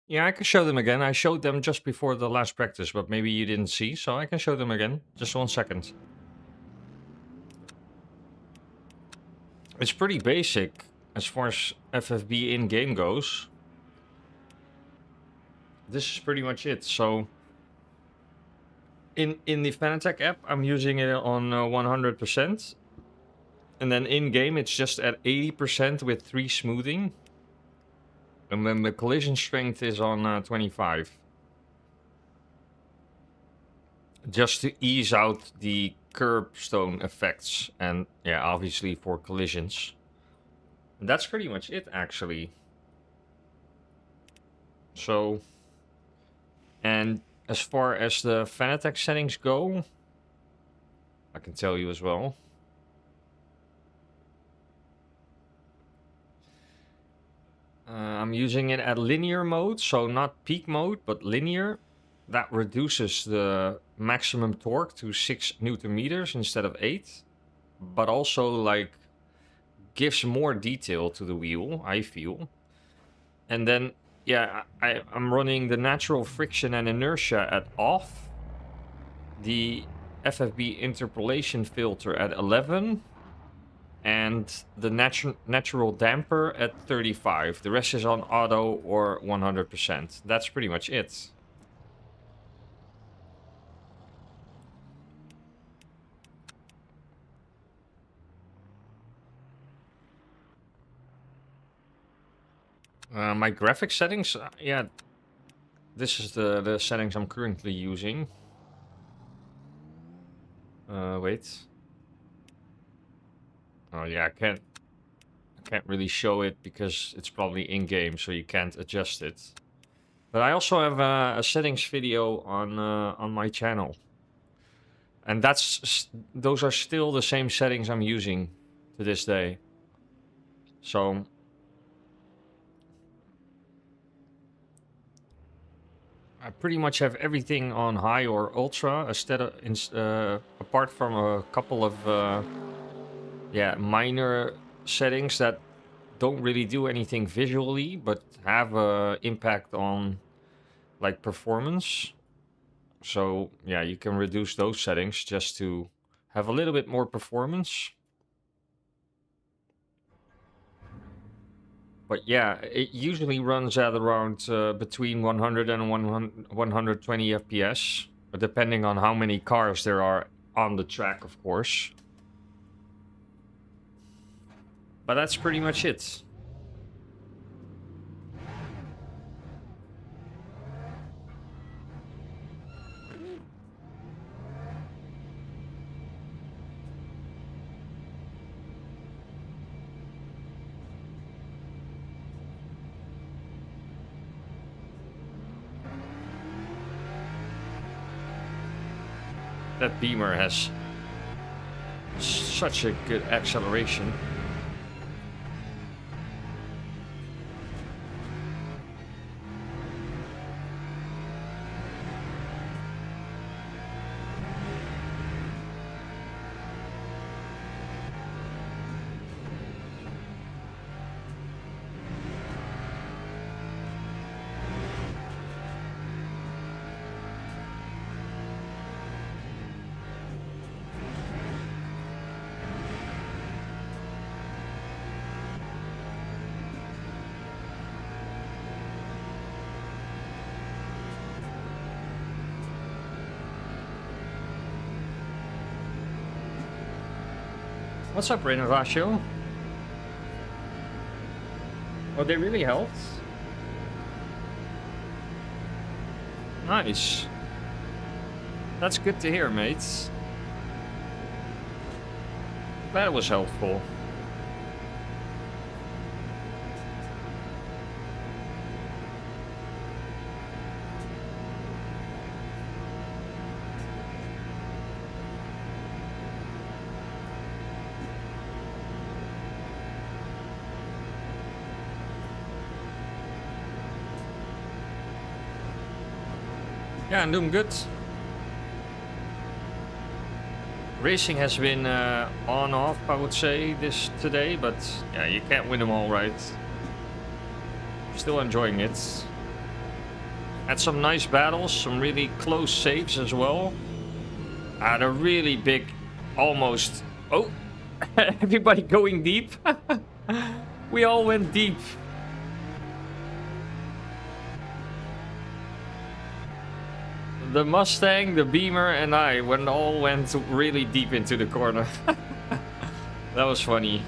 Yeah, I can show them again. I showed them just before the last practice, but maybe you didn't see, so I can show them again. Just 1 second. It's pretty basic as far as FFB in-game goes. This is pretty much it. So in the Fanatec app, I'm using it on 100%. And then in-game, it's just at 80% with 3 smoothing. And then the collision strength is on 25. Just to ease out the curbstone effects. And yeah, obviously for collisions. And that's pretty much it, actually. So, and as far as the Fanatec settings go, I can tell you as well. I'm using it at linear mode, so not peak mode, but linear. That reduces the maximum torque to 6 Newton meters instead of 8. But also, like, gives more detail to the wheel, I feel. And then, yeah, I'm running the natural friction and inertia at off. The FFB interpolation filter at 11. And the natural damper at 35. The rest is on auto or 100%. That's pretty much it. My graphic settings, yeah, this is the settings I'm currently using. Wait. Oh yeah, I can't really show it because it's probably in-game, so you can't adjust it. But I also have a settings video on my channel, and those are still the same settings I'm using to this day. So I pretty much have everything on high or ultra, apart from a couple of minor settings that don't really do anything visually, but have a impact on like performance. So yeah, you can reduce those settings just to have a little bit more performance. But yeah, it usually runs at around between 100 and 120 FPS, depending on how many cars there are on the track, of course. But that's pretty much it. That Beamer has such a good acceleration. What's up, Renovatio? Oh, they really helped? Nice. That's good to hear, mates. That was helpful. Yeah, I'm doing good. Racing has been on-off, I would say, today, but yeah, you can't win them all, right? Still enjoying it. Had some nice battles, some really close saves as well. Had a really big, almost... Oh! Everybody going deep. We all went deep. The Mustang, the Beamer, and I all went really deep into the corner. That was funny.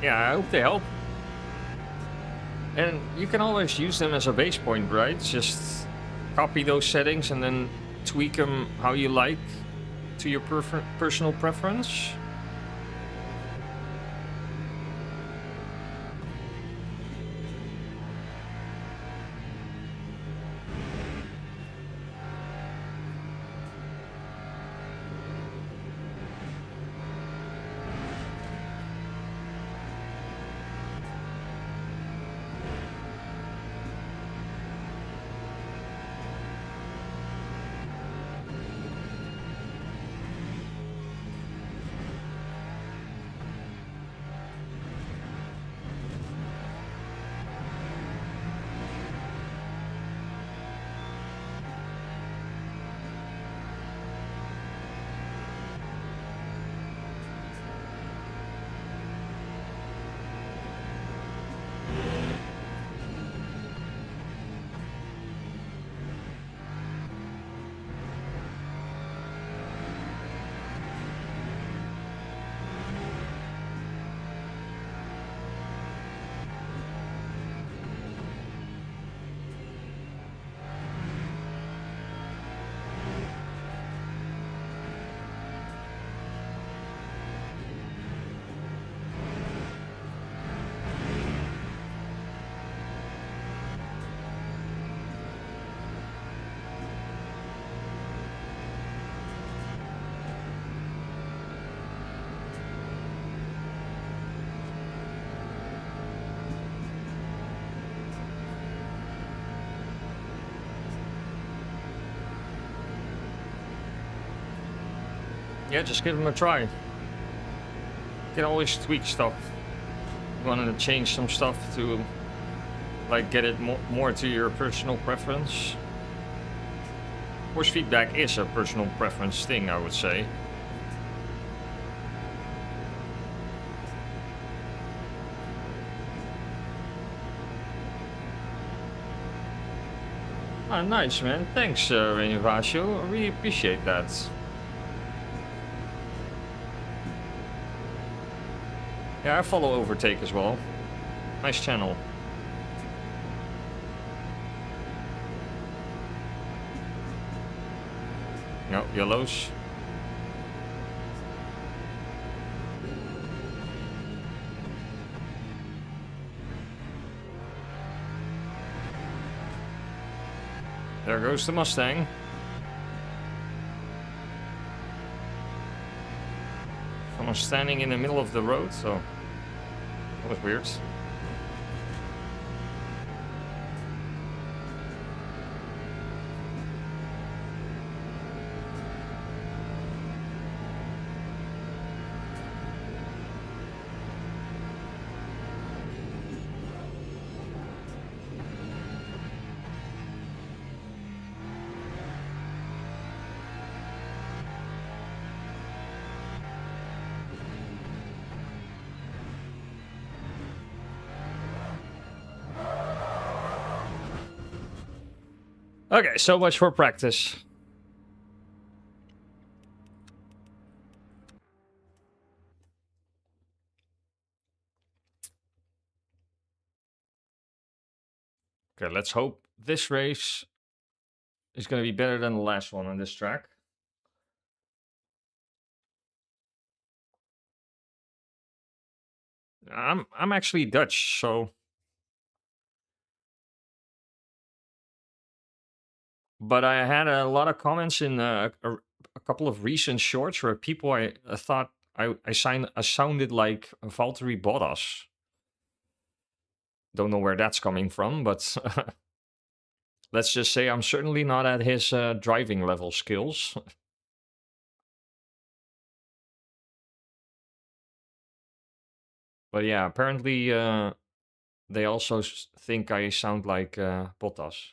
Yeah, I hope they help. And you can always use them as a base point, right? Just copy those settings and then tweak them how you like to your personal preference. Yeah, just give them a try. You can always tweak stuff. You wanted to change some stuff to like get it more to your personal preference. Of course, feedback is a personal preference thing, I would say. Ah, nice, man. Thanks, Renivasio. I really appreciate that. Yeah, I follow Overtake as well. Nice channel. No, yellows. There goes the Mustang. Someone standing in the middle of the road, so that was weird. Okay, so much for practice. Okay, let's hope this race is going to be better than the last one on this track. I'm actually Dutch, so but I had a lot of comments in a couple of recent shorts where people I thought I sounded like Valtteri Bottas. Don't know where that's coming from, but let's just say I'm certainly not at his driving level skills. But yeah, apparently they also think I sound like Bottas.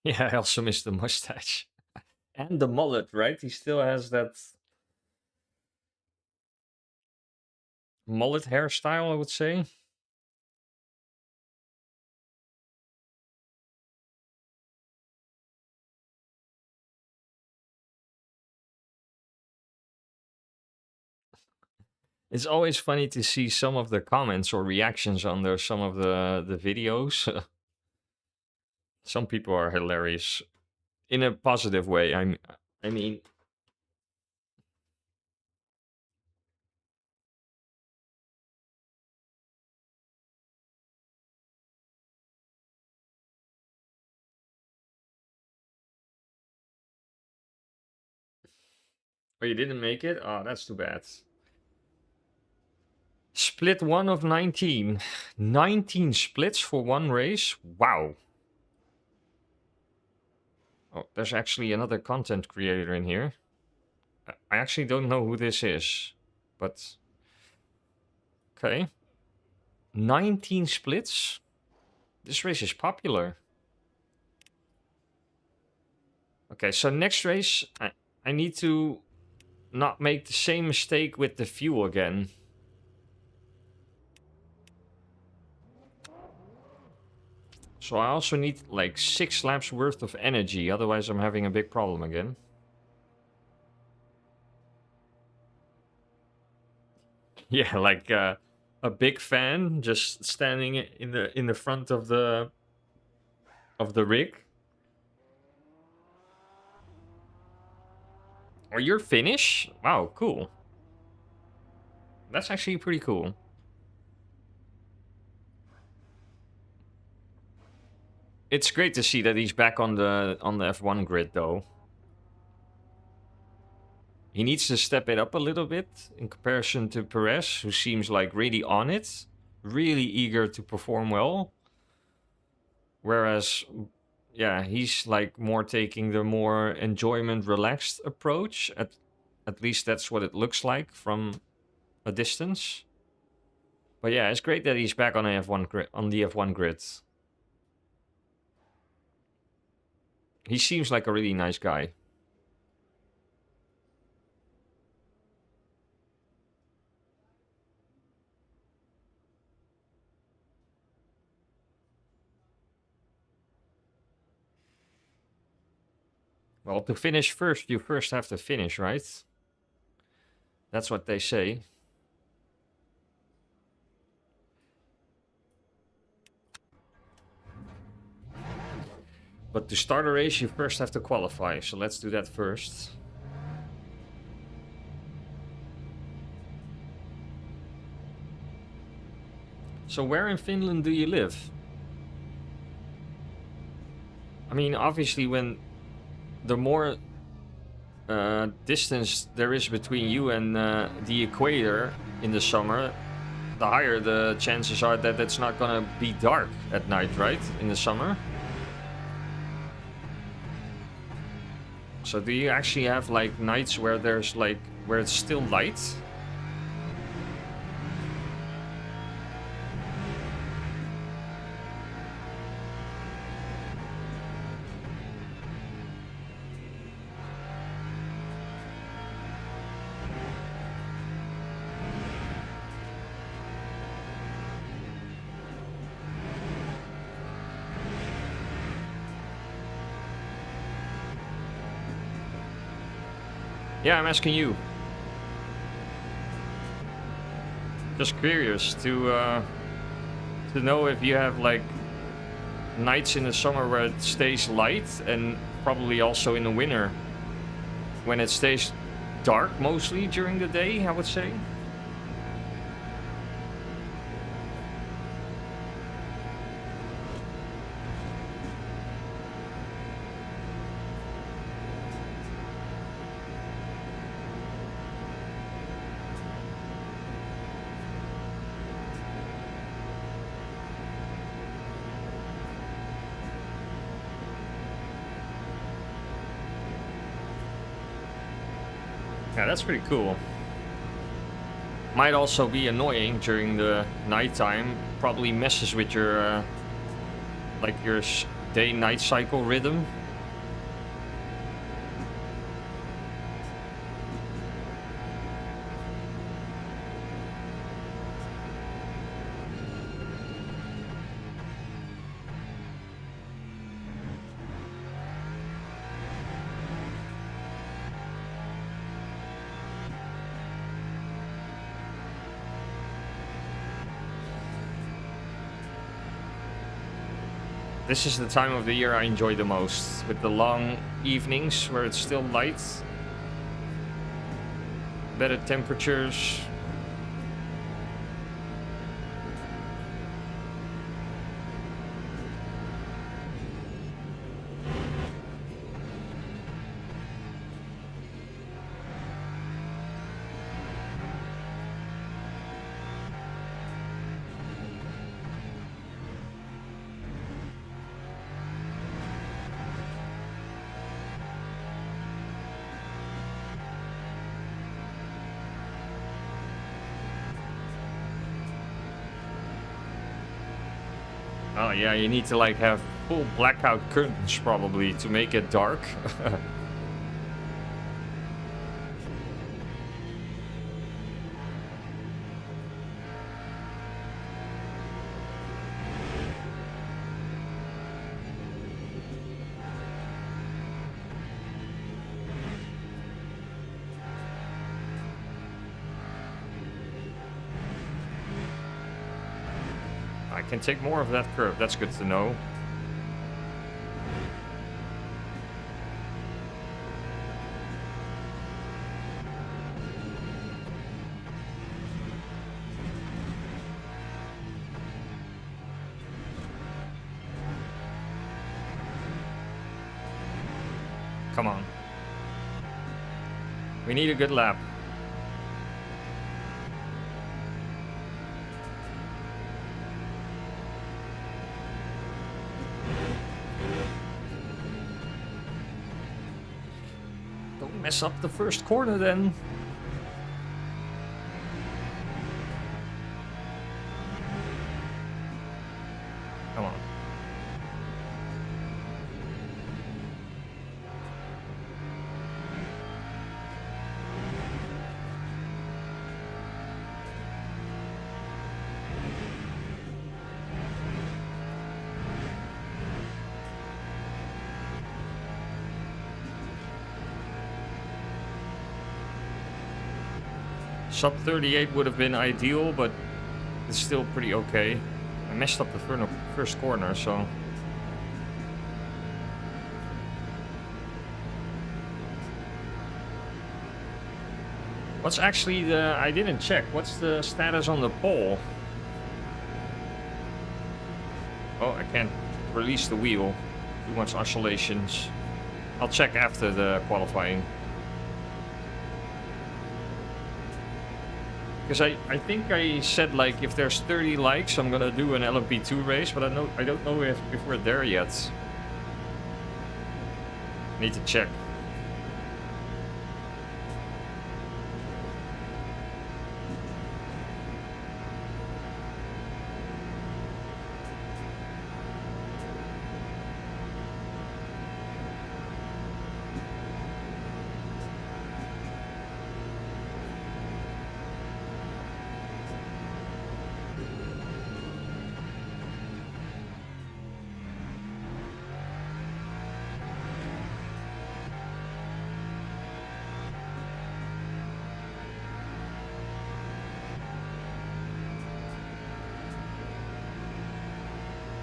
Yeah, I also miss the mustache. And the mullet, right? He still has that mullet hairstyle, I would say. It's always funny to see some of the comments or reactions under some of the videos. Some people are hilarious in a positive way. I mean, oh, you didn't make it? Oh, that's too bad. Split 1 of 19. 19 splits for one race? Wow. Oh, there's actually another content creator in here. I actually don't know who this is, but okay. 19 splits? This race is popular. Okay, so next race, I need to not make the same mistake with the fuel again. So I also need like 6 laps worth of energy, otherwise I'm having a big problem again. Yeah, like a big fan just standing in the front of the rig. Oh, you're Finnish? Wow, cool. That's actually pretty cool. It's great to see that he's back on the F1 grid, though. He needs to step it up a little bit in comparison to Perez, who seems like really on it, really eager to perform well. Whereas, yeah, he's like more taking the more enjoyment, relaxed approach. At least that's what it looks like from a distance. But yeah, it's great that he's back on the F1 grid. He seems like a really nice guy. Well, to finish first, you first have to finish, right? That's what they say. But to start a race, you first have to qualify. So let's do that first. So where in Finland do you live? I mean, obviously, when the more distance there is between you and the equator in the summer, the higher the chances are that it's not gonna be dark at night, right? In the summer. So do you actually have like nights where there's like where it's still light? Yeah, I'm asking you. Just curious to know if you have like nights in the summer where it stays light, and probably also in the winter when it stays dark mostly during the day, I would say. Yeah, that's pretty cool. Might also be annoying during the nighttime. Probably messes with your like your day-night cycle rhythm. This is the time of the year I enjoy the most, with the long evenings where it's still light, better temperatures. Oh yeah, you need to like have full blackout curtains probably to make it dark. I can take more of that curve, that's good to know. Come on. We need a good lap. Don't mess up the first corner then. Come on. Sub 38 would have been ideal, but it's still pretty okay. I messed up the first corner, so... What's actually the... I didn't check. What's the status on the pole? Oh, I can't release the wheel. Too much oscillations. I'll check after the qualifying. Because I think I said, like, if there's 30 likes, I'm gonna do an LMP2 race, but I don't know if we're there yet. Need to check.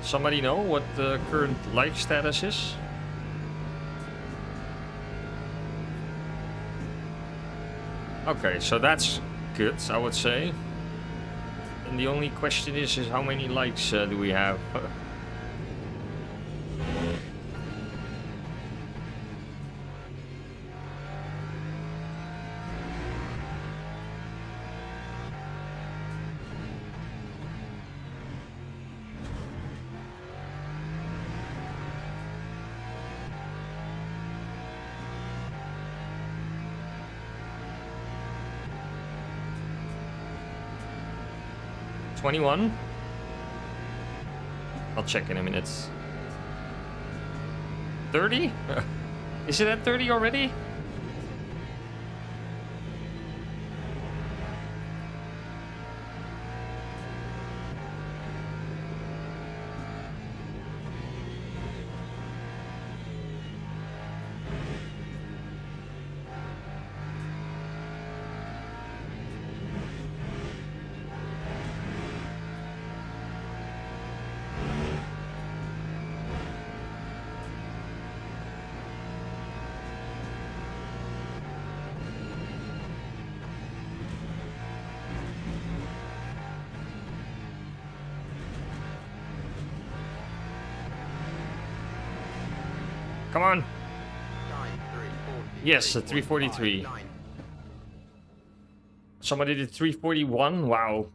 Somebody know what the current like status is? Okay, so that's good, I would say. And the only question is how many likes do we have? $21? I'll check in a minute. 30? Is it at 30 already? Come on. Yes, a 343. Somebody did 341. Wow.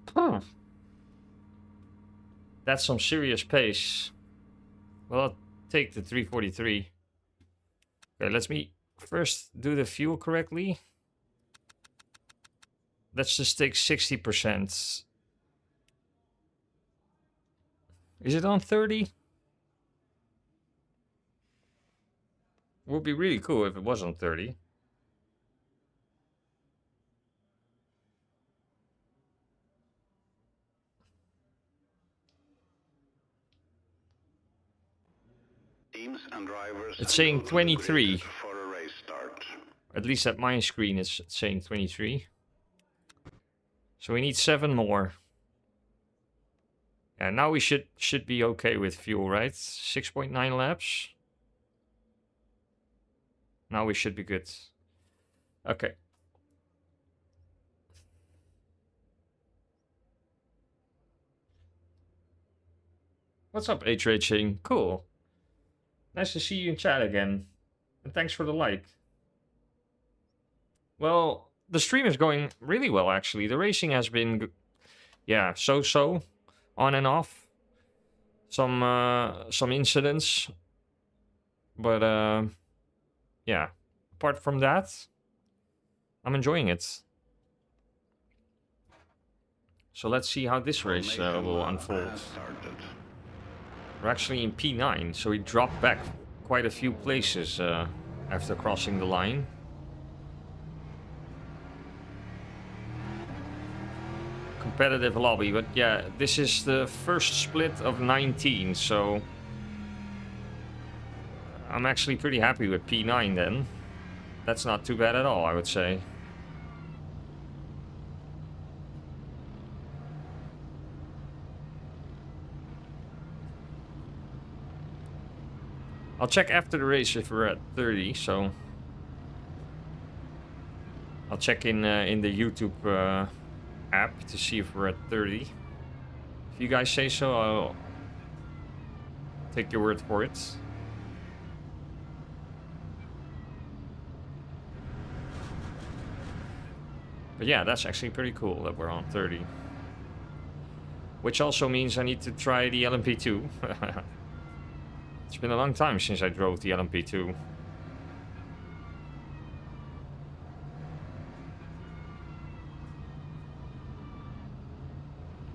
That's some serious pace. Well, I'll take the 343. Okay, let me first do the fuel correctly. Let's just take 60%. Is it on 30? Would be really cool if it was on 30. Teams and drivers It's saying go to the 23. grid for a race start. At least at my screen it's saying 23. So we need 7 more. And now we should be okay with fuel, right? 6.9 laps. Now we should be good. Okay. What's up, iracing? Cool. Nice to see you in chat again. And thanks for the like. Well, the stream is going really well, actually. The racing has been, yeah, so-so, on and off. Some incidents. But, yeah. Apart from that, I'm enjoying it. So let's see how this race will unfold. We're actually in P9, so we dropped back quite a few places after crossing the line. Competitive lobby, but yeah, this is the first split of 19, so I'm actually pretty happy with P9 then. That's not too bad at all, I would say. I'll check after the race if we're at 30, so I'll check in the YouTube app to see if we're at 30. If you guys say so, I'll take your word for it. But yeah, that's actually pretty cool that we're on 30. Which also means I need to try the LMP2. It's been a long time since I drove the LMP2.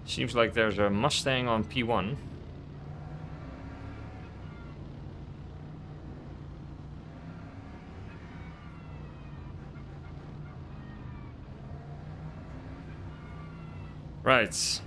Seems like there's a Mustang on P1. Right.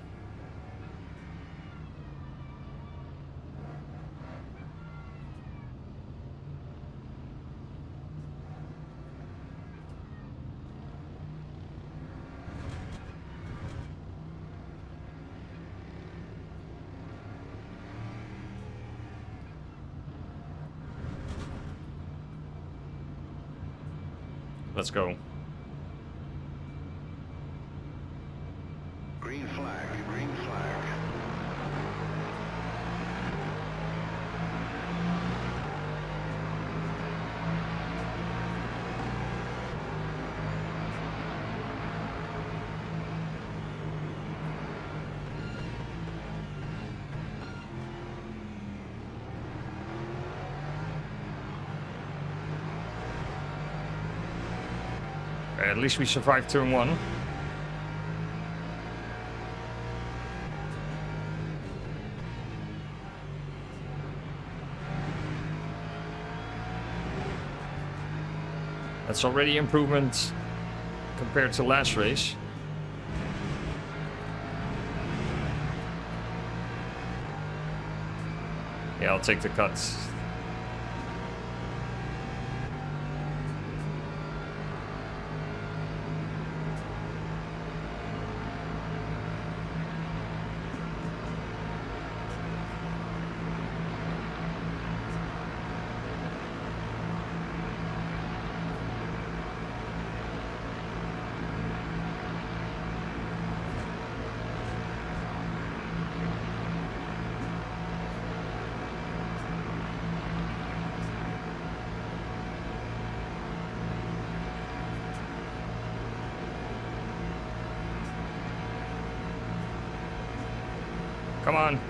Let's go. Green flag, green flag. At least we survived turn 1. That's already improvement compared to last race. Yeah, I'll take the cuts. Come on.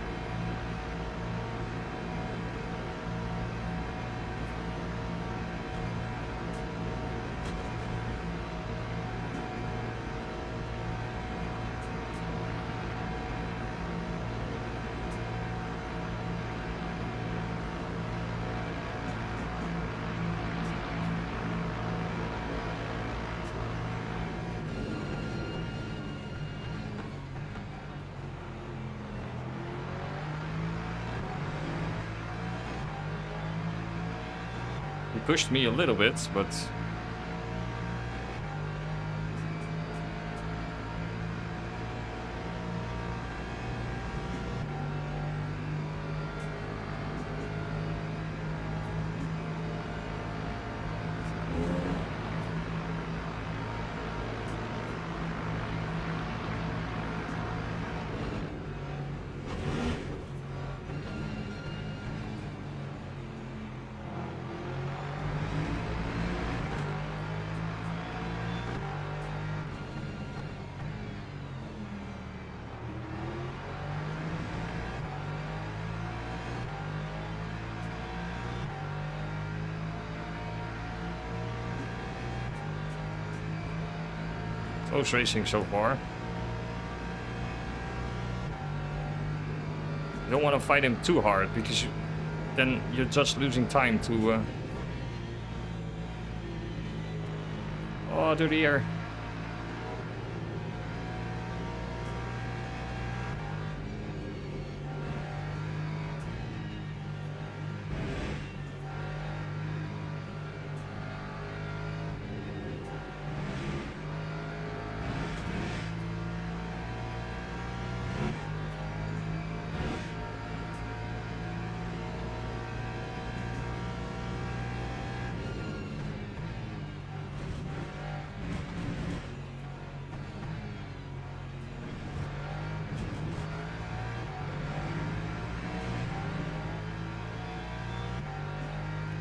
He pushed me a little bit, but Close racing so far. You don't want to fight him too hard because then you're just losing time to... Oh, to the air.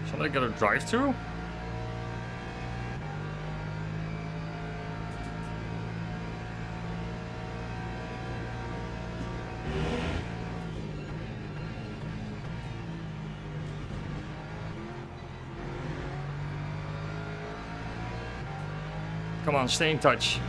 Should I get a drive-through? Come on, stay in touch.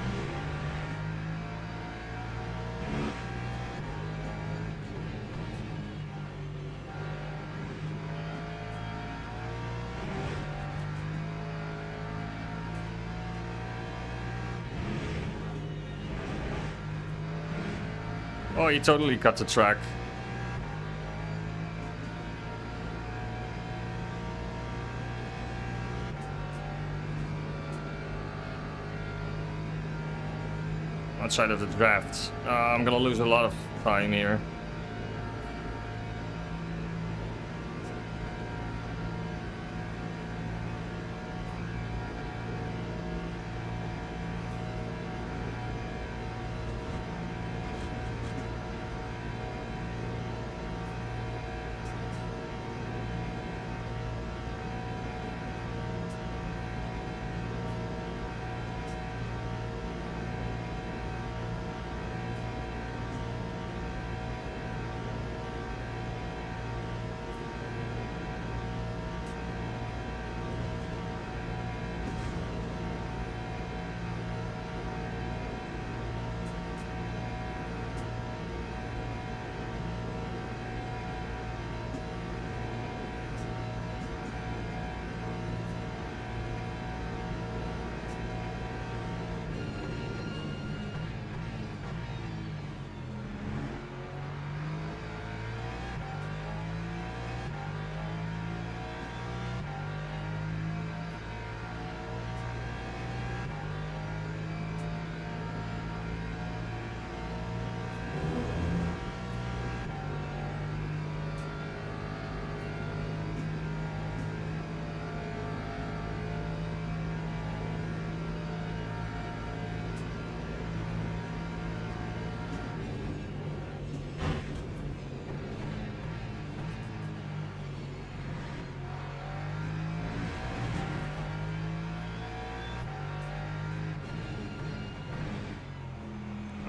Oh, he totally cut the track. Outside of the draft. I'm gonna lose a lot of time here.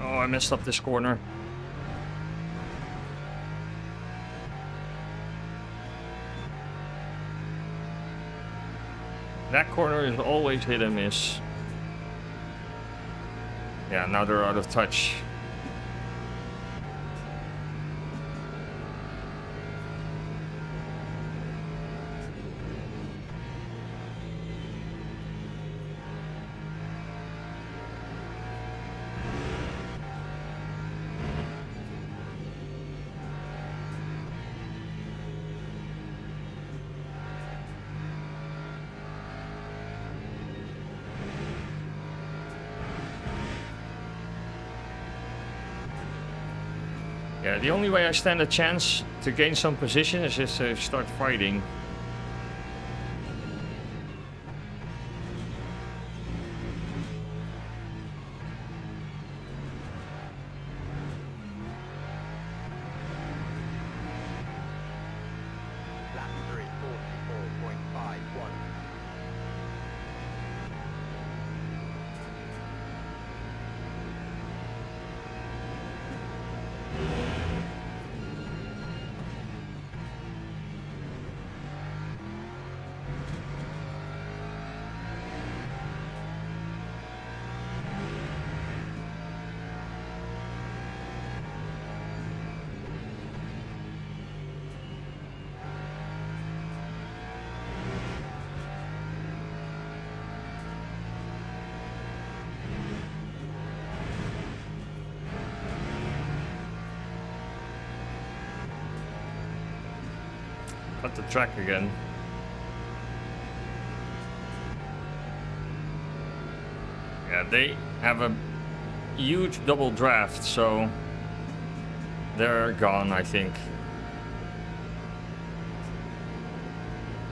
Oh, I messed up this corner. That corner is always hit and miss. Yeah, now they're out of touch. Yeah, the only way I stand a chance to gain some position is just to start fighting. Lap 3, 44.51. cut the track again. Yeah, they have a huge double draft, so they're gone, I think.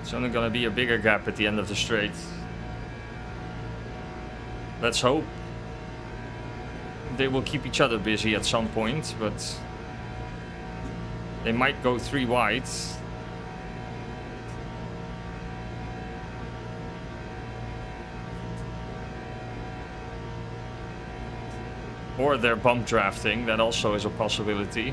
It's only gonna be a bigger gap at the end of the straight. Let's hope they will keep each other busy at some point, but they might go 3 wide. Or they're bump drafting, that also is a possibility.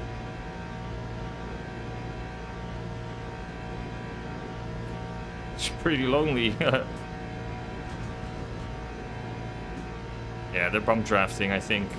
It's pretty lonely. Yeah, they're bump drafting, I think.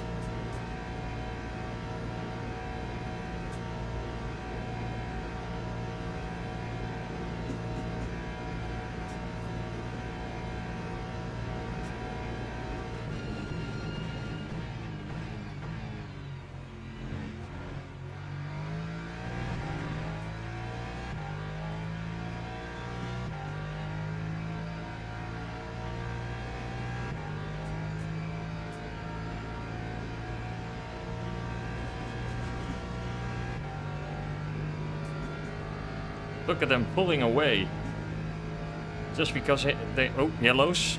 Look at them pulling away. Just because they... Oh, yellows.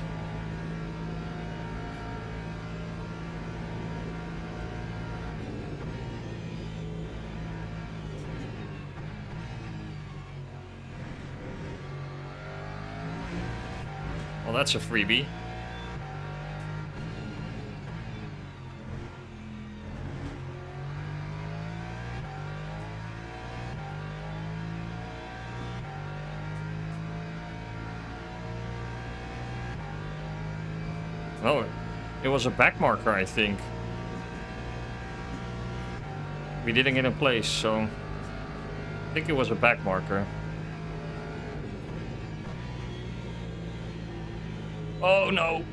Well, that's a freebie. Oh, it was a back marker, I think. We didn't get in place, so I think it was a back marker. Oh no!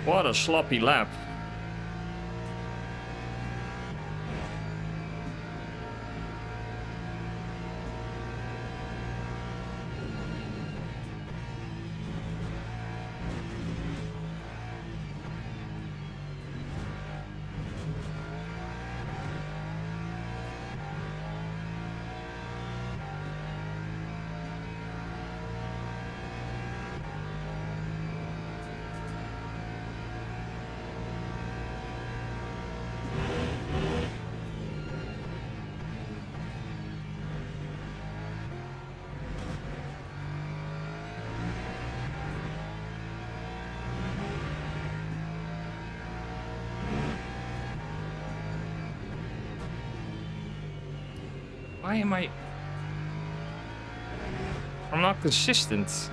What a sloppy lap. Why am I... I'm not consistent.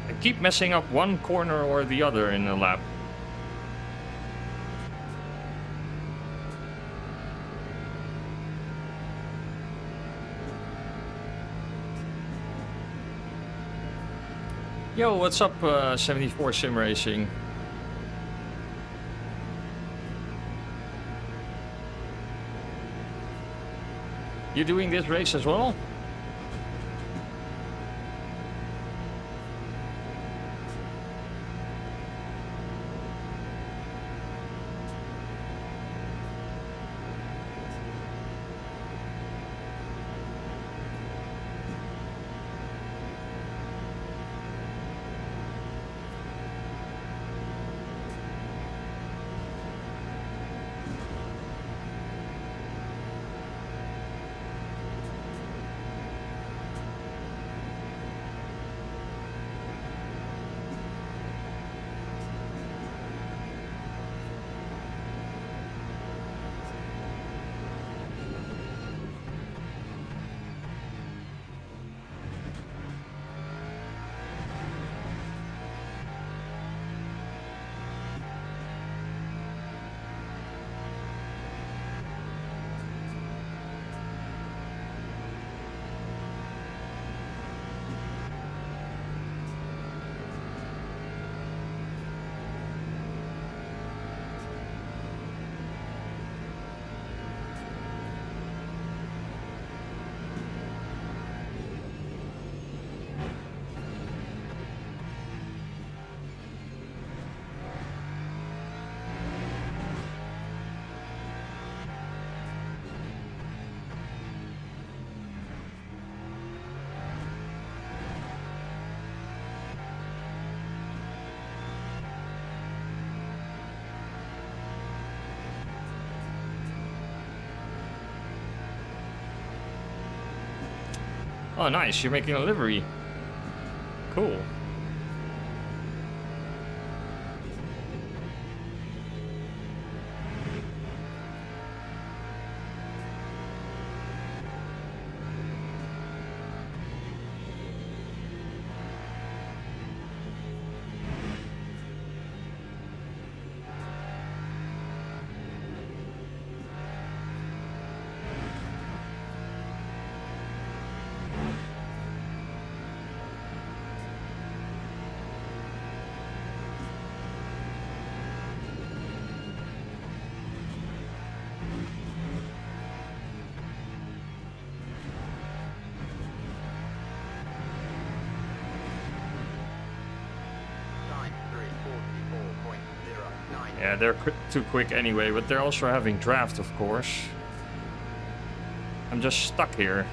I keep messing up one corner or the other in a lap. Yo, what's up, 74 SimRacing? You doing this race as well? Oh, nice. You're making a livery. Cool. Time 3:44.09. Yeah, they're too quick anyway, but they're also having draft, of course. I'm just stuck here.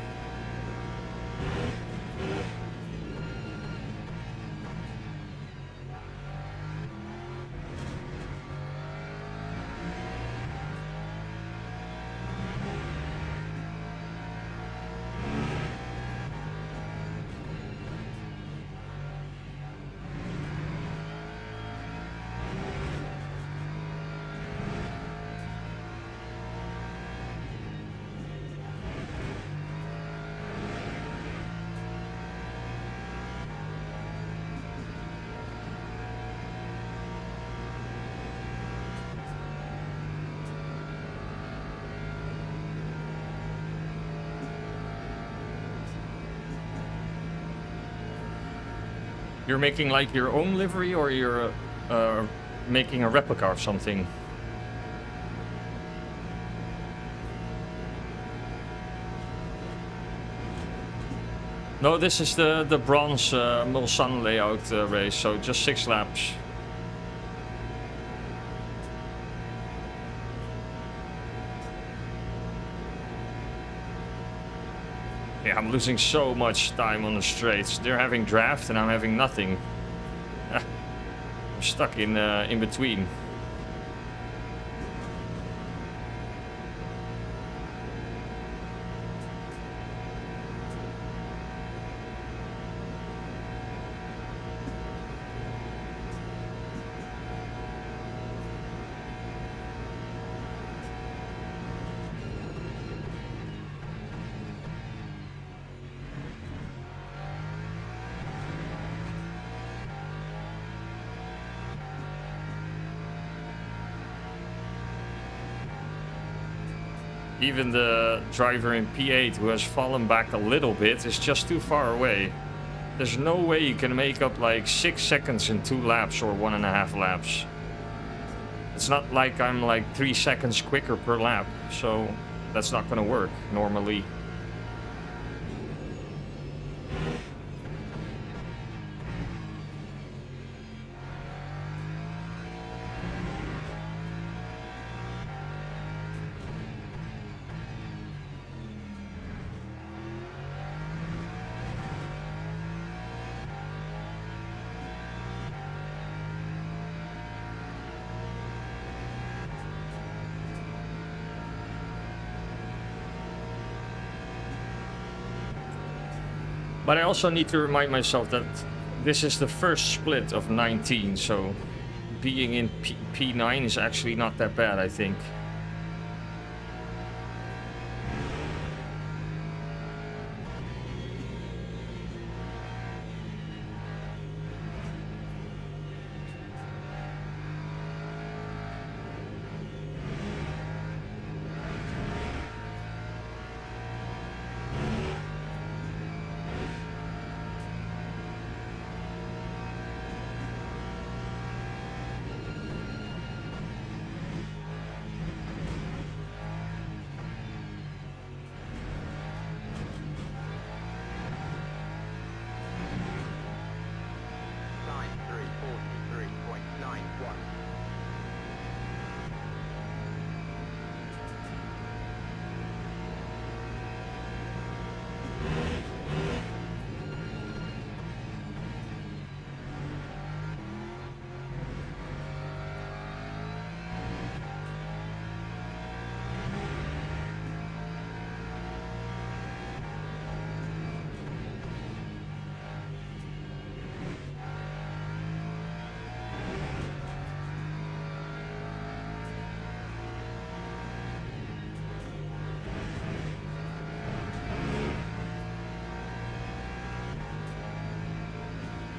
You're making like your own livery, or you're making a replica of something? No, this is the bronze Mulsanne layout race, so just 6 laps. Yeah, I'm losing so much time on the straights. They're having draft and I'm having nothing. I'm stuck in between. Even the driver in P8, who has fallen back a little bit, is just too far away. There's no way you can make up like 6 seconds in 2 laps or 1.5 laps. It's not like I'm like 3 seconds quicker per lap, so that's not gonna work normally. But I also need to remind myself that this is the first split of 19, so being in P9 is actually not that bad, I think.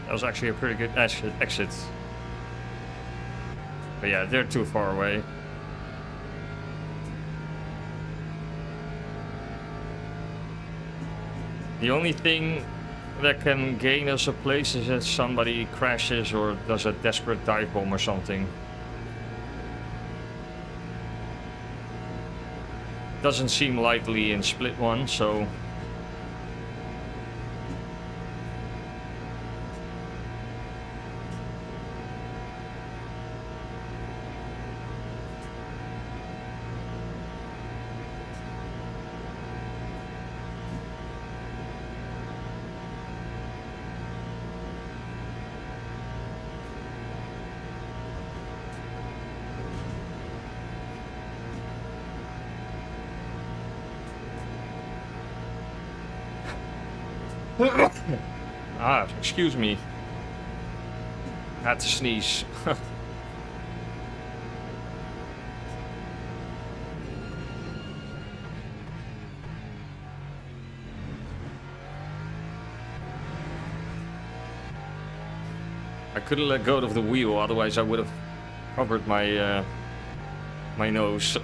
That was actually a pretty good exit. But yeah, they're too far away. The only thing that can gain us a place is if somebody crashes or does a desperate dive bomb or something. Doesn't seem likely in split one, so... excuse me. Had to sneeze. I couldn't let go of the wheel, otherwise I would have covered my my nose.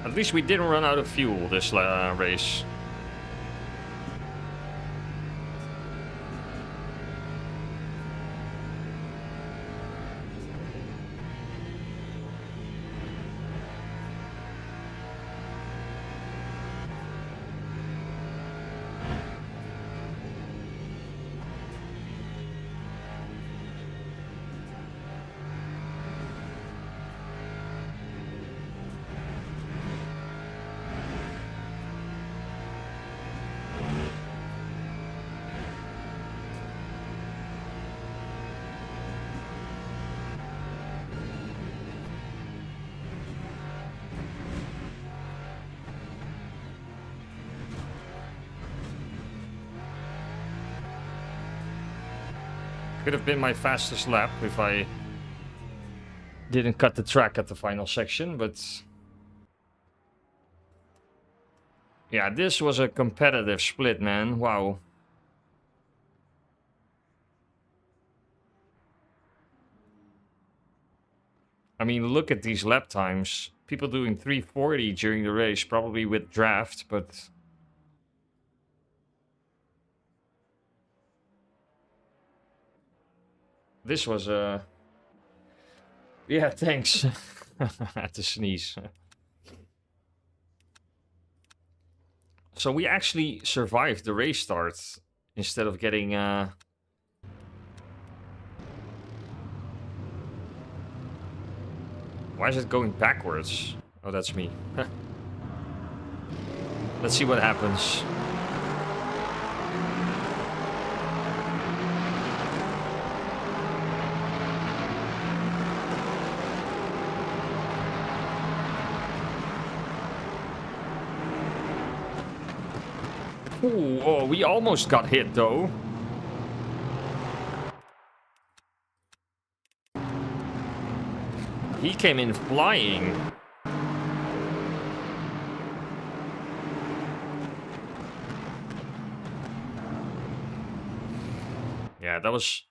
At least we didn't run out of fuel this race. Could have been my fastest lap if I didn't cut the track at the final section, but... yeah, this was a competitive split, man. Wow. I mean, look at these lap times. People doing 340 during the race, probably with draft, but... this was a... yeah, thanks. I had to sneeze. So we actually survived the race start instead of getting... why is it going backwards? Oh, that's me. Let's see what happens. Ooh, oh, we almost got hit though. He came in flying. Yeah, that was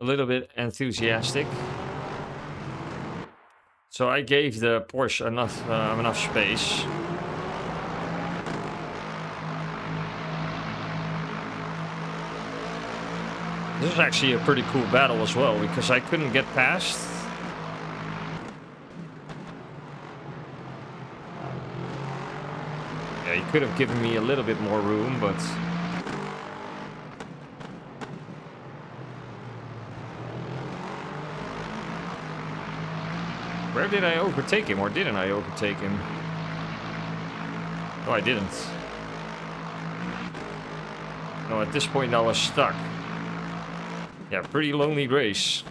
a little bit enthusiastic. So I gave the Porsche enough space. This is actually a pretty cool battle as well, because I couldn't get past. Yeah, he could have given me a little bit more room, but... Where did I overtake him, or didn't I overtake him? No, I didn't. No, at this point I was stuck. Yeah, pretty lonely race.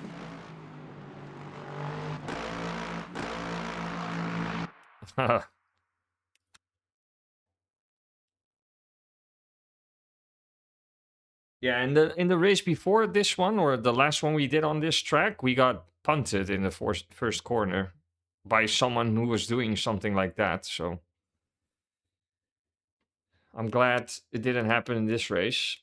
Yeah, in the race before this one, or the last one we did on this track, we got punted in the first corner by someone who was doing something like that. So I'm glad it didn't happen in this race.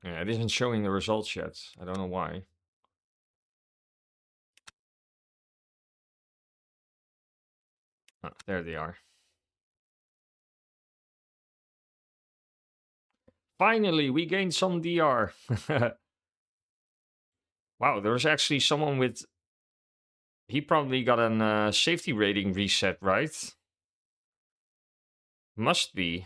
Yeah, it isn't showing the results yet. I don't know why. Ah, there they are. Finally, we gained some DR. Wow, there was actually someone with... He probably got a safety rating reset, right? Must be.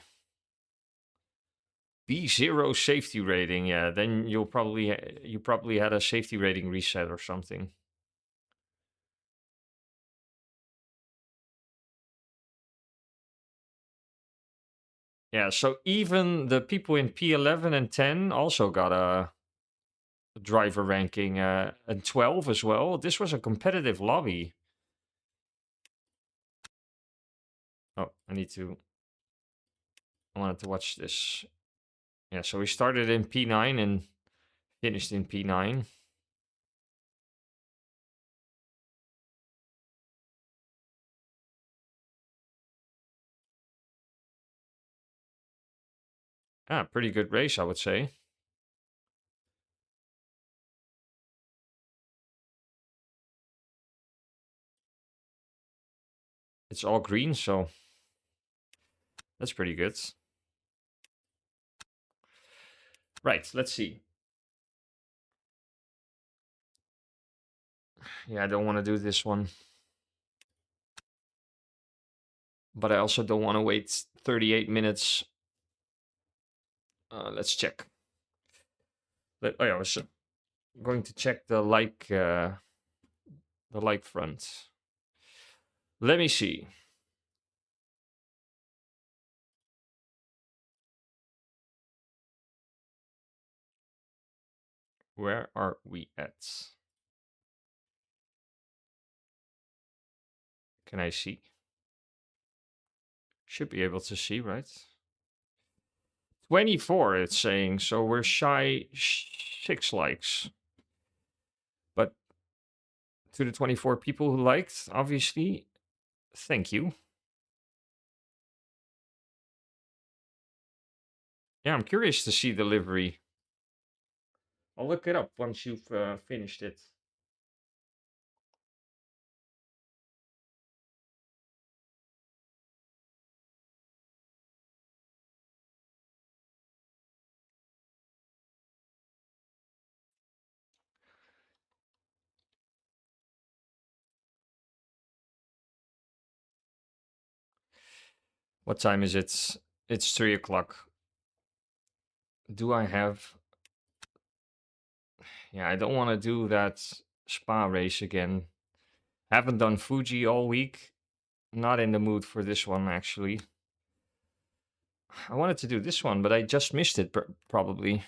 B0 safety rating, yeah. Then you probably had a safety rating reset or something. Yeah, so even the people in P11 and 10 also got a driver ranking and 12 as well. This was a competitive lobby. Oh, I wanted to watch this. Yeah, so we started in P9 and finished in P9. Ah, pretty good race, I would say. It's all green, so that's pretty good. Right, let's see. Yeah, I don't want to do this one. But I also don't want to wait 38 minutes. Let's check. Oh yeah, I was going to check the like front. Let me see. Where are we at? Can I see? Should be able to see, right? 24, it's saying, so we're shy 6 likes. But to the 24 people who liked, obviously, thank you. Yeah, I'm curious to see the livery. I'll look it up once you've finished it. What time is it? It's 3 o'clock. Do I have... Yeah, I don't want to do that spa race again. Haven't done Fuji all week. Not in the mood for this one, actually. I wanted to do this one, but I just missed it, probably.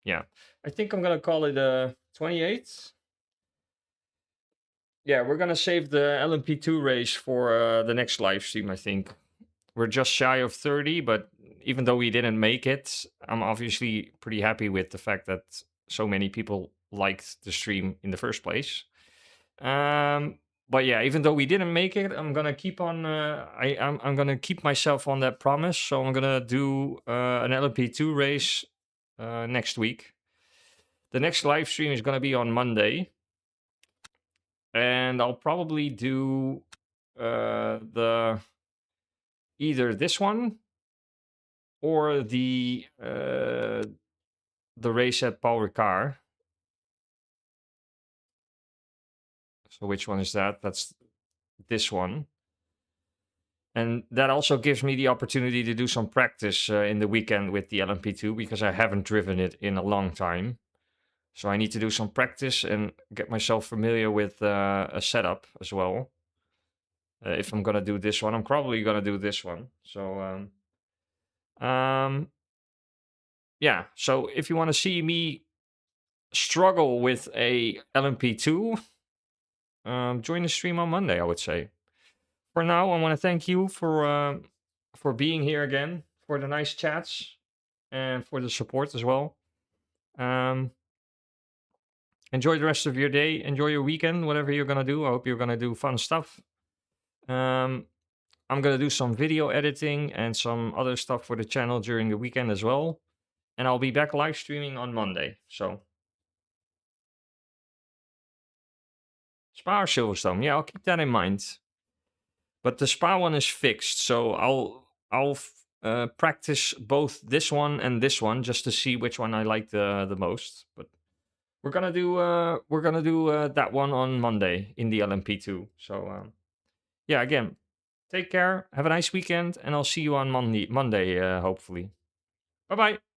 Yeah, I think I'm gonna call it 28. Yeah, we're gonna save the LMP2 race for the next live stream, I think. We're just shy of 30, but even though we didn't make it, I'm obviously pretty happy with the fact that so many people liked the stream in the first place. But yeah, even though we didn't make it, I'm gonna keep on. I'm gonna keep myself on that promise. So I'm gonna do an LMP2 race next week. The next live stream is gonna be on Monday, and I'll probably do the either this one or the race at Paul Ricard. So which one is that? That's this one. And that also gives me the opportunity to do some practice in the weekend with the LMP2 because I haven't driven it in a long time. So I need to do some practice and get myself familiar with a setup as well. If I'm gonna do this one, I'm probably gonna do this one. So yeah. So if you want to see me struggle with a LMP2, join the stream on Monday, I would say. For now, I want to thank you for being here again, for the nice chats, and for the support as well. Enjoy the rest of your day. Enjoy your weekend, whatever you're gonna do. I hope you're gonna do fun stuff. I'm gonna do some video editing and some other stuff for the channel during the weekend as well. And I'll be back live streaming on Monday. So Spa or Silverstone? Yeah, I'll keep that in mind. But the Spa one is fixed, so I'll practice both this one and this one just to see which one I like the most. But we're gonna do that one on Monday in the LMP2. So yeah, again, take care, have a nice weekend, and I'll see you on Monday hopefully. Bye bye.